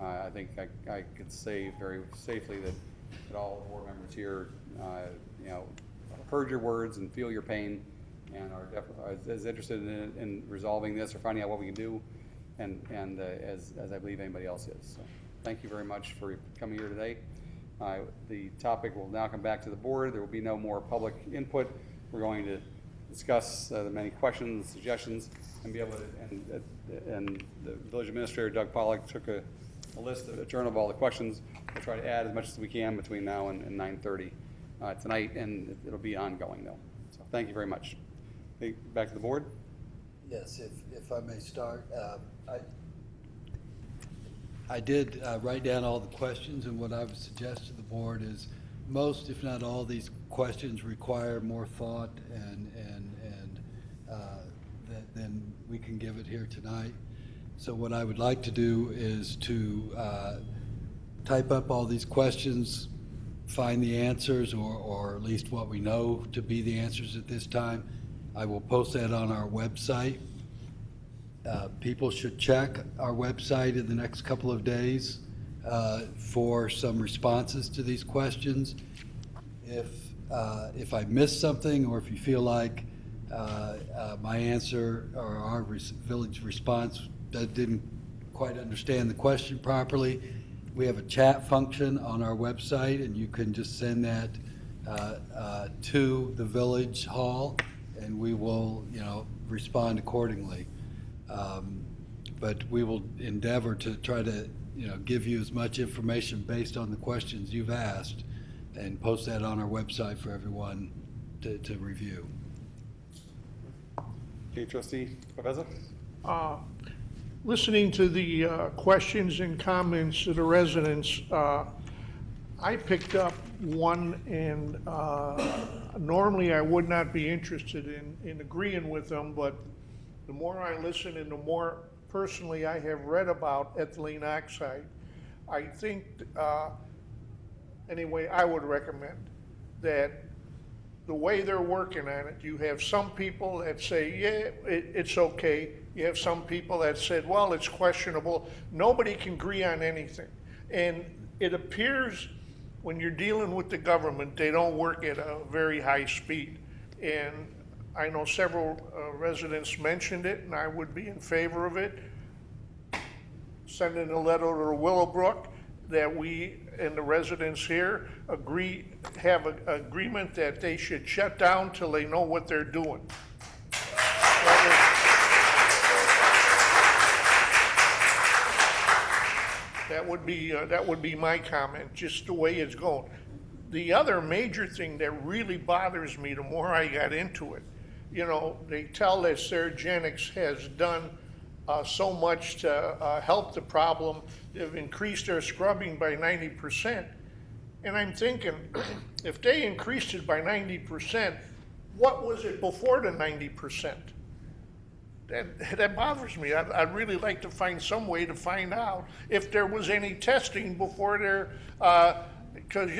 I think I could say very safely that all the board members here, heard your words and feel your pain and are as interested in resolving this or finding out what we can do, and as I believe anybody else is. So thank you very much for coming here today. The topic will now come back to the board. There will be no more public input. We're going to discuss the many questions, suggestions, and be able to, and the village administrator, Doug Pollack, took a journal of all the questions. We'll try to add as much as we can between now and 9:30 tonight, and it'll be ongoing though. So thank you very much. Okay, back to the board. Yes, if I may start. I did write down all the questions, and what I would suggest to the board is most, if not all, these questions require more thought and then we can give it here tonight. So what I would like to do is to type up all these questions, find the answers, or at least what we know to be the answers at this time. I will post that on our website. People should check our website in the next couple of days for some responses to these questions. If I missed something, or if you feel like my answer or our village response didn't quite understand the question properly, we have a chat function on our website, and you can just send that to the village hall, and we will, respond accordingly. But we will endeavor to try to, give you as much information based on the questions you've asked, and post that on our website for everyone to review. Okay, Trustee Paveza? Listening to the questions and comments of the residents, I picked up one, and normally I would not be interested in agreeing with them, but the more I listen and the more personally I have read about ethylene oxide, I think, anyway, I would recommend that the way they're working on it, you have some people that say, yeah, it's okay. You have some people that said, well, it's questionable. Nobody can agree on anything. And it appears when you're dealing with the government, they don't work at a very high speed. And I know several residents mentioned it, and I would be in favor of it. Sending a letter to Willowbrook that we and the residents here have an agreement that they should shut down till they know what they're doing. That would be my comment, just the way it's going. The other major thing that really bothers me the more I got into it, they tell that Sterigenics has done so much to help the problem. They've increased their scrubbing by 90%. And I'm thinking, if they increased it by 90%, what was it before the 90%? That bothers me. I'd really like to find some way to find out if there was any testing before there, because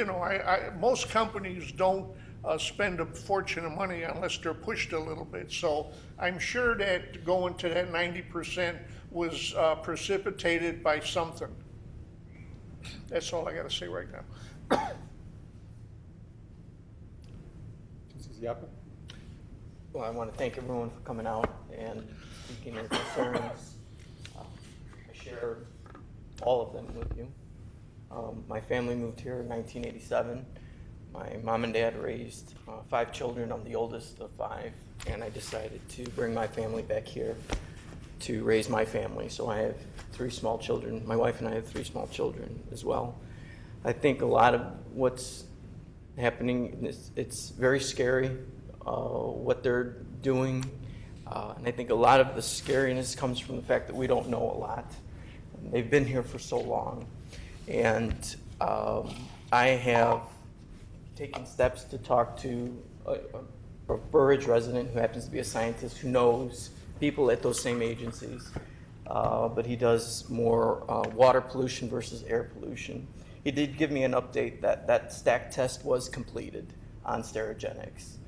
most companies don't spend a fortune of money unless they're pushed a little bit. So I'm sure that going to that 90% was precipitated by something. That's all I got to say right now. Mrs. Yappa? Well, I want to thank everyone for coming out and speaking their concerns. I share all of them with you. My family moved here in 1987. My mom and dad raised 5 children. I'm the oldest of 5, and I decided to bring my family back here to raise my family. So I have 3 small children. My wife and I have 3 small children as well. I think a lot of what's happening, it's very scary, what they're doing. And I think a lot of the scariness comes from the fact that we don't know a lot. They've been here for so long. And I have taken steps to talk to a Burridge resident who happens to be a scientist who knows people at those same agencies. But he does more water pollution versus air pollution. He did give me an update that that stack test was completed on Sterigenics,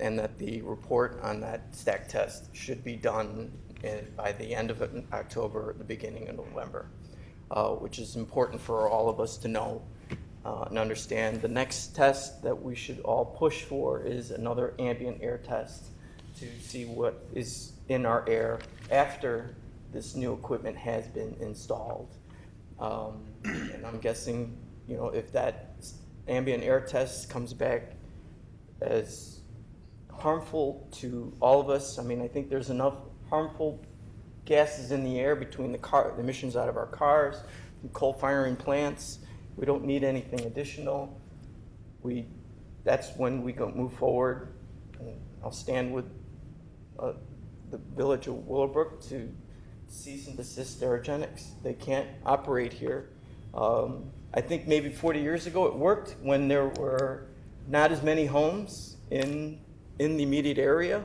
and that the report on that stack test should be done by the end of October or the beginning of November, which is important for all of us to know and understand. The next test that we should all push for is another ambient air test to see what is in our air after this new equipment has been installed. And I'm guessing, you know, if that ambient air test comes back as harmful to all of us, I mean, I think there's enough harmful gases in the air between the emissions out of our cars, from coal firing plants. We don't need anything additional. That's when we go move forward. And I'll stand with the village of Willowbrook to cease and desist Sterigenics. They can't operate here. I think maybe 40 years ago it worked when there were not as many homes in the immediate area.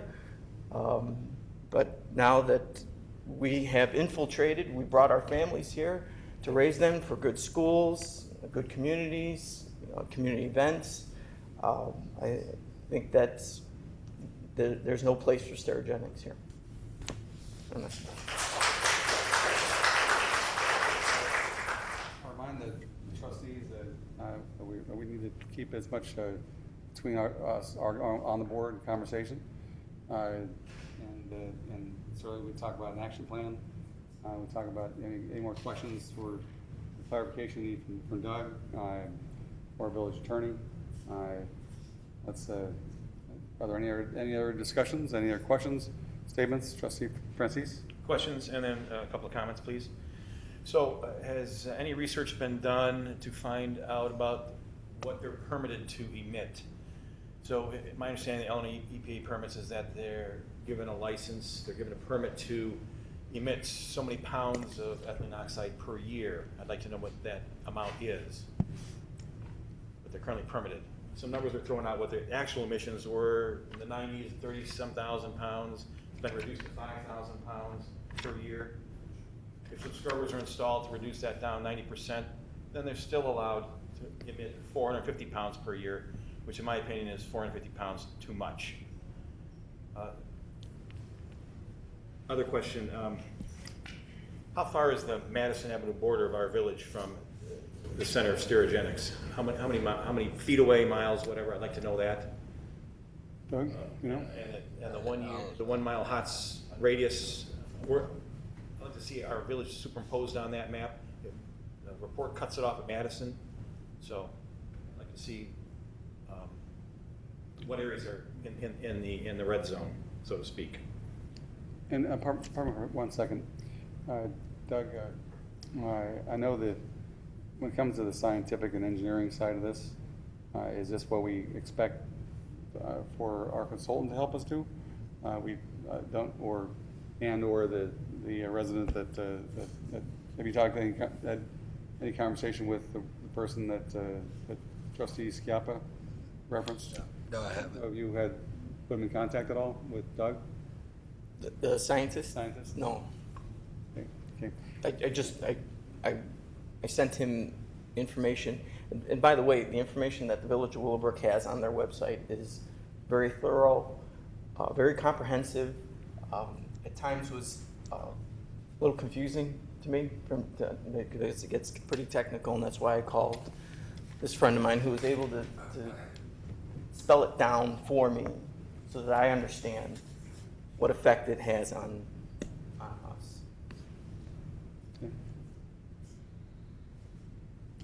But now that we have infiltrated, we brought our families here to raise them for good schools, good communities, community events. I think there's no place for Sterigenics here. Remind the trustees that we need to keep as much between us on the board conversation. And certainly we talk about an action plan. We talk about any more questions for clarification need from Doug or village attorney. Are there any other discussions? Any other questions, statements? Trustee Francis? Questions and then a couple of comments, please. So has any research been done to find out about what they're permitted to emit? So my understanding of the Illinois EPA permits is that they're given a license, they're given a permit to emit so many pounds of ethylene oxide per year. I'd like to know what that amount is, but they're currently permitted. Some numbers are throwing out what the actual emissions were in the 90s, 30-some thousand pounds. It's been reduced to 5,000 pounds per year. If some scrubbers are installed to reduce that down 90%, then they're still allowed to emit 450 pounds per year, which in my opinion is 450 pounds too much. Other question, how far is the Madison Avenue border of our village from the center of Sterigenics? How many feet away, miles, whatever? I'd like to know that. Doug, you know? And the 1 mile HOTS radius. I'd like to see our village superimposed on that map. The report cuts it off at Madison, so I'd like to see what areas are in the red zone, so to speak. And pardon me for 1 second. Doug, I know that when it comes to the scientific and engineering side of this, is this what we expect for our consultant to help us do? We don't, or the resident that have you talked had any conversation with the person that Trustee Schiappa referenced? No, I haven't. Have you had put him in contact at all with Doug? The scientist? Scientist? No. Okay. I sent him information. And by the way, the information that the Village of Willowbrook has on their website is very thorough, very comprehensive. At times was a little confusing to me because it gets pretty technical, and that's why I called this friend of mine who was able to spell it down for me so that I understand what effect it has on us.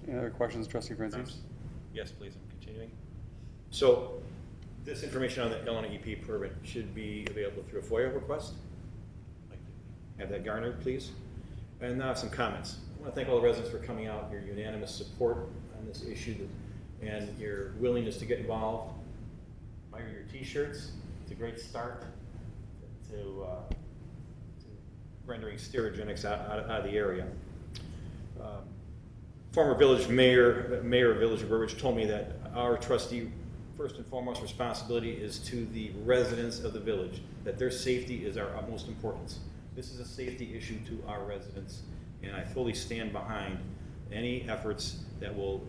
Any other questions, Trustee Francis? Yes, please, I'm continuing. So this information on the Illinois EP permit should be available through a FOIA request. Have that garnered, please. And now some comments. I want to thank all the residents for coming out, your unanimous support on this issue, and your willingness to get involved. Admire your t-shirts. It's a great start to rendering Sterigenics out of the area. Former village mayor of Village of Burbridge told me that our trustee first and foremost responsibility is to the residents of the village, that their safety is our utmost importance. This is a safety issue to our residents, and I fully stand behind any efforts that will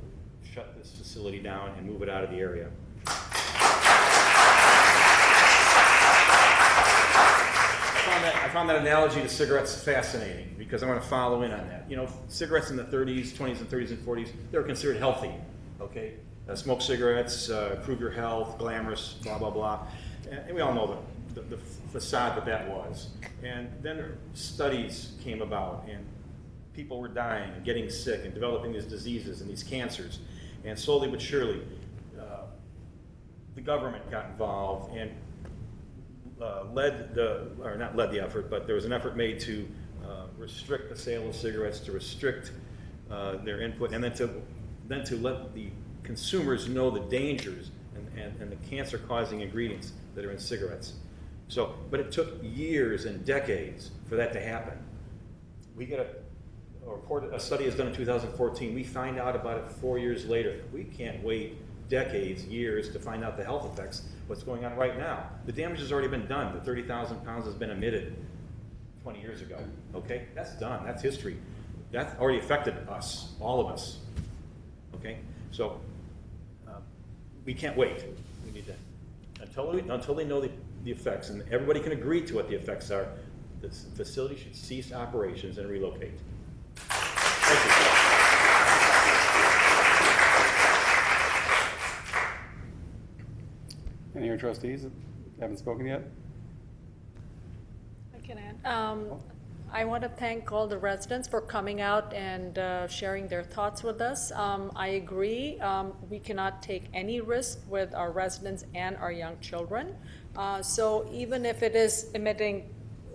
shut this facility down and move it out of the area. I found that analogy to cigarettes fascinating because I want to follow in on that. You know, cigarettes in the 30s, 20s and 30s and 40s, they were considered healthy, okay? Smoke cigarettes, improve your health, glamorous, blah, blah, blah. And we all know the facade that was. And then studies came about and people were dying and getting sick and developing these diseases and these cancers. And slowly but surely, the government got involved and not led the effort, but there was an effort made to restrict the sale of cigarettes, to restrict their input, and then to let the consumers know the dangers and the cancer-causing ingredients that are in cigarettes. So, but it took years and decades for that to happen. We get a report, a study is done in 2014. We find out about it 4 years later. We can't wait decades, years to find out the health effects, what's going on right now. The damage has already been done. The 30,000 pounds has been emitted 20 years ago, okay? That's done, that's history. That already affected us, all of us, okay? So, we can't wait. We need to, until they know the effects, and everybody can agree to what the effects are, the facility should cease operations and relocate. Thank you. Any other trustees that haven't spoken yet? I can add. I want to thank all the residents for coming out and sharing their thoughts with us. I agree, we cannot take any risk with our residents and our young children. So even if it is emitting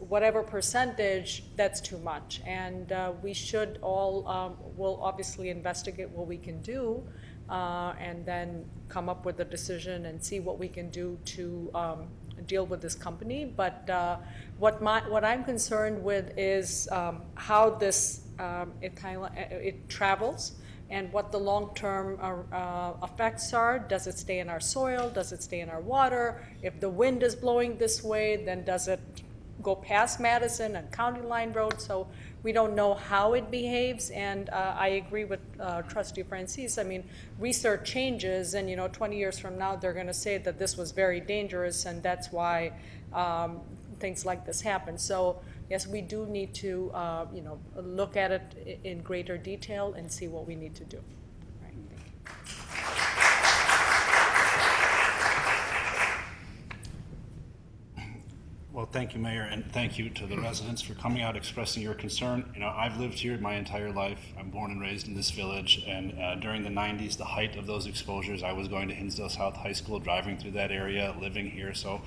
whatever percentage, that's too much. And we should all, will obviously investigate what we can do and then come up with a decision and see what we can do to deal with this company. But what I'm concerned with is how this it travels and what the long-term effects are. Does it stay in our soil? Does it stay in our water? If the wind is blowing this way, then does it go past Madison and County Line Road? So we don't know how it behaves, and I agree with Trustee Francis. I mean, research changes, and 20 years from now, they're going to say that this was very dangerous, and that's why things like this happen. So yes, we do need to, look at it in greater detail and see what we need to do. Right. Well, thank you, Mayor, and thank you to the residents for coming out, expressing your concern. I've lived here my entire life. I'm born and raised in this village, and during the 90s, the height of those exposures, I was going to Hinsdale South High School, driving through that area, living here. So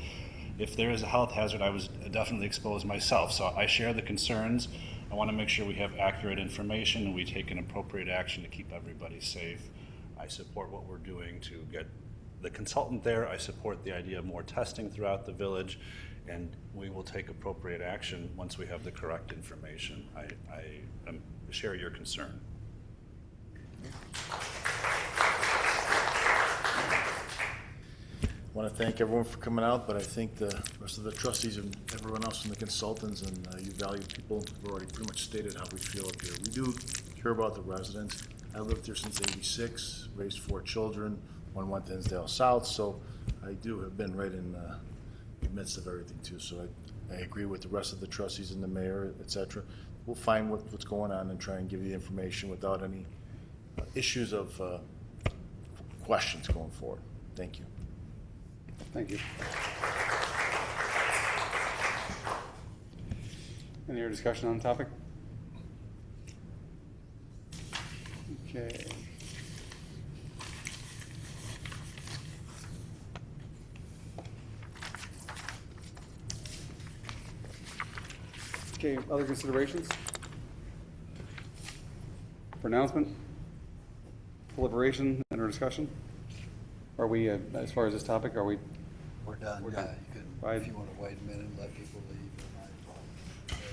if there is a health hazard, I was definitely exposed myself. So I share the concerns. I want to make sure we have accurate information and we take an appropriate action to keep everybody safe. I support what we're doing to get the consultant there. I support the idea of more testing throughout the village, and we will take appropriate action once we have the correct information. I share your concern. I want to thank everyone for coming out, but I think the rest of the trustees and everyone else from the consultants and you valued people have already pretty much stated how we feel up here. We do care about the residents. I lived here since '86, raised 4 children. One went to Hinsdale South, so I do have been right in the midst of everything too. So I agree with the rest of the trustees and the mayor, et cetera. We'll find what's going on and try and give you the information without any issues of questions going forward. Thank you. Thank you. Any other discussion on the topic? Okay. Okay, other considerations? Pronouncement? Deliberation and or discussion? Are we, as far as this topic, are we? We're done. We're Yeah, done. you can, Right. if you want to wait a minute and let people leave. you might as well.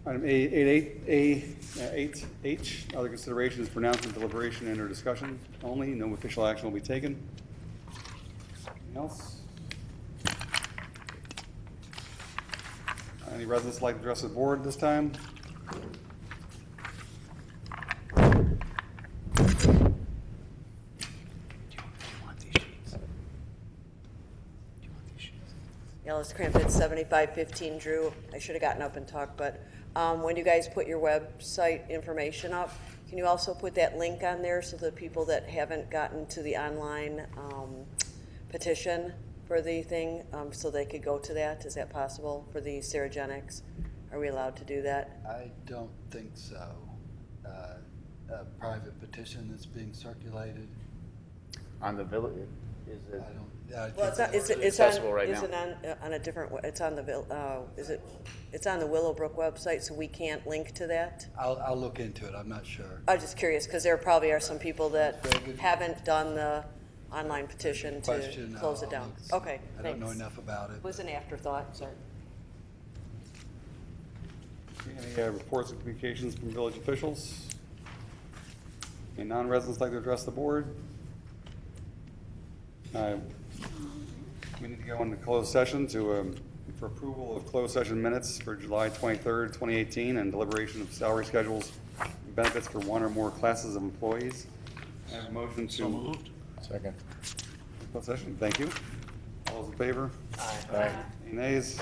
Item eight H, other considerations, pronouncement, deliberation, and or discussion only. No official action will be taken. Anything else? Any residents like to address the board this time? Alice Crampton, 7515 Drew. I should have gotten up and talked, but when you guys put your website information up, can you also put that link on there so the people that haven't gotten to the online petition for the thing, so they could go to that? Is that possible for the Serogenics? Are we allowed to do that? I don't think so. A private petition that's being circulated. On the village, is it? I don't. Well, it's not, it's accessible on, right is now. it on a different, it's on the, it's on the Willowbrook website, so we can't link to that? I'll look into it. I'm not sure. I was just curious, because there probably are some people that haven't done the online petition to Question, close it I'll down. look and see. Okay, I don't know thanks. enough about it. It was an afterthought, sorry. Any reports and communications from village officials? Any non-residents like to address the board? We need to go into closed session to, for approval of closed session minutes for July 23rd, 2018, and deliberation of salary schedules and benefits for one or more classes of employees. I have a motion to. So moved. Second. Closed session, thank you. All those in favor? Aye. Any nays?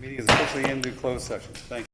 Meeting is officially into closed session. Thank you.